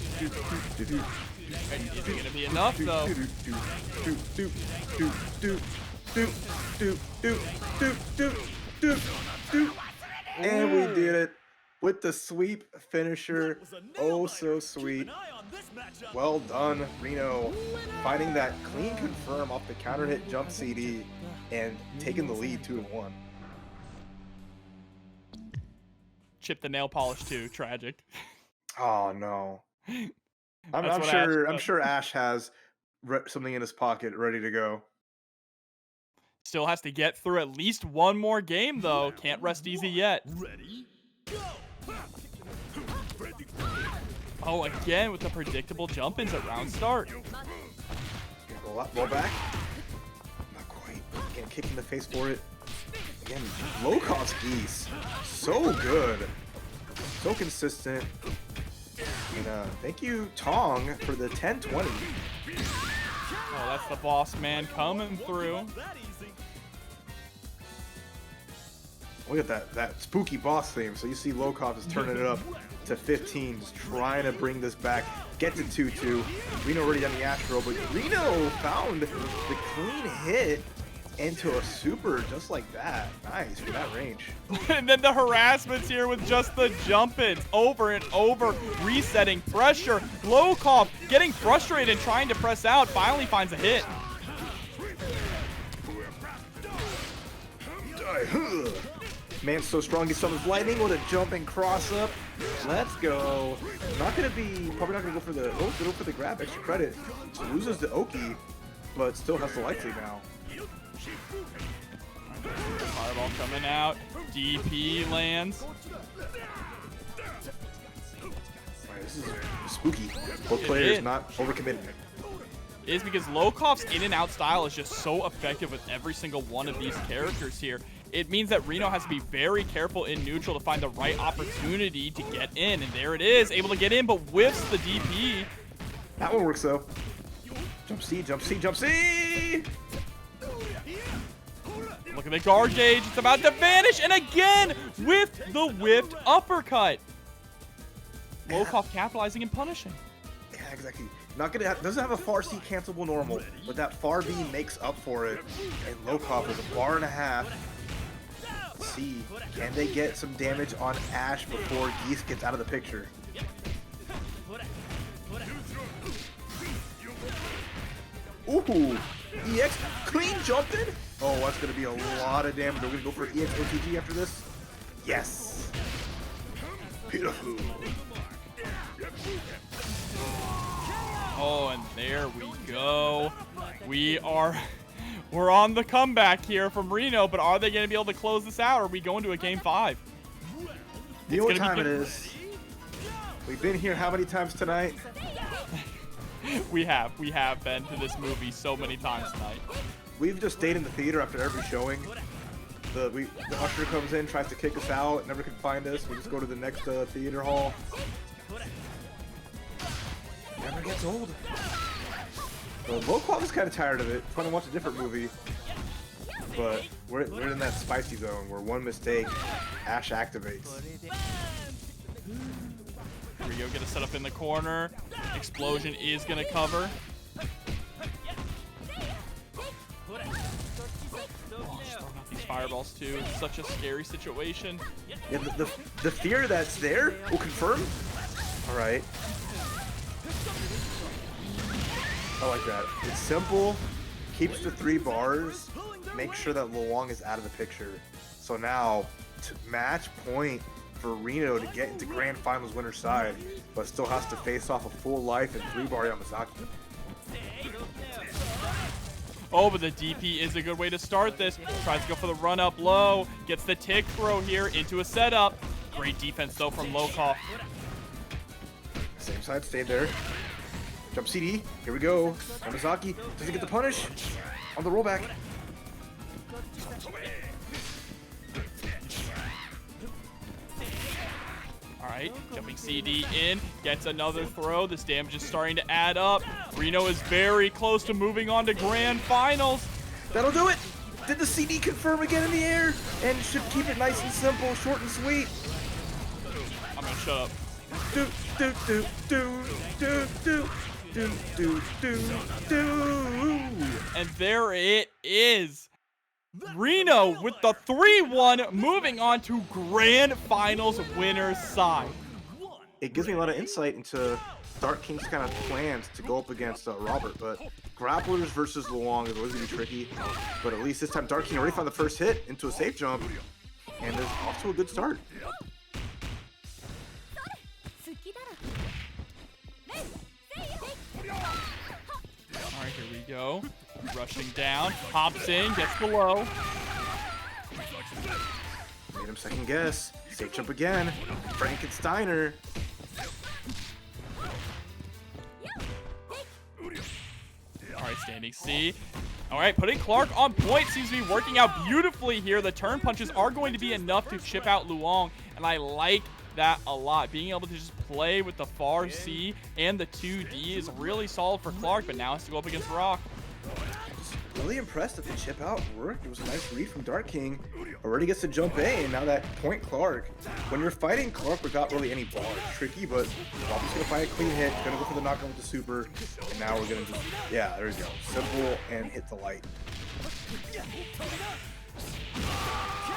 is it going to be enough, though? And we did it with the sweep finisher. Oh, so sweet. Keep an eye on this matchup. Well done, Rino. Finding that clean confirm off the counter hit jump CD and taking the lead 2-1. Chip the nail polish, too. Tragic. Oh no. I'm That's what Ash I'm does. sure Ash has something in his pocket ready to go. Still has to get through at least one more game, though. Can't rest easy yet. Ready? Go! Oh, again with the predictable jump-ins at round start. Roll back. Not quite. Again, kick in the face for it. Again, Lokof's Geese. So good. So consistent. And thank you, Tong, for the 10-20. Oh, that's the boss man coming through. That easy. Look at that spooky boss theme. So you see Lokof is turning it up to 15, just trying to bring this back. Get to 2-2. Rino already done the Yashiro, but Rino found the clean hit into a super just like that. Nice for that range. And then the harassments here with just the jump-ins over and over, resetting pressure. Lokof getting frustrated and trying to press out, finally finds a hit. Man's so strong he summons lightning with a jumping cross up. Let's go. Probably not gonna go for the go for the grab, extra credit. So loses the Oki, but still has the light now. Fireball coming out. DP lands. Alright, this is spooky. Both players not overcommitting. Is because Lokof's in and out style is just so effective with every single one of these characters here. It means that Rino has to be very careful in neutral to find the right opportunity to get in. And there it is, able to get in, but whiffs the DP. That one works though. Jump C, jump C, jump C! Look at the guard gauge, it's about to vanish, and again with the whipped uppercut. Lokof capitalizing and punishing. Yeah, exactly. Doesn't have a far C cancelable normal, but that far B makes up for it. And Lokof with a bar and a half. Let's see, can they get some damage on Ash before Geese gets out of the picture? Ooh, EX clean jumping. Oh, that's gonna be a lot of damage. We're gonna go for EX OTG after this. Yes. Beautiful. Oh, and there we go. We're on the comeback here from Rino, but are they going to be able to close this out, or are we going to a game 5? You know what time it is. We've been here how many times tonight? We have been to this movie so many times tonight. We've just stayed in the theater after every showing. The usher comes in, tries to kick us out, never can find us. We just go to the next theater hall. Never gets old. Lokof is kind of tired of it. Trying to watch a different movie. But we're in that spicy zone where one mistake, Ash activates. Rio gonna set up in the corner. Explosion is gonna cover. Oh, just throwing out these fireballs too. It's such a scary situation. Yeah, the fear that's there will confirm. All right. I like that. It's simple, keeps the 3 bars, make sure that Luong is out of the picture. So now, match point for Rino to get into Grand Finals winner's side, but still has to face off a full life and 3-bar Yamazaki. Oh, but the DP is a good way to start this. Tries to go for the run up low, gets the tick throw here into a setup. Great defense though from Lokof. Same side, stayed there. Jump CD, here we go. Yamazaki doesn't get the punish on the rollback. Alright, jumping CD in, gets another throw. This damage is starting to add up. Rino is very close to moving on to Grand Finals. That'll do it! Did the CD confirm again in the air? And should keep it nice and simple, short and sweet. I'm gonna shut up. Do, do, do, do, do, do. Do, do, do, do. And there it is. Rino with the 3-1 moving on to Grand Finals winner's side. It gives me a lot of insight into Dark King's kind of plans to go up against Robert, but grapplers versus Luong is always going to be tricky. But at least this time Dark King already found the first hit into a safe jump and is off to a good start. Alright, here we go. Rushing down, hops in, gets below. Made him second guess. Safe jump again. Frankensteiner. Alright, standing C. Alright, putting Clark on point seems to be working out beautifully here. The turn punches are going to be enough to chip out Luong, and I like that a lot. Being able to just play with the far C and the 2D is really solid for Clark, but now has to go up against Rock. Really impressed that the chip out worked. It was a nice read from Dark King. Already gets to jump A, and now that point Clark. When you're fighting Clark without really any bars, tricky, but Robert's gonna find a clean hit, gonna go for the knockout with the super, and now we're gonna just, yeah, there we go. Simple and hit the light.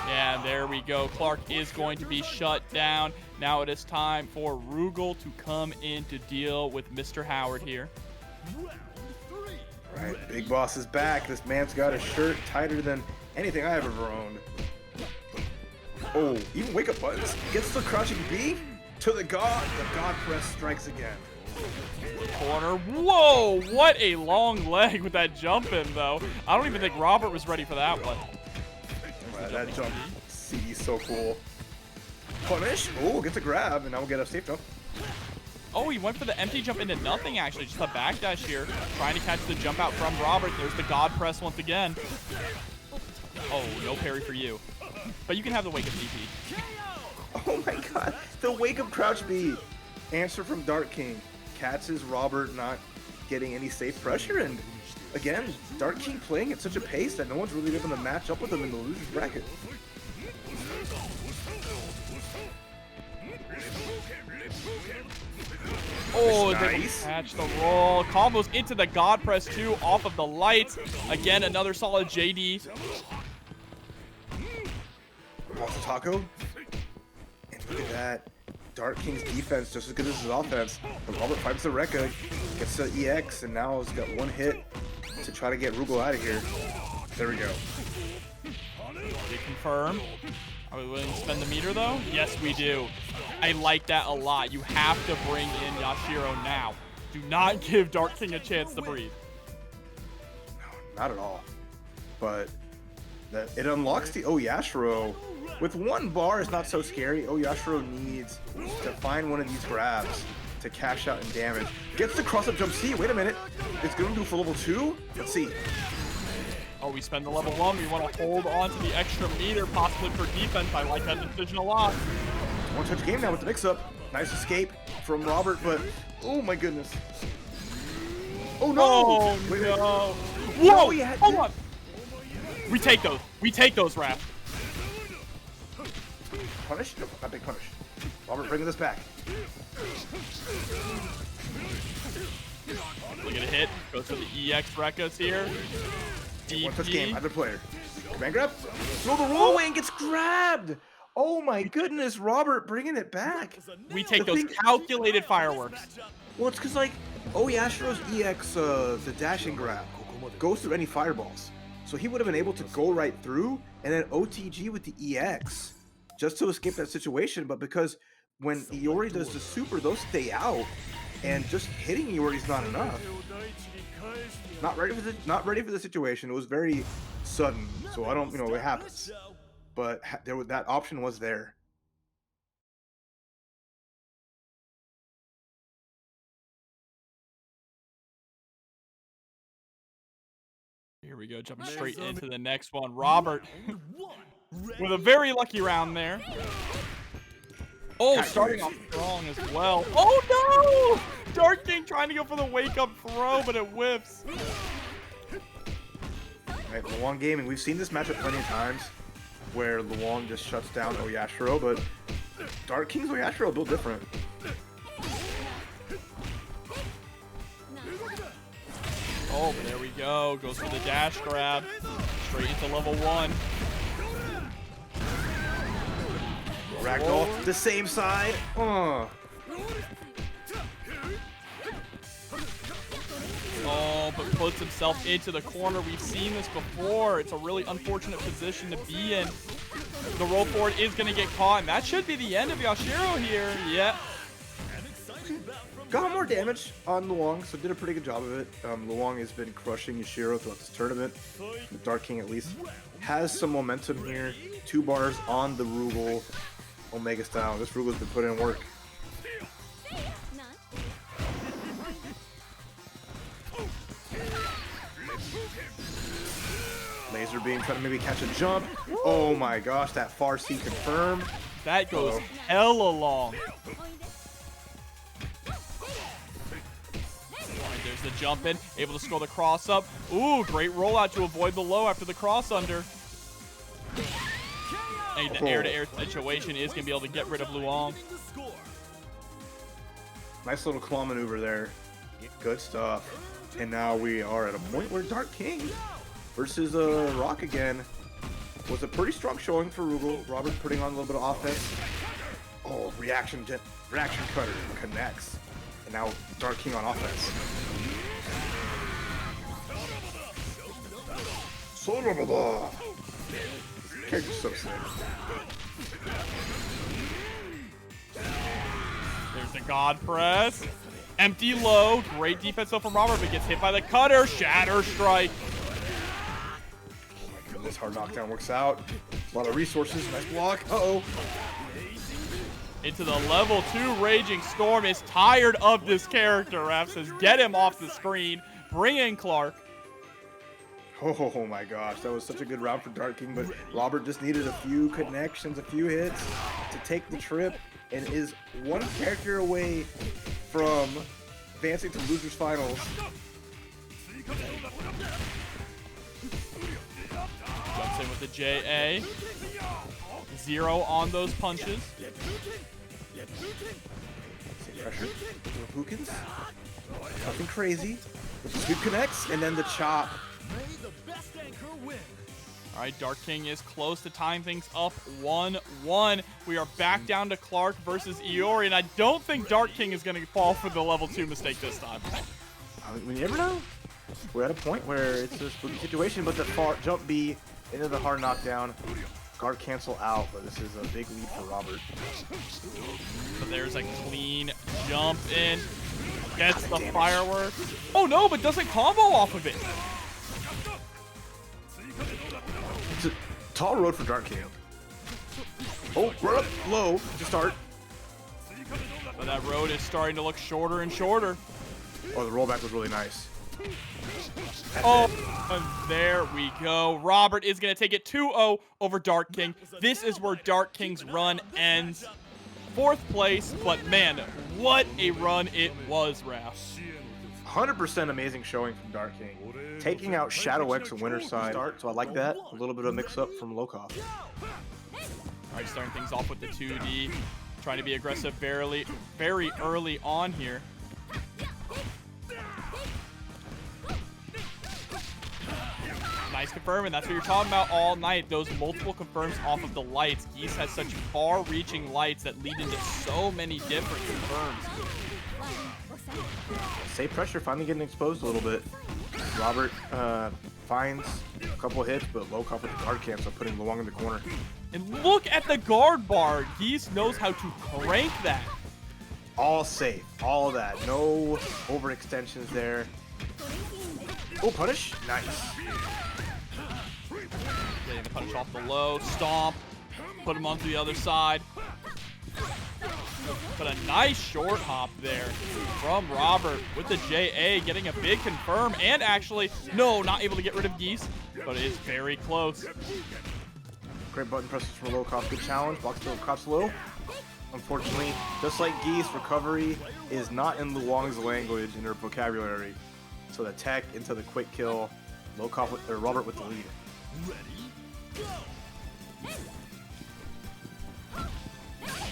Yeah, there we go. Clark is going to be shut down. Now it is time for Rugal to come in to deal with Mr. Howard here. Right, Big Boss is back. This man's got a shirt tighter than anything I've ever owned. Oh, even wake up buttons. Gets the crouching B to the God. The God press strikes again. Corner. Whoa, what a long leg with that jump in, though. I don't even think Robert was ready for that one. That jump C is so cool. Punish. Oh, gets a grab, and now we'll get a safe jump. Oh, he went for the empty jump into nothing, actually. Just a backdash here. Trying to catch the jump out from Robert. There's the God press once again. Oh, no parry for you. But you can have the wake up DP. Oh my god. The wake up crouch B. Answer from Dark King. Catches Robert not getting any safe pressure. And again, Dark King playing at such a pace that no one's really able to match up with him in the loser's bracket. Oh, nice. They catch the roll. Combos into the God Press 2 off of the lights. Again, another solid JD. Off the taco. And look at that. Dark King's defense just as good as his offense. But Robert fights the Rekka, gets the EX, and now he's got one hit to try to get Rugal out of here. There we go. They confirm. Are we willing to spend the meter, though? Yes, we do. I like that a lot. You have to bring in Yashiro now. Do not give Dark King a chance to breathe. No, not at all. But it unlocks the Yashiro. With one bar, it's not so scary. Yashiro needs to find one of these grabs to cash out and damage. Gets the cross-up jump C. Wait a minute. It's going to do for level 2? Let's see. Oh, we spend the level 1. We want to hold on to the extra meter, possibly for defense. I like that decision a lot. One-touch game now with the mix-up. Nice escape from Robert, but oh my goodness. Oh no! Oh Wait. no! No, Whoa! had Hold on! We take those. We take those, Raph. Punish? No, not big punish. Robert bringing this back. Look at a hit. Goes for the EX Rekkas here. One-touch game, DP. either player. Command grab. Throw the roll away and gets grabbed. Oh my goodness, Robert bringing it back. We take The those thing- calculated fireworks. Well, it's because, like, Yashiro's EX, the dashing grab, goes through any fireballs. So he would have been able to go right through and then OTG with the EX just to escape that situation. But because when Iori does the super, those stay out, and just hitting Iori is not enough. Not ready for the situation. It was very sudden, so I don't, it happens. But that option was there. Here we go, jumping straight into the next one. Robert with a very lucky round there. Oh, starting off strong as well. Oh no! Dark King trying to go for the wake-up throw, but it whiffs. Right, Luong Gaming, we've seen this matchup plenty of times where Luong just shuts down Yashiro, but Dark King's Yashiro a little different. Oh, but there we go. Goes for the dash grab. Straight into level 1. Ragdoll, the same side. Oh, but puts himself into the corner. We've seen this before. It's a really unfortunate position to be in. The roll forward is going to get caught, and that should be the end of Yashiro here. Yeah. Got more damage on Luong, so did a pretty good job of it. Luong has been crushing Yashiro throughout this tournament. The Dark King, at least, has some momentum here. 2 bars on the Rugal Omega style. This Rugal's been putting in work. Laser beam trying to maybe catch a jump. Oh my gosh, that far C confirmed. That goes hella long. There's the jump in, able to score the cross up. Ooh, great rollout to avoid the low after the cross under. And the air-to-air situation is going to be able to get rid of Luong. Nice little claw maneuver there. Good stuff. And now we are at a point where Dark King versus Rock again was a pretty strong showing for Rugal. Robert putting on a little bit of offense. Oh, reaction cutter connects. And now Dark King on offense. Character's so sick. There's the God Press. Empty low. Great defense though from Robert, but gets hit by the cutter. Shatter Strike. Oh my goodness, hard knockdown works out. A lot of resources. Nice block. Uh-oh. Into the level 2 Raging Storm. Is tired of this character. Raph says, get him off the screen. Bring in Clark. Oh my gosh, that was such a good round for Dark King, but Robert just needed a few connections, a few hits to take the trip, and is one character away from advancing to Losers Finals. Jumps in with the JA. 0 on those punches. Pressure. Hookins. Nothing crazy. The sweep connects, and then the chop. All right, Dark King is close to tying things up 1-1. We are back down to Clark versus Iori, and I don't think Dark King is going to fall for the level 2 mistake this time. We never know. We're at a point where it's a spooky situation, but the far jump B into the hard knockdown. Guard cancel out, but this is a big lead for Robert. But there's a clean jump in. Gets the fireworks. Oh no, but doesn't combo off of it. It's a tall road for Dark King. Oh, we're up low to start. But that road is starting to look shorter and shorter. Oh, the rollback was really nice. Oh, and there we go. Robert is going to take it 2-0 over Dark King. This is where Dark King's run ends. 4th place, but man, what a run it was, Raph. 100% amazing showing from Dark King. Taking out Shadow X and Winter's Side start, so I like that. A little bit of mix-up from Lokof. All right, starting things off with the 2D. Trying to be aggressive very early on here. Nice confirm, and that's what you're talking about all night. Those multiple confirms off of the lights. Geese has such far-reaching lights that lead into so many different confirms. Safe pressure finally getting exposed a little bit. Robert finds a couple hits, but Lokof with the guard cancel, putting Luong in the corner. And look at the guard bar. Geese knows how to crank that. All safe, all of that. No overextensions there. Oh, punish. Nice. Getting the punish off the low. Stomp. Put him onto the other side. But a nice short hop there from Robert with the JA, getting a big confirm. And actually, no, not able to get rid of Geese, but it is very close. Great button presses from Lokof. Good challenge. Blocks the crops low. Unfortunately, just like Geese, recovery is not in Luong's language in her vocabulary. So the tech into the quick kill. Lokof with, or Robert with the lead.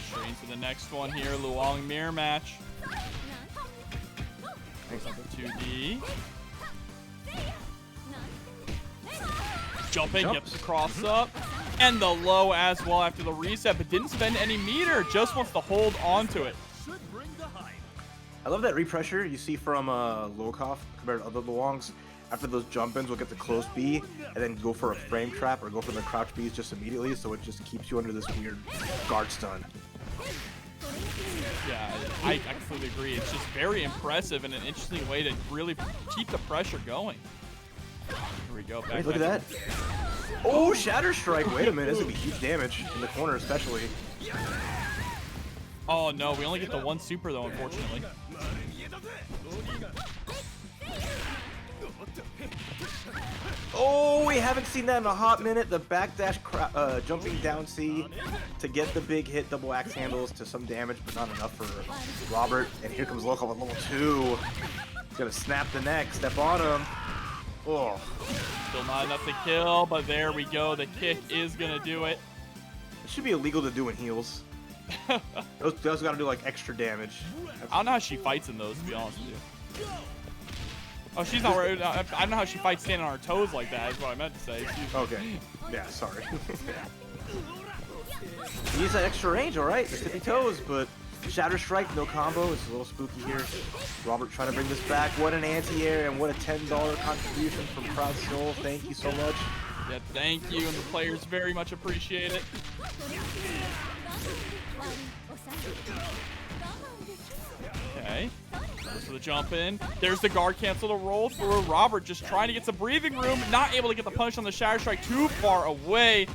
Straight into the next one here. Luong mirror match. Thanks, 2D. Jumping, gets the cross up. And the low as well after the reset, but didn't spend any meter. Just wants to hold on to it. I love that repressure you see from Lokof compared to other Luongs. After those jump-ins, we'll get the close B and then go for a frame trap or go for the crouch Bs just immediately, so it just keeps you under this weird guard stun. Yeah, I completely agree. It's just very impressive and an interesting way to really keep the pressure going. Here we go. Back Hey, look at that. Oh, Shatter Strike. Wait a minute. This is going to be huge damage in the corner especially. Oh, no. We only get the one super, though, unfortunately. Oh, we haven't seen that in a hot minute. The backdash jumping down C to get the big hit, double axe handles to some damage, but not enough for Robert. And here comes Lokof with level 2. He's going to snap the neck, step on him. Oh. Still not enough to kill, but there we go. The kick is going to do it. It should be illegal to do in heals. Those got to do like extra damage. I don't know how she fights in those, to be honest with you. Oh, she's not worried. I don't know how she fights standing on her toes like that, is what I meant to say. Okay. Yeah, sorry. Use that extra range, alright. The tippy toes, but Shatter Strike, no combo. It's a little spooky here. Robert trying to bring this back. What an anti-air and what a $10 contribution from Proud Soul. Thank you so much. Yeah, thank you, and the players very much appreciate it. Okay. Goes for the jump in. There's the guard cancel to roll through. Robert just trying to get some breathing room. Not able to get the punch on the Shatter Strike. Too far away.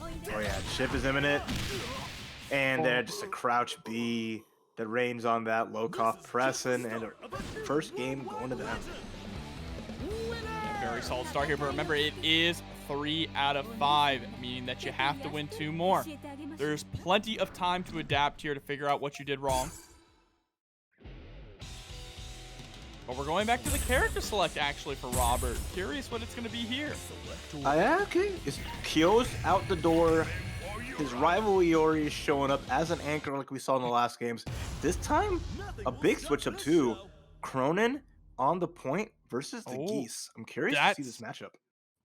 Oh yeah, chip is imminent. And there, just a crouch B. The range on that. Lokof pressing. And first game going to them. Yeah, very solid start here. But remember, it is 3 out of 5, meaning that you have to win 2 more. There's plenty of time to adapt here to figure out what you did wrong. But we're going back to the character select, actually, for Robert. Curious what it's going to be here. Yeah, okay. It's Kyo's out the door. His rival Iori is showing up as an anchor like we saw in the last games. This time, a big switch up too. Krohnen on the point versus the Geese. I'm curious to see this matchup.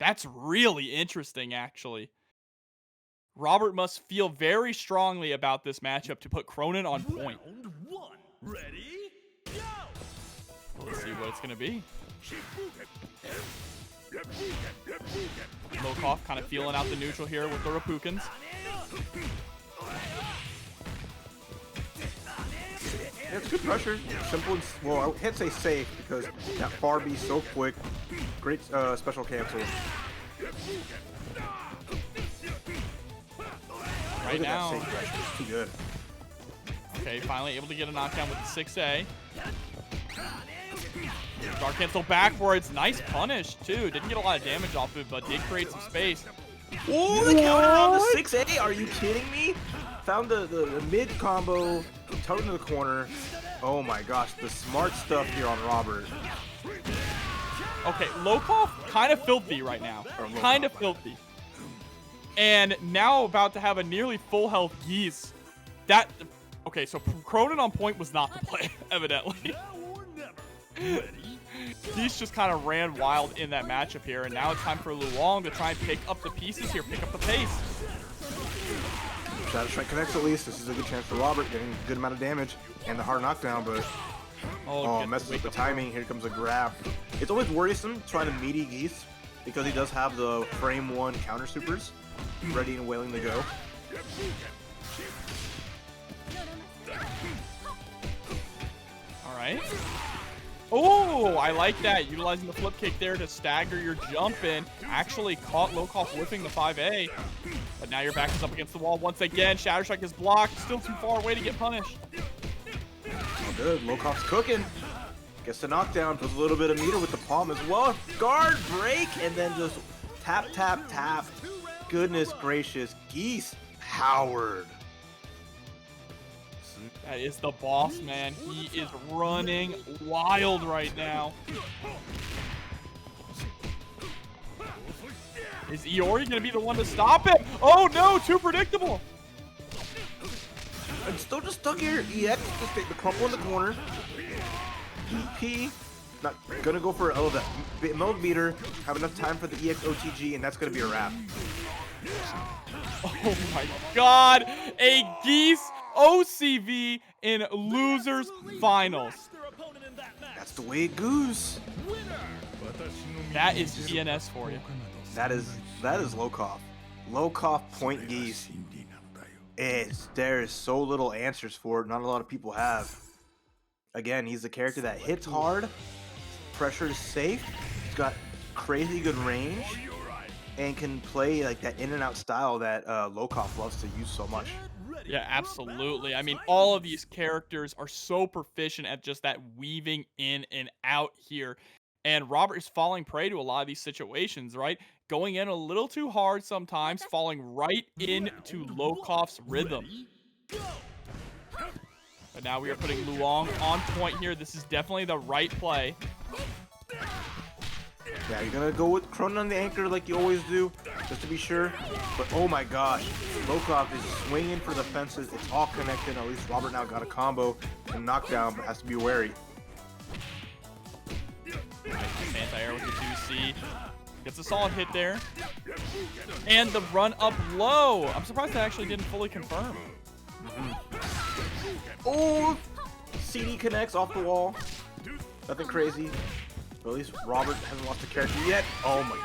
That's really interesting, actually. Robert must feel very strongly about this matchup to put Krohnen on point. Round 1. Ready? Go! Let's see what it's going to be. Lokof kind of feeling out the neutral here with the Repukens. Yeah, it's good pressure. Simple and, well, I can't say safe because that far B so quick. Great special cancel. Right now. That safe pressure. It's too good. Okay, finally able to get a knockdown with the 6A. Guard cancel backwards. Nice punish, too. Didn't get a lot of damage off it, but did create some space. Oh, the counter on the 6A. Are you kidding me? Found the mid combo, tucked into the corner. Oh my gosh, the smart stuff here on Robert. Okay, Lokof kind of filthy right now. Kind of filthy. And now about to have a nearly full health Geese. Okay, so Krohnen on point was not the play, evidently. Geese just kind of ran wild in that matchup here, and now it's time for Luong to try and pick up the pieces here, pick up the pace. Shadow Strike connects at least. This is a good chance for Robert, getting a good amount of damage and the hard knockdown, but messes with the timing. Here comes a grab. It's always worrisome trying to meaty Geese because he does have the frame 1 counter supers ready and willing to go. All right. Oh, I like that. Utilizing the flip kick there to stagger your jump in. Actually caught Lokof whipping the 5A. But now your back is up against the wall once again. Shadow Strike is blocked. Still too far away to get punished. Oh, good. Lokof's cooking. Gets the knockdown. Puts a little bit of meter with the palm as well. Guard break and then just tap, tap, tap. Goodness gracious. Geese powered. That is the boss, man. He is running wild right now. Is Iori going to be the one to stop it? Oh, no. Too predictable. I'm still just stuck here. EX, just take the crumple in the corner. EP, not going to go for a meld meter. Have enough time for the EX OTG, and that's going to be a wrap. Oh, my God. A Geese OCV in losers finals. That's the way it goes. That is TNS for you. That is Lokof. Lokof point Geese. There is so little answers for it. Not a lot of people have. Again, he's the character that hits hard. Pressure is safe. He's got crazy good range. And can play like that in and out style that Lokof loves to use so much. Yeah, absolutely. I mean, all of these characters are so proficient at just that weaving in and out here. And Robert is falling prey to a lot of these situations, right? Going in a little too hard sometimes, falling right into Lokof's rhythm. But now we are putting Luong on point here. This is definitely the right play. Yeah, you're gonna go with Krohnen on the anchor like you always do, just to be sure. But oh my gosh, Lokof is swinging for the fences. It's all connected. At least Robert now got a combo and knockdown, but has to be wary. Anti-air with the 2C. Gets a solid hit there. And the run up low. I'm surprised that actually didn't fully confirm. Oh, CD connects off the wall. Nothing crazy. But at least Robert hasn't lost the character yet. Oh my.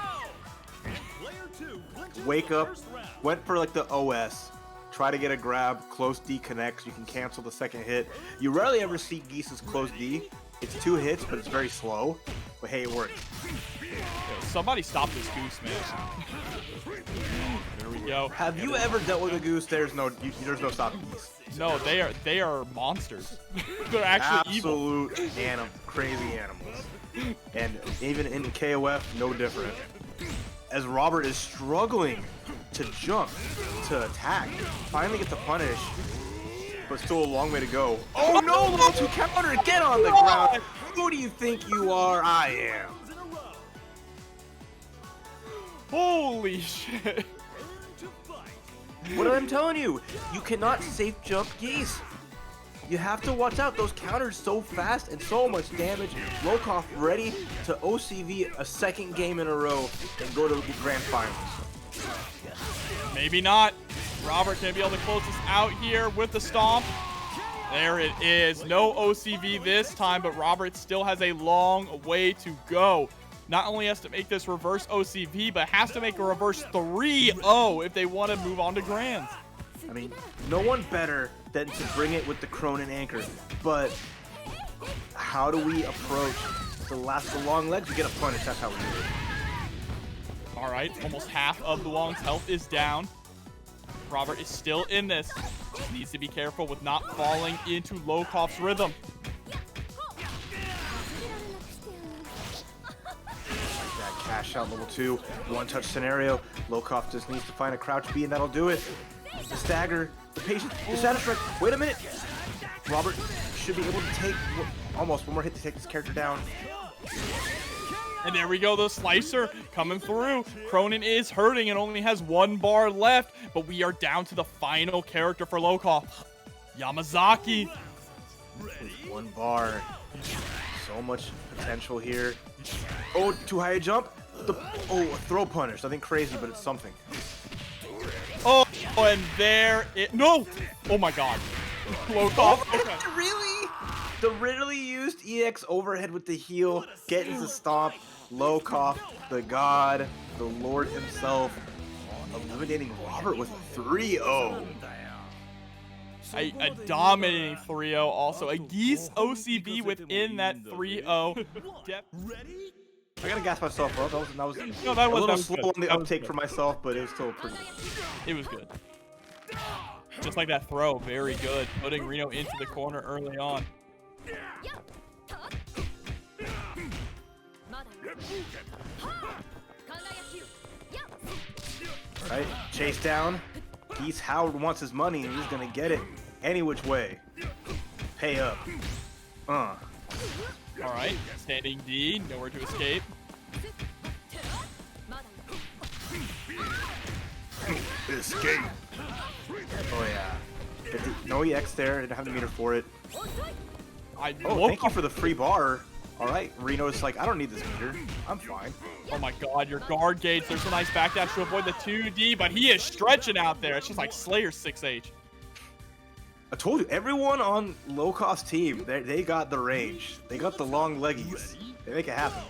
Wake up. Went for like the OS. Try to get a grab. Close D connects. You can cancel the second hit. You rarely ever see Geese's close D. It's 2 hits, but it's very slow. But hey, it worked. Yo, somebody stop this Goose, man. There we go. Have you ever dealt with a Goose? There's no stopping Geese. No, they are monsters. They're actually evil. Absolute crazy animals. And even in KOF, no different. As Robert is struggling to jump, to attack, finally gets a punish, but still a long way to go. Oh no, level 2 counter, get on the ground. Who do you think you are? I am. Holy shit. What I'm telling you, you cannot safe jump Geese. You have to watch out. Those counters so fast and so much damage. Lokof ready to OCV a second game in a row and go to the grand finals. Maybe not. Robert gonna be able to close this out here with the stomp. There it is. No OCV this time, but Robert still has a long way to go. Not only has to make this reverse OCV, but has to make a reverse 3-0 if they want to move on to grands. I mean, no one better than to bring it with the Krohnen anchor, but how do we approach the long legs? You get a punish, that's how we do it. All right, almost half of Luong's health is down. Robert is still in this. Just needs to be careful with not falling into Lokof's rhythm. dash out level 2, one-touch scenario. Lokof just needs to find a crouch B, and that'll do it. The stagger, the patience, the status strike. Wait a minute. Robert should be able to take almost one more hit to take this character down. And there we go, the slicer coming through. Krohnen is hurting and only has 1 bar left, but we are down to the final character for Lokof, Yamazaki. With 1 bar, so much potential here. Oh, too high a jump. A throw punish. Nothing crazy, but it's something. Oh, and there it. No! Oh my god. Lokof. Okay. Really? The rarely used EX overhead with the heel, getting the stomp. Lokof, the god, the lord himself, eliminating Robert with a 3-0. A dominating 3-0 also. A Geese OCB within that 3-0. Ready? I gotta gas myself up. That was No, that a little was slow good. on the That was uptake good. for myself, but it was still pretty good. It was good. Just like that throw, very good. Putting Rino into the corner early on. Right, chase down. Geese Howard wants his money, and he's gonna get it any which way. Pay up. All right, standing D, nowhere to escape. Escape. Oh yeah. No EX there. Didn't have the meter for it. Oh, thank you for the free bar. All right, Reno's like, I don't need this meter. I'm fine. Oh my god, your guard gauge. There's a nice backdash to avoid the 2D, but he is stretching out there. It's just like Slayer 6H. I told you, everyone on Lokof's team, they got the range. They got the long leggies. They make it happen.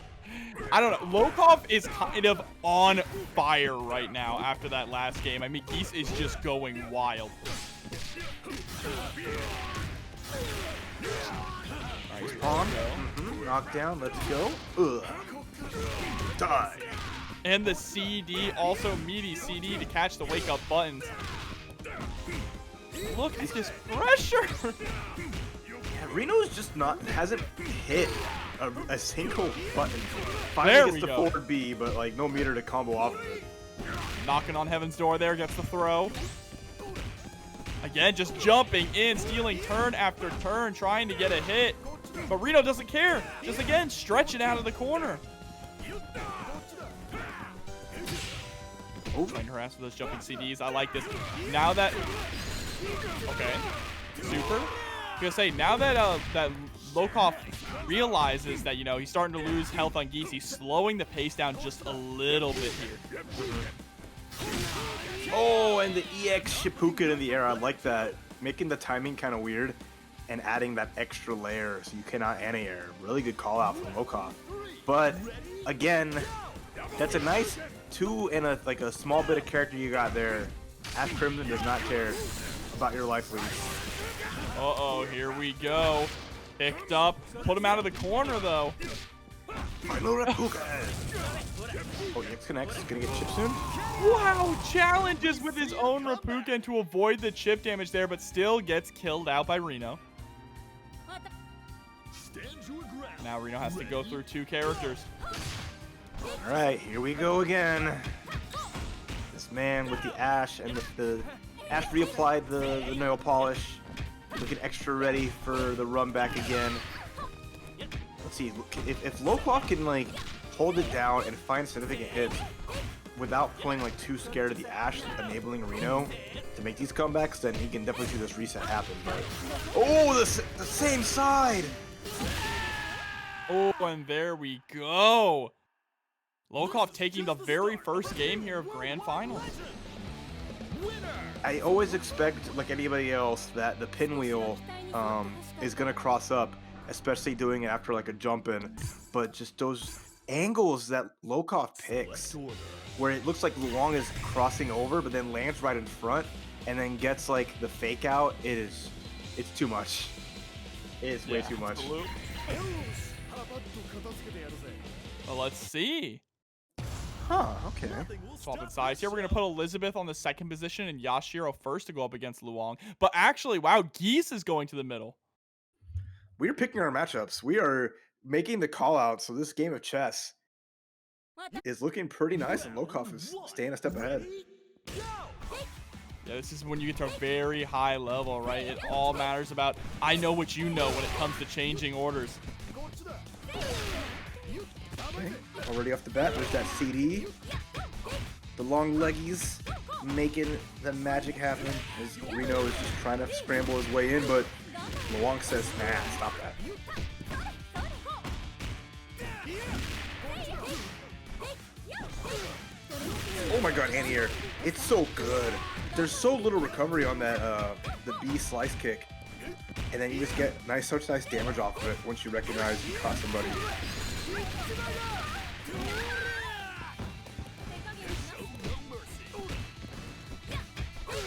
I don't know. Lokof is kind of on fire right now after that last game. I mean, Geese is just going wild. Nice palm. Knockdown. Let's go. Ugh. Die. And the CD, also meaty CD to catch the wake up buttons. Look at this pressure. Yeah, Reno's just hasn't hit a single button. There Finally we gets the go. forward B, but like no meter to combo off of it. Knocking on Heaven's door there, gets the throw. Again, just jumping in, stealing turn after turn, trying to get a hit. But Rino doesn't care. Just again, stretching out of the corner. Oh, Trying to harass with those jumping CDs. I like this. Now that... Okay. Super. I was gonna say, now that that Lokof realizes that, you know, he's starting to lose health on Geese, he's slowing the pace down just a little bit here. Oh, and the EX Shipuken in the air. I like that. Making the timing kind of weird and adding that extra layer so you cannot anti-air. Really good call out from Lokof. But again, that's a nice 2 and a small bit of character you got there. Ash Crimson does not care about your life lead. Uh-oh, here we go. Picked up. Put him out of the corner, though. Final Reppuken. Oh, EX connects. Gonna get chip soon. Wow, challenges with his own Reppuken to avoid the chip damage there, but still gets killed out by Rino. Stand your ground. Now Rino has to go through 2 characters. All right, here we go again. This man with the Ash and the Ash reapplied the nail polish. Looking extra ready for the run back again. Let's see, if Lokof can like hold it down and find significant hits without playing like too scared of the Ash, enabling Rino to make these comebacks, then he can definitely see this reset happen. But oh, the same side. Oh, and there we go. Lokof taking the very first game here of Grand Finals. I always expect, like anybody else, that the pinwheel is gonna cross up, especially doing it after like a jump in. But just those angles that Lokof picks, where it looks like Luong is crossing over, but then lands right in front, and then gets like the fake out. It's too much. It is way too much. Absolutely. Well, let's see. Huh? Okay. Swapping sides here. We're going to put Elizabeth on the 2nd position and Yashiro first to go up against Luong. But actually, wow, Geese is going to the middle. We are picking our matchups. We are making the call out. So this game of chess is looking pretty nice, and Lokof is staying a step ahead. Yeah, this is when you get to a very high level, right? It all matters about, I know what you know when it comes to changing orders. Okay. Already off the bat, there's that CD. The long leggies making the magic happen as Rino is just trying to scramble his way in, but Luong says, nah, stop that. Oh my god, anti-air. It's so good. There's so little recovery on that, the B slice kick. And then you just get such nice damage off of it once you recognize you caught somebody.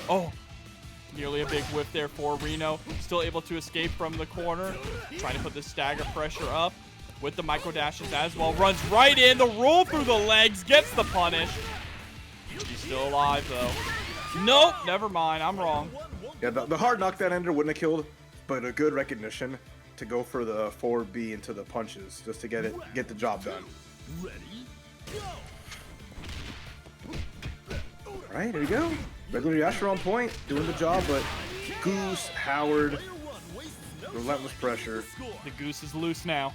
Oh, nearly a big whiff there for Rino. Still able to escape from the corner. Trying to put the stagger pressure up with the micro dashes as well. Runs right in, the roll through the legs, gets the punish. He's still alive though. Nope, never mind, I'm wrong. Yeah, the hard knockdown ender wouldn't have killed, but a good recognition to go for the forward B into the punches just to get the job done. Alright, here we go. Regular Yashiro on point, doing the job, but Goose, Howard, relentless pressure. The Goose is loose now.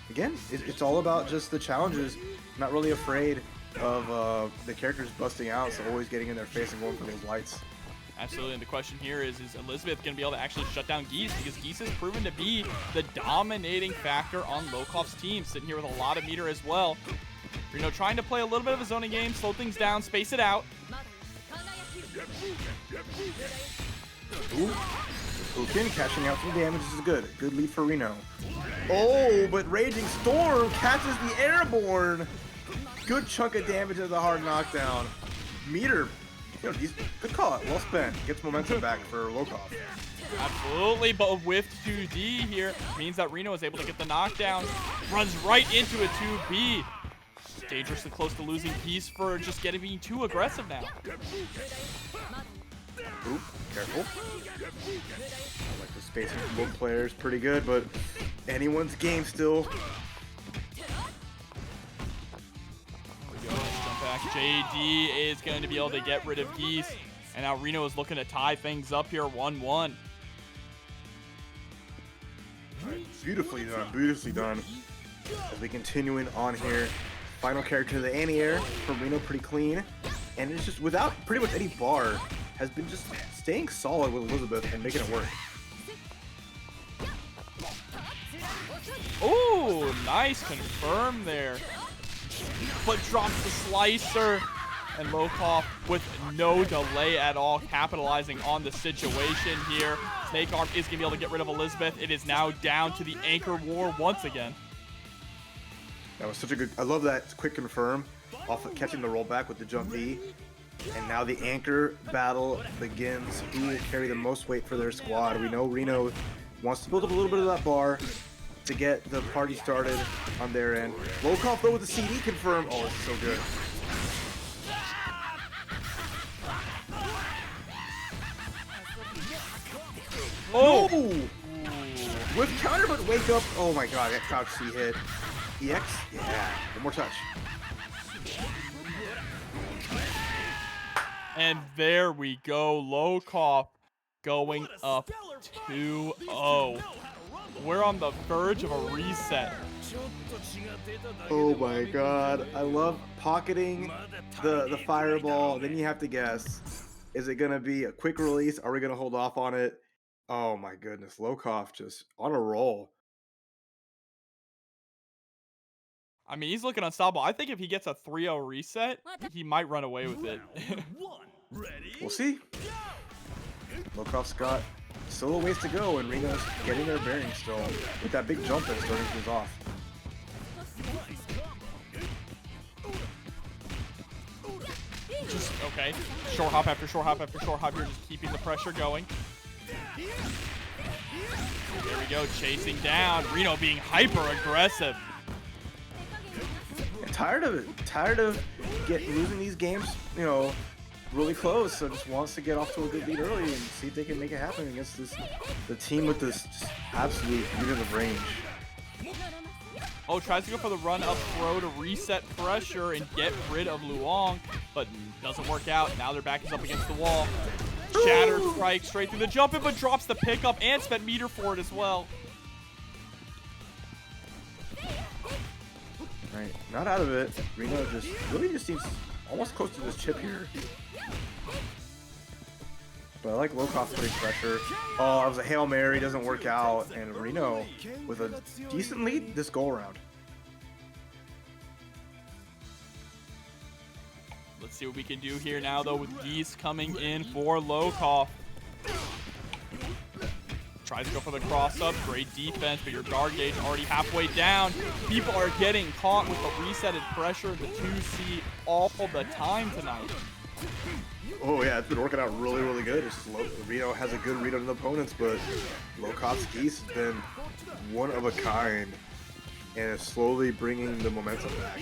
Again, it's all about just the challenges. Not really afraid of the characters busting out, so always getting in their face and going for those lights. Absolutely, and the question here is Elizabeth going to be able to actually shut down Geese? Because Geese has proven to be the dominating factor on Lokof's team, sitting here with a lot of meter as well. Rino trying to play a little bit of a zoning game, slow things down, space it out. Ooh, Krohnen catching out some damage is good. Good lead for Rino. Oh, but Raging Storm catches the Airborne. Good chunk of damage into the hard knockdown. Meter, you know, good call it. Well spent. Gets momentum back for Lokof. Absolutely, but a whiff 2D here means that Rino is able to get the knockdown. Runs right into a 2B. Dangerously close to losing Geese for just being too aggressive now. Oop, careful. I like the spacing from both players, pretty good, but anyone's game still. Jump back. JD is going to be able to get rid of Geese, and now Rino is looking to tie things up here 1-1. Beautifully done, beautifully done. As we continuing on here. Final character, the anti-air from Rino, pretty clean. And it's just without pretty much any bar, has been just staying solid with Elizabeth and making it work. Ooh, nice confirm there. But drops the slicer. And Lokof with no delay at all, capitalizing on the situation here. Snake Arm is going to be able to get rid of Elizabeth. It is now down to the anchor war once again. That was such a good, I love that quick confirm off of catching the rollback with the jump V. And now the anchor battle begins. Who will carry the most weight for their squad? We know Rino wants to build up a little bit of that bar to get the party started on their end. Lokof though with the CD confirm. Oh, it's so good. Oh! Ooh. With counter but wake up. Oh my god, that crouch C hit. EX? Yeah, one more touch. And there we go. Lokof going up 2-0. We're on the verge of a reset. Oh my god. I love pocketing the fireball. Then you have to guess. Is it going to be a quick release? Are we going to hold off on it? Oh my goodness. Lokof just on a roll. I mean, he's looking unstoppable. I think if he gets a 3-0 reset, he might run away with it. We'll see. Lokof's got still a ways to go, and Rino's getting their bearings still with that big jump and starting things off. Just, okay. Short hop after short hop after short hop here, just keeping the pressure going. There we go, chasing down. Rino being hyper aggressive. Tired of it. Tired of losing these games, you know, really close. So just wants to get off to a good lead early and see if they can make it happen against the team with this just absolute unit of range. Oh, tries to go for the run up throw to reset pressure and get rid of Luong, but doesn't work out. Now their back is up against the wall. Shatter strike straight through the jump in, but drops the pickup and spent meter for it as well. Right, not out of it. Rino just really just seems almost close to this chip here. But I like Lokof putting pressure. Oh, it was a Hail Mary, doesn't work out, and Rino with a decent lead this go around. Let's see what we can do here now, though, with Geese coming in for Lokof. Tries to go for the cross-up. Great defense, but your guard gauge already halfway down. People are getting caught with the resetted pressure, the 2C all the time tonight. Oh yeah, it's been working out really, really good. Rino has a good read on the opponents, but Lokof's Geese has been one of a kind and is slowly bringing the momentum back.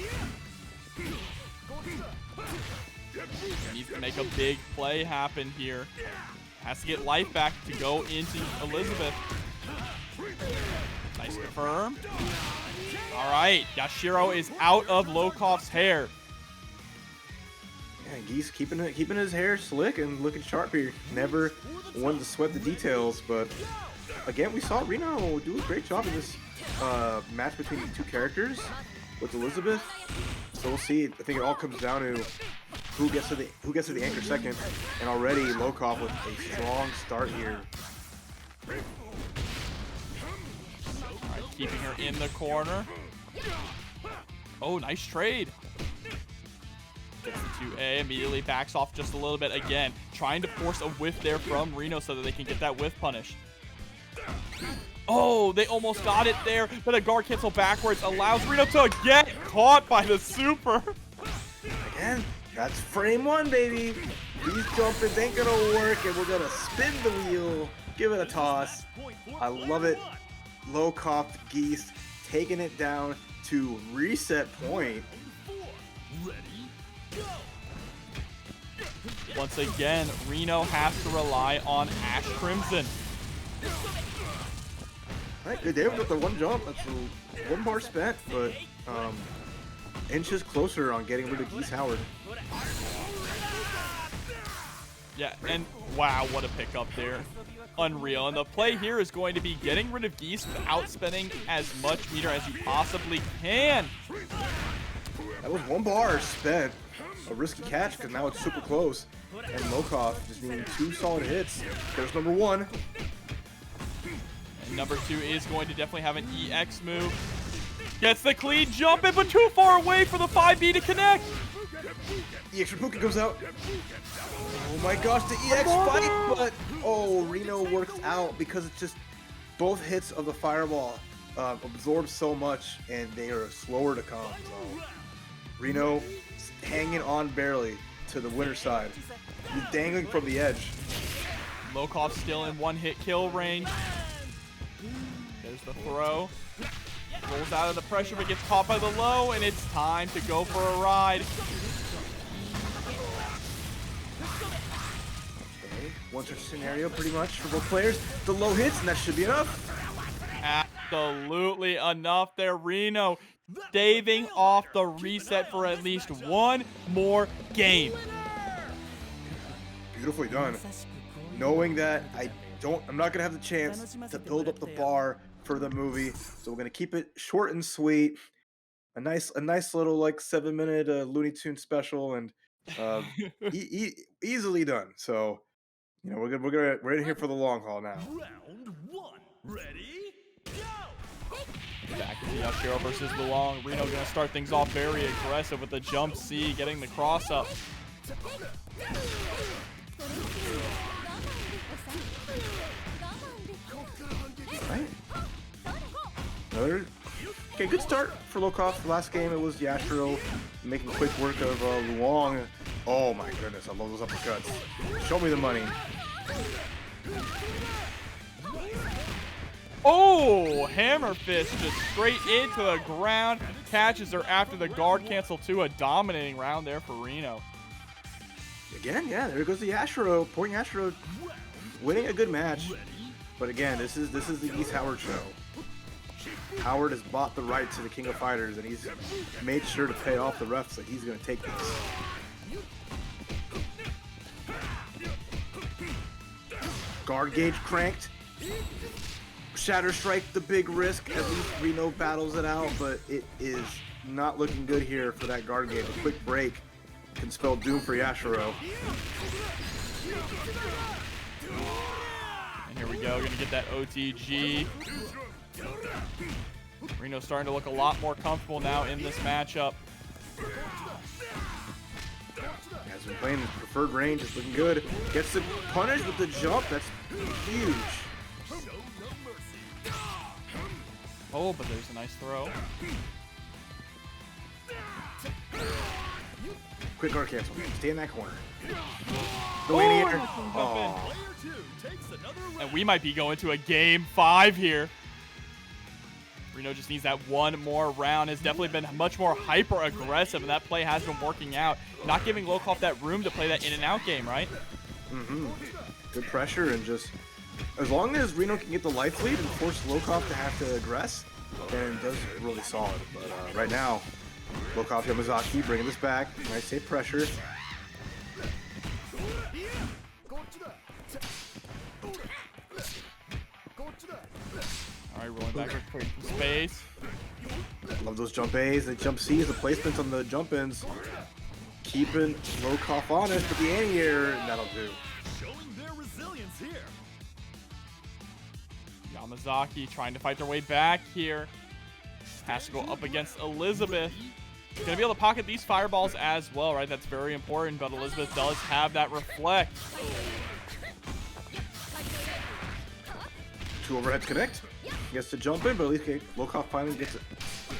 Needs to make a big play happen here. Has to get life back to go into Elizabeth. Nice confirm. All right, Yashiro is out of Lokof's hair. Yeah, Geese keeping his hair slick and looking sharp here. Never wanted to sweat the details, but again, we saw Rino do a great job in this match between the two characters with Elizabeth. So we'll see. I think it all comes down to who gets to the anchor second, and already Lokof with a strong start here. All right, keeping her in the corner. Oh, nice trade. Gets the 2A, immediately backs off just a little bit again, trying to force a whiff there from Rino so that they can get that whiff punish. Oh, they almost got it there, but a guard cancel backwards allows Rino to get caught by the super. Again, that's frame one, baby. These jumpers ain't gonna work, and we're gonna spin the wheel, give it a toss. I love it. Lokof Geese taking it down to reset point. Once again, Rino has to rely on Ash Crimson. Alright, good day with the one jump. That's one bar spent, but inches closer on getting rid of Geese Howard. Yeah, and wow, what a pickup there. Unreal. And the play here is going to be getting rid of Geese without spending as much meter as you possibly can. That was one bar spent. A risky catch because now it's super close. And Lokof just needing 2 solid hits. There's number 1. And number 2 is going to definitely have an EX move. Gets the clean jump in, but too far away for the 5B to connect. EX Rapuka goes out. Oh my gosh, the EX fight, but oh, Rino works out because it's just both hits of the fireball absorb so much and they are slower to come. So Rino hanging on barely to the winner's side. He's dangling from the edge. Lokof still in 1-hit kill range. There's the throw. Rolls out of the pressure but gets caught by the low, and it's time to go for a ride. Okay, one-touch scenario pretty much for both players. The low hits, and that should be enough. Absolutely enough there. Rino staving off the reset for at least one more game. Beautifully done. Knowing that I'm not gonna have the chance to build up the bar for the movie, so we're gonna keep it short and sweet. A nice little like 7-minute Looney Tunes special, and easily done. So you know we're in here for the long haul now. Round 1. Ready? Go! Back to Yashiro versus Luong. Rino gonna start things off very aggressive with the jump C, getting the cross up. Right. Okay, good start for Lokof. The last game it was Yashiro making quick work of Luong. Oh my goodness, I love those uppercuts. Show me the money. Oh, hammer fist just straight into the ground. Catches her after the guard cancel too. A dominating round there for Rino. Again, yeah, there goes the Yashiro. Point Yashiro winning a good match. But again, this is the Geese Howard show. Howard has bought the right to the King of Fighters, and he's made sure to pay off the refs that he's going to take this. Guard gauge cranked. Shatter Strike, the big risk. At least Rino battles it out, but it is not looking good here for that guard gauge. A quick break can spell doom for Yashiro. And here we go, gonna get that OTG. Rino's starting to look a lot more comfortable now in this matchup. Has been playing his preferred range, it's looking good. Gets the punish with the jump, that's huge. Oh, but there's a nice throw. Quick guard cancel, stay in that corner. Go in here. Oh. And we might be going to a game 5 here. Rino just needs that one more round. Has definitely been much more hyper aggressive, and that play has been working out. Not giving Lokof that room to play that in and out game, right? Good pressure, and just as long as Rino can get the life lead and force Lokof to have to aggress, then it does really solid. But right now, Lokof Yamazaki bringing this back. Nice safe pressure. All right, rolling backwards, creating some space. Love those jump A's, the jump C's, the placements on the jump ins. Keeping Lokof honest, but the anti-air, that'll do. Showing their resilience here. Yamazaki trying to fight their way back here. Has to go up against Elizabeth. Gonna be able to pocket these fireballs as well, right? That's very important, but Elizabeth does have that reflect. 2 overheads connect. He gets to jump in, but at least Lokof finally gets it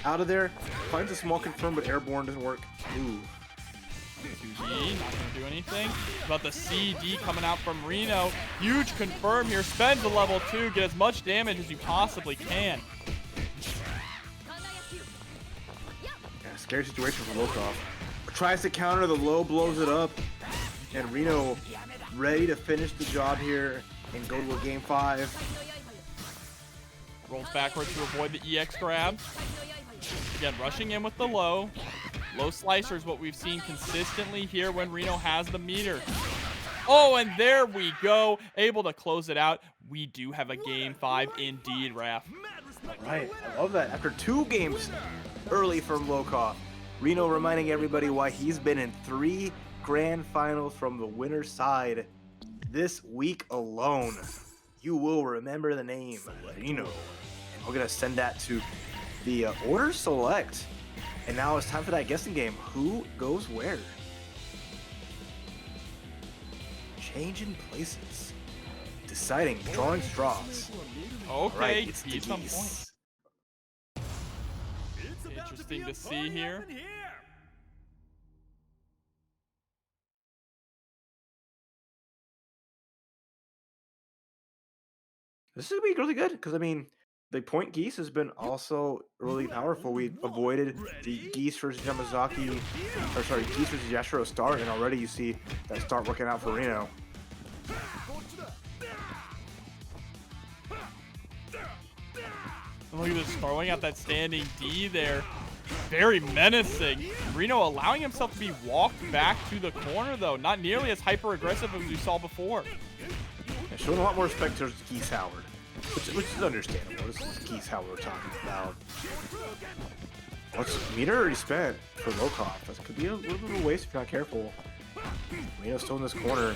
out of there. Finds a small confirm, but airborne doesn't work. Ooh. 2D, not gonna do anything. About the CD coming out from Rino. Huge confirm here. Spends the level 2, get as much damage as you possibly can. Yeah, scary situation for Lokof. Tries to counter, the low blows it up, and Rino ready to finish the job here and go to a game 5. Rolls backwards to avoid the EX grab. Again, rushing in with the low. Low slicer is what we've seen consistently here when Rino has the meter. Oh, and there we go. Able to close it out. We do have a game 5 indeed, Raph. Right, I love that. After 2 games early from Lokof, Rino reminding everybody why he's been in 3 grand finals from the winner's side this week alone. You will remember the name, Rino. And we're going to send that to the order select. And now it's time for that guessing game. Who goes where? Changing places. Deciding, drawing straws. Okay, Right, it's the Geese on Geese. point. Interesting to see here. This is going to be really good because, I mean, the point Geese has been also really powerful. We avoided the Geese versus Yamazaki, or sorry, Geese versus Yashiro start, and already you see that start working out for Rino. Look at this, throwing out that standing D there. Very menacing. Rino allowing himself to be walked back to the corner, though. Not nearly as hyper-aggressive as we saw before. And showing a lot more respect towards Geese Howard, which is understandable. This is Geese Howard we're talking about. What's meter already spent for Lokof? This could be a little bit of a waste if you're not careful. Rino's still in this corner.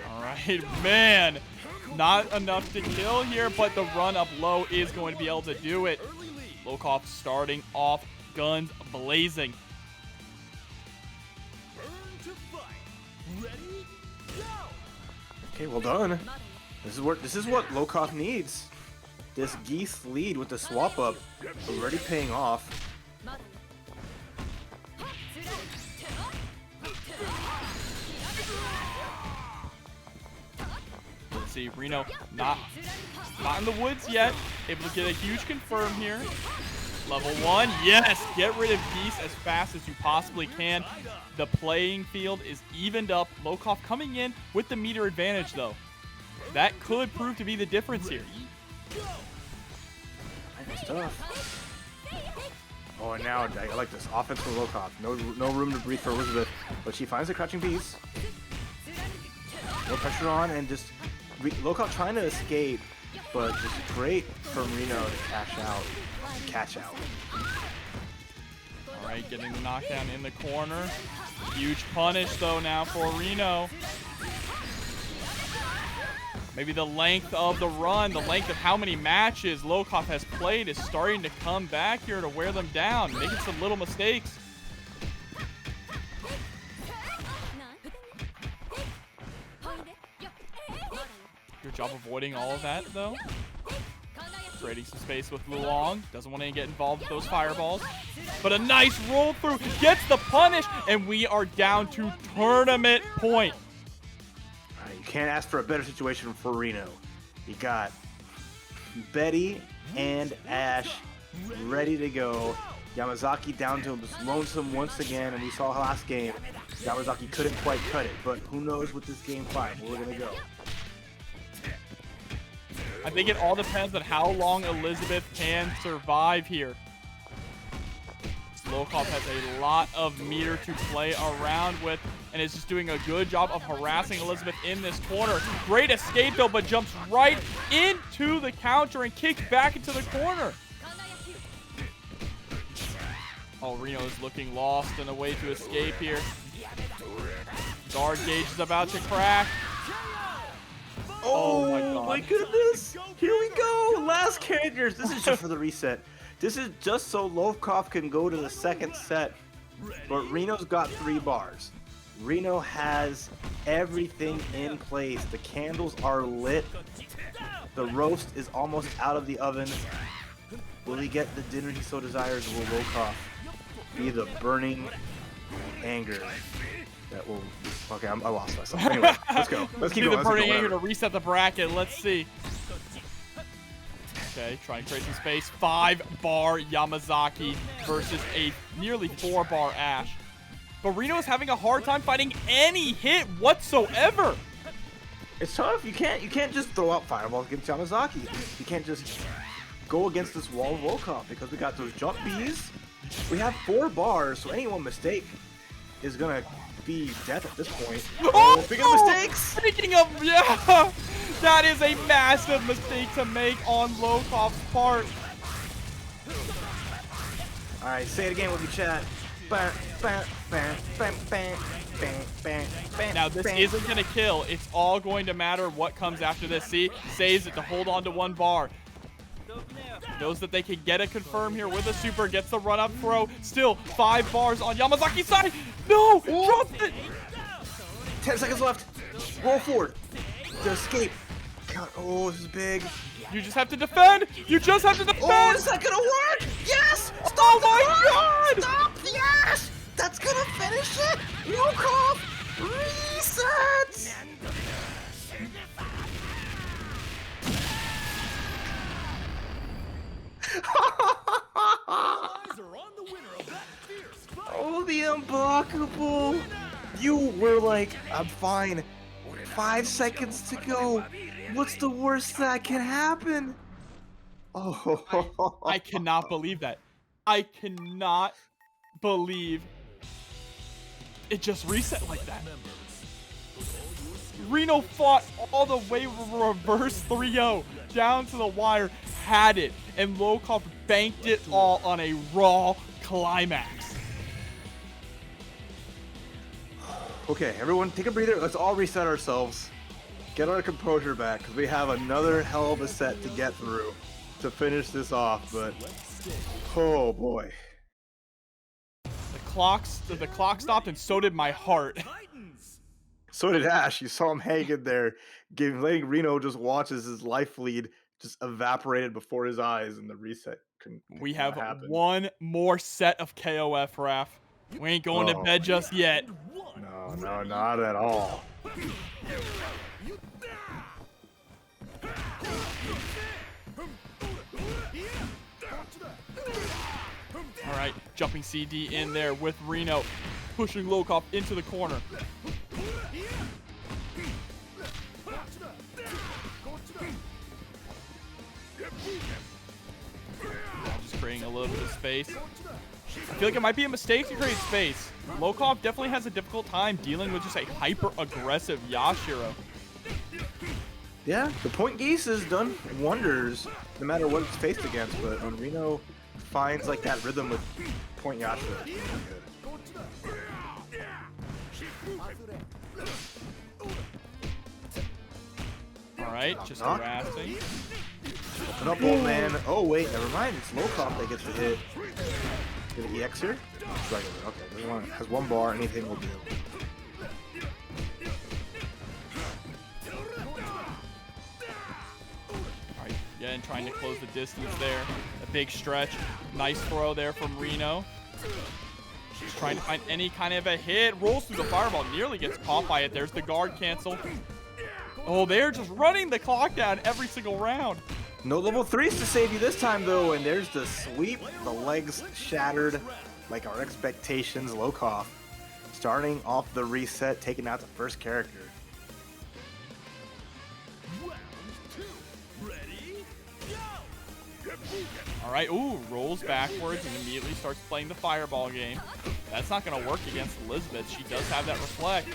All right, man. Not enough to kill here, but the run up low is going to be able to do it. Lokof starting off guns blazing. Okay, well done. This is what Lokof needs. This Geese lead with the swap up already paying off. Let's see, Rino not in the woods yet. Able to get a huge confirm here. Level 1, yes! Get rid of Geese as fast as you possibly can. The playing field is evened up. Lokof coming in with the meter advantage, though. That could prove to be the difference here. That's tough. Oh, and now I like this offense from Lokof. No room to breathe for Elizabeth, but she finds the crouching piece. No pressure on, and just Lokof trying to escape, but just great from Rino to catch out. All right, getting the knockdown in the corner. Huge punish though now for Rino. Maybe the length of the run, the length of how many matches Lokof has played is starting to come back here to wear them down, making some little mistakes. Good job avoiding all of that, though. Trading some space with Luong. Doesn't want to get involved with those fireballs. But a nice roll through. Gets the punish. And we are down to tournament point. You can't ask for a better situation for Rino. You got Betty and Ash ready to go. Yamazaki down to him, just lonesome once again. And we saw last game, Yamazaki couldn't quite cut it. But who knows with this game 5 where we're going to go. I think it all depends on how long Elizabeth can survive here. Lokof has a lot of meter to play around with and is just doing a good job of harassing Elizabeth in this corner. Great escape though, but jumps right into the counter and kicks back into the corner. Oh, Rino is looking lost and a way to escape here. Guard gauge is about to crack. Oh my God. My goodness! Here we go! Last characters! This is just for the reset. This is just so Lokof can go to the second set. But Rino's got 3 bars. Rino has everything in place. The candles are lit. The roast is almost out of the oven. Will he get the dinner he so desires? Will Lokof be the burning anger that will... Okay, I lost myself. Anyway, let's go. Let's keep going. The burning anger to reset the bracket. Let's see. Okay, trying to create some space. 5-bar Yamazaki versus a nearly 4-bar Ash. But Rino is having a hard time finding any hit whatsoever. It's tough. You can't just throw out fireballs against Yamazaki. You can't just go against this wall of Lokof because we got those jump Bs. We have 4 bars, so any one mistake is gonna be death at this point. Oh, speaking of mistakes! Speaking of, yeah, that is a massive mistake to make on Lokof's part. All right, say it again with me, chat. Now this isn't gonna kill. It's all going to matter what comes after this. See, saves it to hold on to 1 bar. Knows that they can get a confirm here with a super. Gets the run up throw. Still 5 bars on Yamazaki's side. No, dropped it. 10 seconds left. Roll forward to escape. God, oh, this is big. You just have to defend. You just have to defend. Oh, is that gonna work? Yes! Stop Oh my God! Stop! Yes! That's gonna finish it! Lokof! Reset! Eyes are on the winner of that fierce fight. Oh, the unblockable! You were like, I'm fine. 5 seconds to go. What's the worst that can happen? Oh, I cannot believe that. I cannot believe it just reset like that. Rino fought all the way reverse 3-0 down to the wire, had it, and Lokof banked it all on a raw climax. Okay, everyone, take a breather. Let's all reset ourselves. Get our composure back, because we have another hell of a set to get through to finish this off, but oh boy. The clock stopped, and so did my heart. So did Ash. You saw him hanging there, letting Rino just watch as his life lead just evaporated before his eyes, and the reset couldn't. We have happen. 1 more set of KOF, Raph. We ain't going to bed just yet. No, not at all. All right, jumping CD in there with Rino, pushing Lokof into the corner. Just creating a little bit of space. I feel like it might be a mistake to create space. Lokof definitely has a difficult time dealing with just a hyper-aggressive Yashiro. Yeah, the point Geese has done wonders no matter what it's faced against, but when Rino finds like that rhythm with point Yashiro, it's really good. All right, just harassing. Open up, old man. Oh, wait, never mind. It's Lokof that gets the hit. Get an EX here? It's regular. Okay, has one bar. Anything will do. All right, yeah, and trying to close the distance there. A big stretch. Nice throw there from Rino. Just trying to find any kind of a hit. Rolls through the fireball. Nearly gets caught by it. There's the guard cancel. Oh, they're just running the clock down every single round. No level 3s to save you this time, though, and there's the sweep. The legs shattered like our expectations. Lokof starting off the reset, taking out the first character. All right, ooh, rolls backwards and immediately starts playing the fireball game. That's not going to work against Elizabeth. She does have that reflect.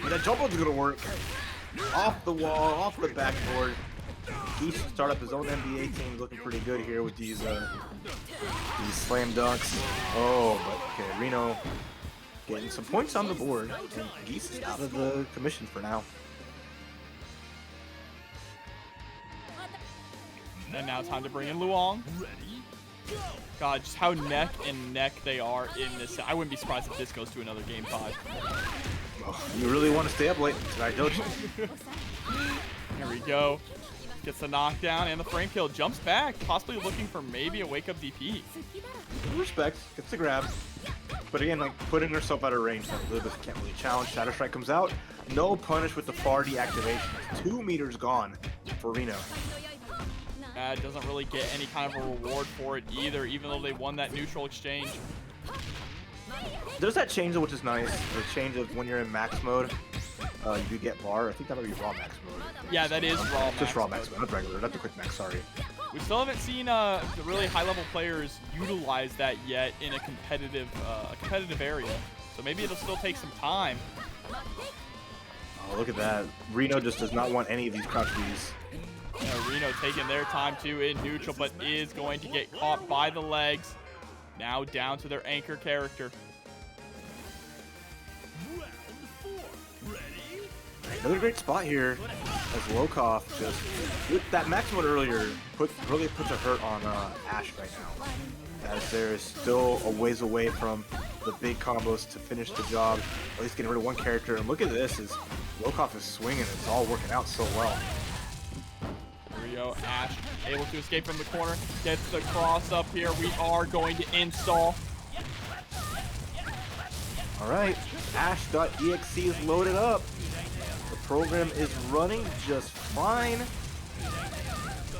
But that jump one's going to work. Off the wall, off the backboard. Geese start up his own NBA team, looking pretty good here with these slam dunks. Oh, but okay, Rino getting some points on the board, and Geese is out of the commission for now. And now time to bring in Luong. God, just how neck and neck they are in this. I wouldn't be surprised if this goes to another game 5. Oh, you really want to stay up late tonight, don't you? Here we go. Gets the knockdown and the frame kill. Jumps back, possibly looking for maybe a wake-up DP. Respect, gets the grab. But again, like putting herself out of range, so Elizabeth can't really challenge. Shadow Strike comes out. No punish with the far deactivation. 2 meters gone for Rino. Doesn't really get any kind of a reward for it either, even though they won that neutral exchange. There's that change, which is nice. The change of when you're in max mode, you get bar. I think that might be raw max mode. Yeah, that is raw max. Just raw max mode, not regular, not the quick max, sorry. We still haven't seen the really high-level players utilize that yet in a competitive area. So maybe it'll still take some time. Oh, look at that. Rino just does not want any of these crouch Bs. Rino taking their time too in neutral, but is going to get caught by the legs. Now down to their anchor character. Another great spot here as Lokof just, with that max mode earlier, really puts a hurt on Ash right now. As there is still a ways away from the big combos to finish the job, at least getting rid of one character. And look at this, as Lokof is swinging, it's all working out so well. Here we go, Ash able to escape from the corner, gets the cross up here. We are going to install. All right, Ash.exe is loaded up. The program is running just fine.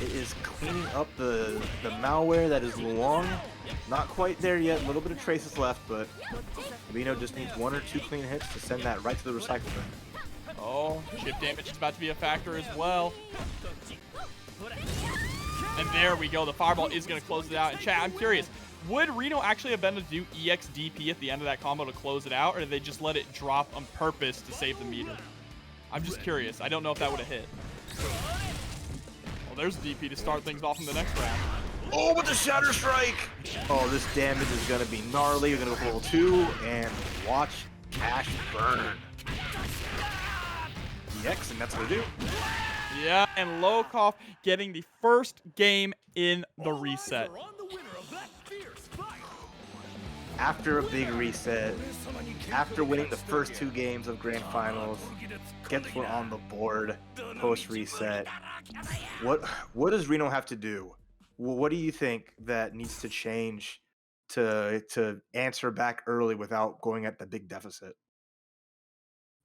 It is cleaning up the malware that is Luong. Not quite there yet, a little bit of traces left, but Rino just needs 1 or 2 clean hits to send that right to the recycle bin. Oh, chip damage is about to be a factor as well. And there we go, the fireball is going to close it out. And chat, I'm curious, would Rino actually have been to do EX DP at the end of that combo to close it out, or did they just let it drop on purpose to save the meter? I'm just curious. I don't know if that would have hit. Well, there's DP to start things off in the next round. Oh, with the Shatter Strike! Oh, this damage is going to be gnarly. We're going to go for level 2 and watch Ash burn. EX, and that's what we do. Yeah, and Lokof getting the first game in the reset. After a big reset, after winning the first 2 games of Grand Finals, gets one on the board post-reset. What does Rino have to do? What do you think that needs to change to answer back early without going at the big deficit?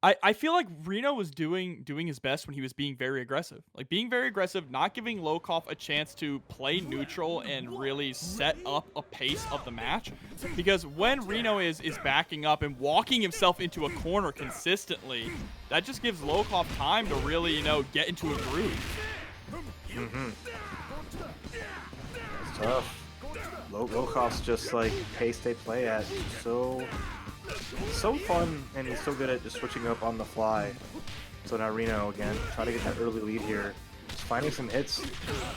I feel like Rino was doing his best when he was being very aggressive. Like being very aggressive, not giving Lokof a chance to play neutral and really set up a pace of the match. Because when Rino is backing up and walking himself into a corner consistently, that just gives Lokof time to really, you know, get into a groove. It's tough. Lokof's just like pace they play at. So fun, and he's so good at just switching up on the fly. So now Rino again, try to get that early lead here. Just finding some hits,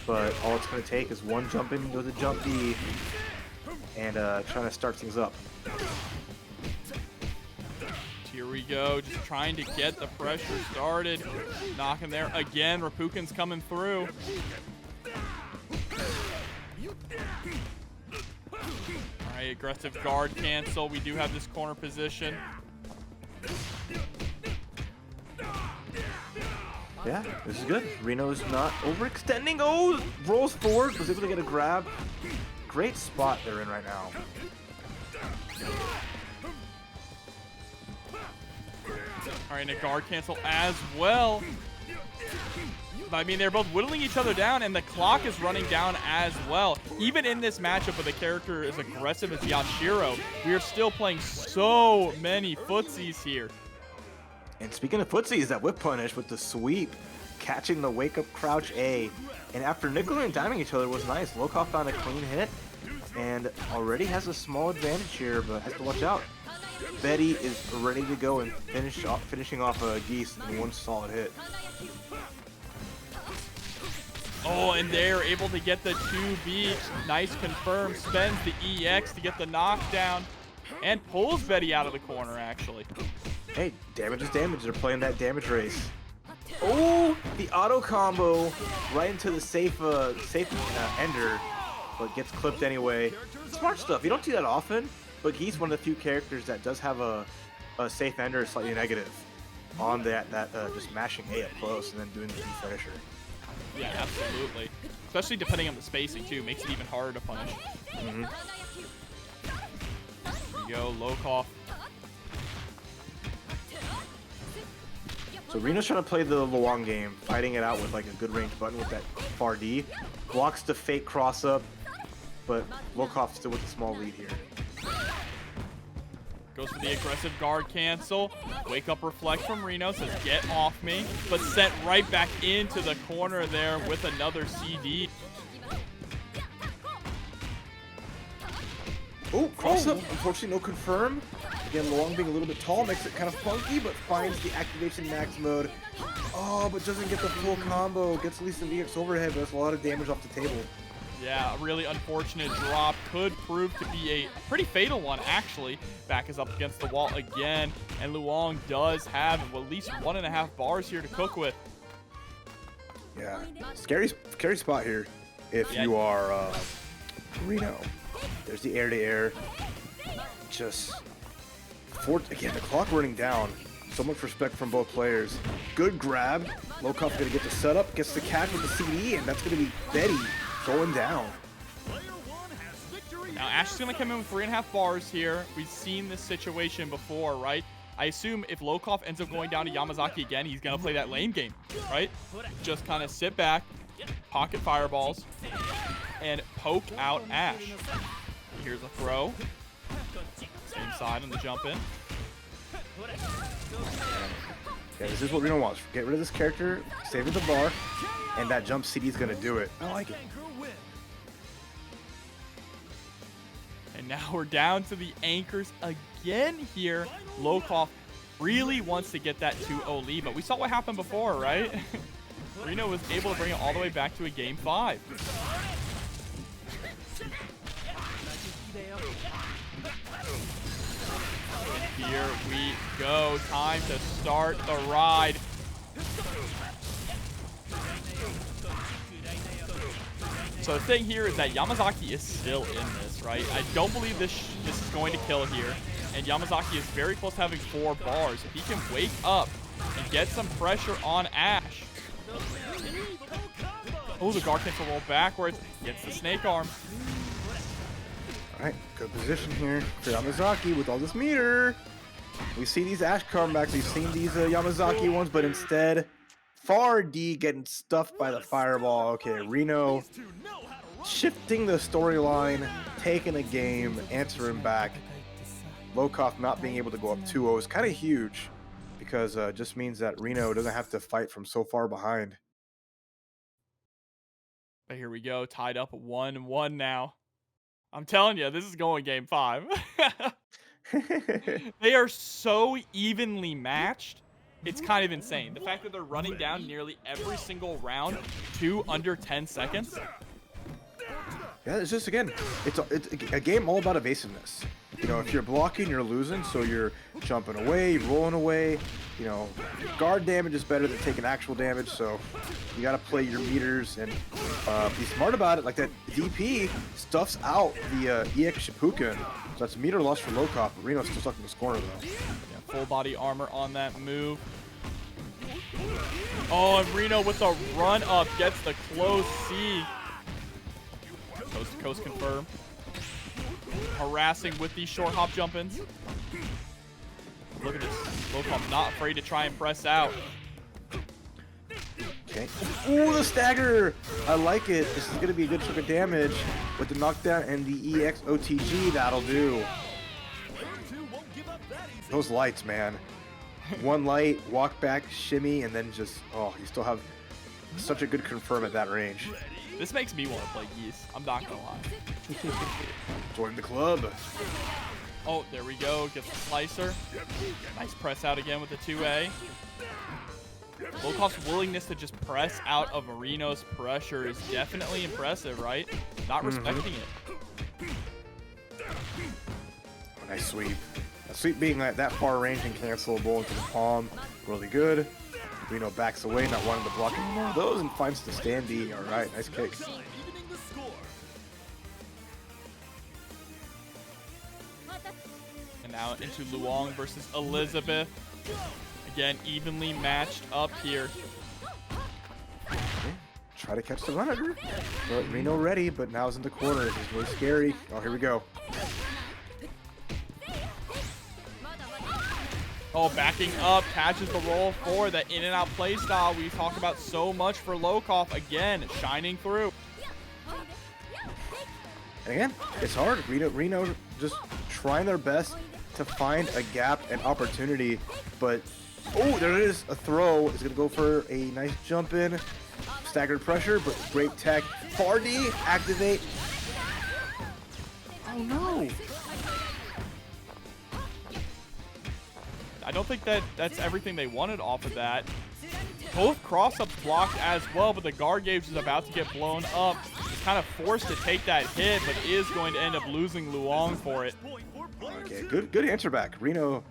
but all it's going to take is one jump in with a jump B, and trying to start things up. Here we go, just trying to get the pressure started. Knocking there again, Rapukin's coming through. Alright, aggressive guard cancel. We do have this corner position. Yeah, this is good. Rino's not overextending. Oh, rolls forward, was able to get a grab. Great spot they're in right now. Alright, and a guard cancel as well. I mean, they're both whittling each other down, and the clock is running down as well. Even in this matchup with a character as aggressive as Yashiro, we are still playing so many footsies here. And speaking of footsies, that whip punish with the sweep, catching the wake up crouch A. And after nickel and diming each other was nice. Lokof found a clean hit and already has a small advantage here, but has to watch out. Betty is ready to go and finishing off a Geese in one solid hit. Oh, and they're able to get the 2B. Nice confirm. Spends the EX to get the knockdown. And pulls Betty out of the corner, actually. Hey, damage is damage. They're playing that damage race. Oh, the auto combo right into the safe ender, but gets clipped anyway. Smart stuff. You don't see that often, but he's one of the few characters that does have a safe ender slightly negative on that just mashing A up close and then doing the B finisher. Yeah, absolutely. Especially depending on the spacing, too. Makes it even harder to punish. Here we go, Lokof. So Rino's trying to play the Luong game, fighting it out with like a good range button with that far D. Blocks the fake cross up, but Lokof still with a small lead here. Goes for the aggressive guard cancel. Wake up reflect from Rino, says get off me, but sent right back into the corner there with another CD. Oh, cross up, unfortunately no confirm. Again, Luong being a little bit tall makes it kind of funky, but finds the activation max mode. Oh, but doesn't get the full combo. Gets at least an EX overhead, but that's a lot of damage off the table. Yeah, a really unfortunate drop. Could prove to be a pretty fatal one, actually. Back is up against the wall again, and Luong does have at least 1.5 bars here to cook with. Yeah, scary spot here if you are Rino. There's the air-to-air. Just, again, the clock running down. So much respect from both players. Good grab. Lokof's going to get the setup, gets the catch with the CD, and that's going to be Betty going down. Now Ash is going to come in with 3.5 bars here. We've seen this situation before, right? I assume if Lokof ends up going down to Yamazaki again, he's going to play that lane game, right? Just kind of sit back, pocket fireballs, and poke out Ash. Here's a throw. Same side on the jump in. Yeah, this is what Rino wants. Get rid of this character, save it the bar, and that jump CD is going to do it. I like it. And now we're down to the anchors again here. Lokof really wants to get that 2-0 lead, but we saw what happened before, right? Rino was able to bring it all the way back to a game 5. And here we go. Time to start the ride. So the thing here is that Yamazaki is still in this, right? I don't believe this is going to kill here. And Yamazaki is very close to having 4 bars. If he can wake up and get some pressure on Ash. Oh, the guard cancel roll backwards. Gets the snake arm. All right, good position here for Yamazaki with all this meter. We see these Ash comebacks, we've seen these Yamazaki ones, but instead, Far D getting stuffed by the fireball. Okay, Rino shifting the storyline, taking a game, answering back. Lokof not being able to go up 2-0 is kind of huge because it just means that Rino doesn't have to fight from so far behind. But here we go, tied up 1-1 now. I'm telling you, this is going game 5. They are so evenly matched. It's kind of insane. The fact that they're running down nearly every single round to under 10 seconds. Yeah, it's just, again, it's a game all about evasiveness. You know, if you're blocking, you're losing, so you're jumping away, rolling away. You know, guard damage is better than taking actual damage, so you got to play your meters and be smart about it. Like that DP stuffs out the EX Shippuden, so that's meter loss for Lokof, but Rino's still stuck in this corner, though. Yeah, full body armor on that move. Oh, and Rino with the run up gets the close C. Coast to coast confirm. Harassing with these short hop jump-ins. Look at this. Lokof not afraid to try and press out. Okay. Ooh, the stagger! I like it. This is going to be a good chunk of damage with the knockdown and the EX OTG. That'll do. Those lights, man. One light, walk back, shimmy, and then just, oh, you still have such a good confirm at that range. This makes me want to play Geese. I'm not going to lie. Join the club. Oh, there we go. Gets the slicer. Nice press out again with the 2A. Lokof's willingness to just press out of Rino's pressure is definitely impressive, right? Not respecting it. Nice sweep. A sweep being that far range and cancelable into the palm. Really good. Rino backs away, not wanting to block any more of those, and finds the standee. All right, nice kick. And now into Luong versus Elizabeth. Again, evenly matched up here. Okay. Try to catch the runner. But Rino ready, but now is in the corner. It's really scary. Oh, here we go. Oh, backing up, catches the roll for that in and out play style we talk about so much for Lokof. Again, shining through. And again, it's hard. Rino just trying their best to find a gap and opportunity. But, oh, there it is. A throw is going to go for a nice jump in. Staggered pressure, but great tech. Fardy, activate. Oh, no. I don't think that's everything they wanted off of that. Both cross-ups blocked as well, but the guard gauge is about to get blown up. He's kind of forced to take that hit, but is going to end up losing Luong for it. Okay, good answer back. Rino,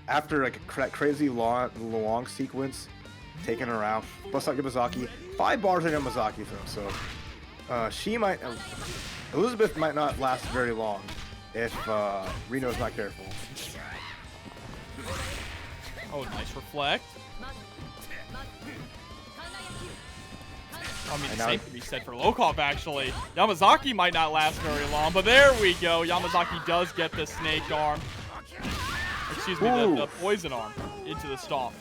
after like a crazy Luong sequence, taking her out. Bust out Yamazaki. 5 bars on Yamazaki though, so she might, Elizabeth might not last very long if Rino's not careful. Oh, nice reflect. I mean, the same can be said for Lokof, actually. Yamazaki might not last very long, but there we go. Yamazaki does get the snake arm. Excuse me, the poison arm into the stomp.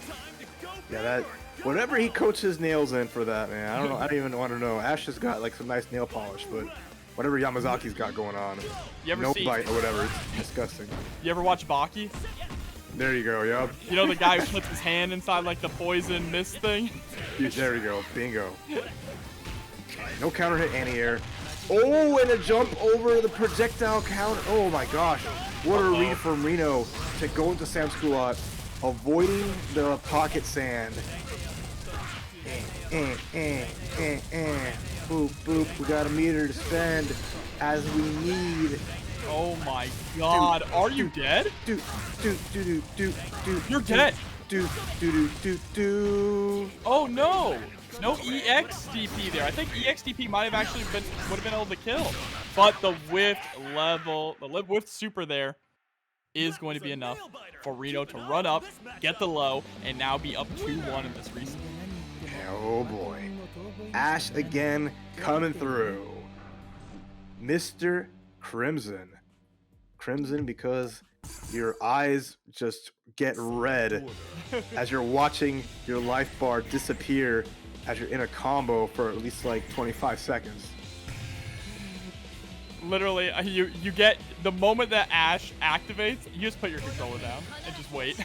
Yeah, that, whatever he coats his nails in for that, man. I don't know. I don't even want to know. Ash has got like some nice nail polish, but whatever Yamazaki's got going on, You ever no see, bite or whatever, it's disgusting. You ever watch Baki? There you go, yup. You know the guy who puts his hand inside like the poison mist thing? There we go, bingo. No counter hit, anti-air. Oh, and a jump over the projectile counter. Oh my gosh. What a read from Rino to go into Sam's Kulot, avoiding the pocket sand. Boop, boop. We got a meter to spend as we need. Oh my god. Are you dead? Dude. You're dead. Do. Oh no. No EXDP there. I think EXDP might have actually would have been able to kill. But the whiff level, the live with super there is going to be enough for Rino to run up, get the low, and now be up 2-1 in this recent. Oh boy. Ash again coming through. Mr. Crimson. Crimson, because your eyes just get red as you're watching your life bar disappear as you're in a combo for at least like 25 seconds. Literally, you get the moment that Ash activates, you just put your controller down and just wait.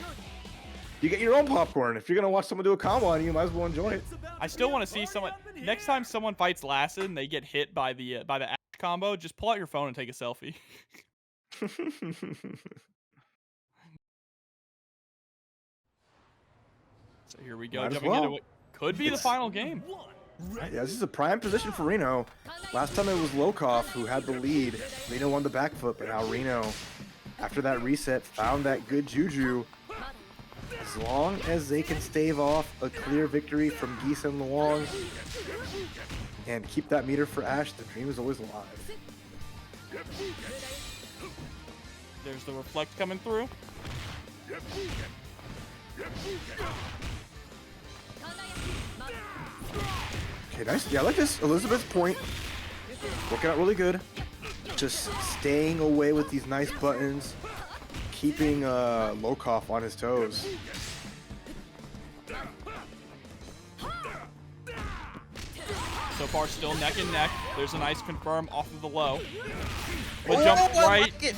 You get your own popcorn. If you're gonna watch someone do a combo on you, you might as well enjoy it. I still want to see someone. Next time someone fights Lassen and they get hit by the Ash combo, just pull out your phone and take a selfie. So here we go, Might as jumping well. into what could be the final game. Yeah, this is a prime position for Rino. Last time it was Lokof who had the lead. Rino won the back foot, but now Rino, after that reset, found that good juju. As long as they can stave off a clear victory from Geese and Luong and keep that meter for Ash, the dream is always alive. There's the reflect coming through. Okay, nice. Yeah, I like this. Elizabeth's point. Working out really good. Just staying away with these nice buttons. Keeping Lokof on his toes. So far, still neck and neck. There's a nice confirm off of the low. But Oh, jump I right, like it.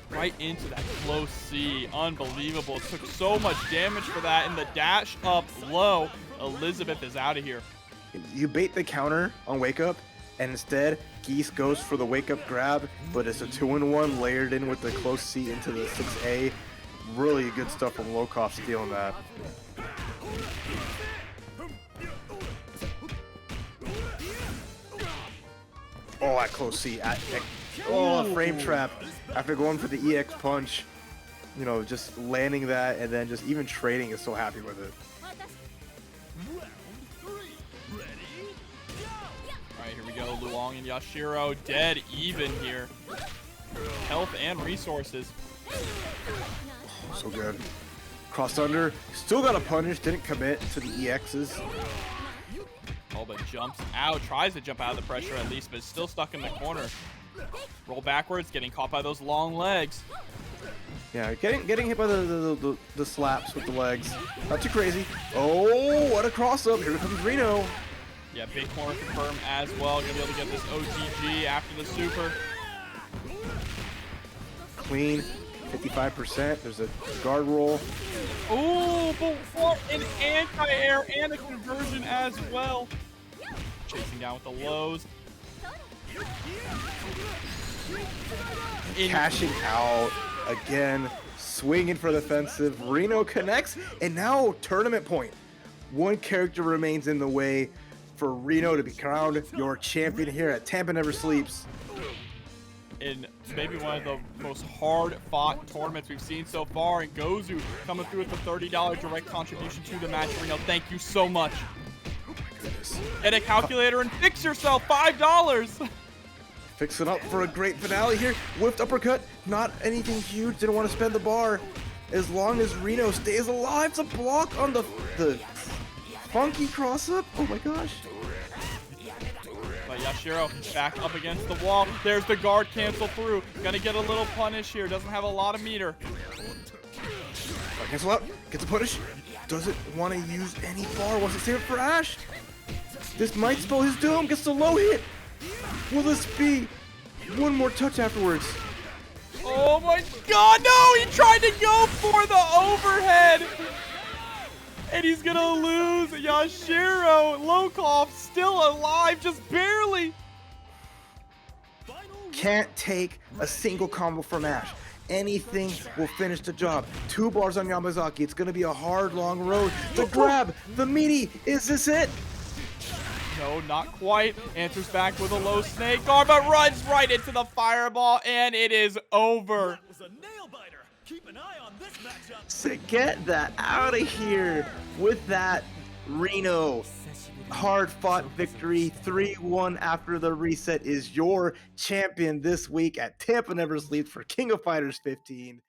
right into that close C. Unbelievable. It took so much damage for that. And the dash up low. Elizabeth is out of here. You bait the counter on Wake Up, and instead, Geese goes for the Wake Up grab, but it's a 2-in-1 layered in with the close C into the 6A. Really good stuff from Lokof stealing that. Oh, that close C. Oh, a frame trap. After going for the EX punch, you know, just landing that and then just even trading is so happy with it. Alright, here we go. Luong and Yashiro dead even here. Health and resources. So good. Cross under. Still got a punish. Didn't commit to the EXs. Oh, but jumps out. Tries to jump out of the pressure at least, but is still stuck in the corner. Roll backwards, getting caught by those long legs. Yeah, getting hit by the slaps with the legs. Not too crazy. Oh, what a cross up. Here comes Rino. Yeah, big corner confirm as well. Gonna be able to get this OTG after the super. Clean. 55%. There's a guard roll. Ooh, but what an anti-air and a conversion as well. Chasing down with the lows. Cashing out again. Swinging for the offensive. Rino connects. And now tournament point. One character remains in the way for Rino to be crowned your champion here at TampaNeverSleeps. In maybe one of the most hard-fought tournaments we've seen so far, and Gozu coming through with the $30 direct contribution to the match. Rino, thank you so much. Goodness. Get a calculator and fix yourself. $5. Fixing up for a great finale here. Whiffed uppercut. Not anything huge. Didn't want to spend the bar. As long as Rino stays alive. It's a block on the funky cross-up. Oh my gosh. But Yashiro back up against the wall. There's the guard cancel through. Gonna get a little punish here. Doesn't have a lot of meter. Cancel out. Gets a punish. Doesn't want to use any bar. Wants to save it for Ash. This might spell his doom. Gets the low hit. Will this be one more touch afterwards? Oh my god, no! He tried to go for the overhead! And he's gonna lose. Yashiro, Lokof still alive, just barely. Can't take a single combo from Ash. Anything will finish the job. 2 bars on Yamazaki. It's gonna be a hard, long road. The grab, the meaty. Is this it? No, not quite. Answers back with a low snake guard, but runs right into the fireball, and it is over. That was a nail biter. Keep an eye on this matchup. So get that out of here with that Rino. Hard-fought victory, 3-1 after the reset, is your champion this week at TampaNeverSleeps for King of Fighters 15.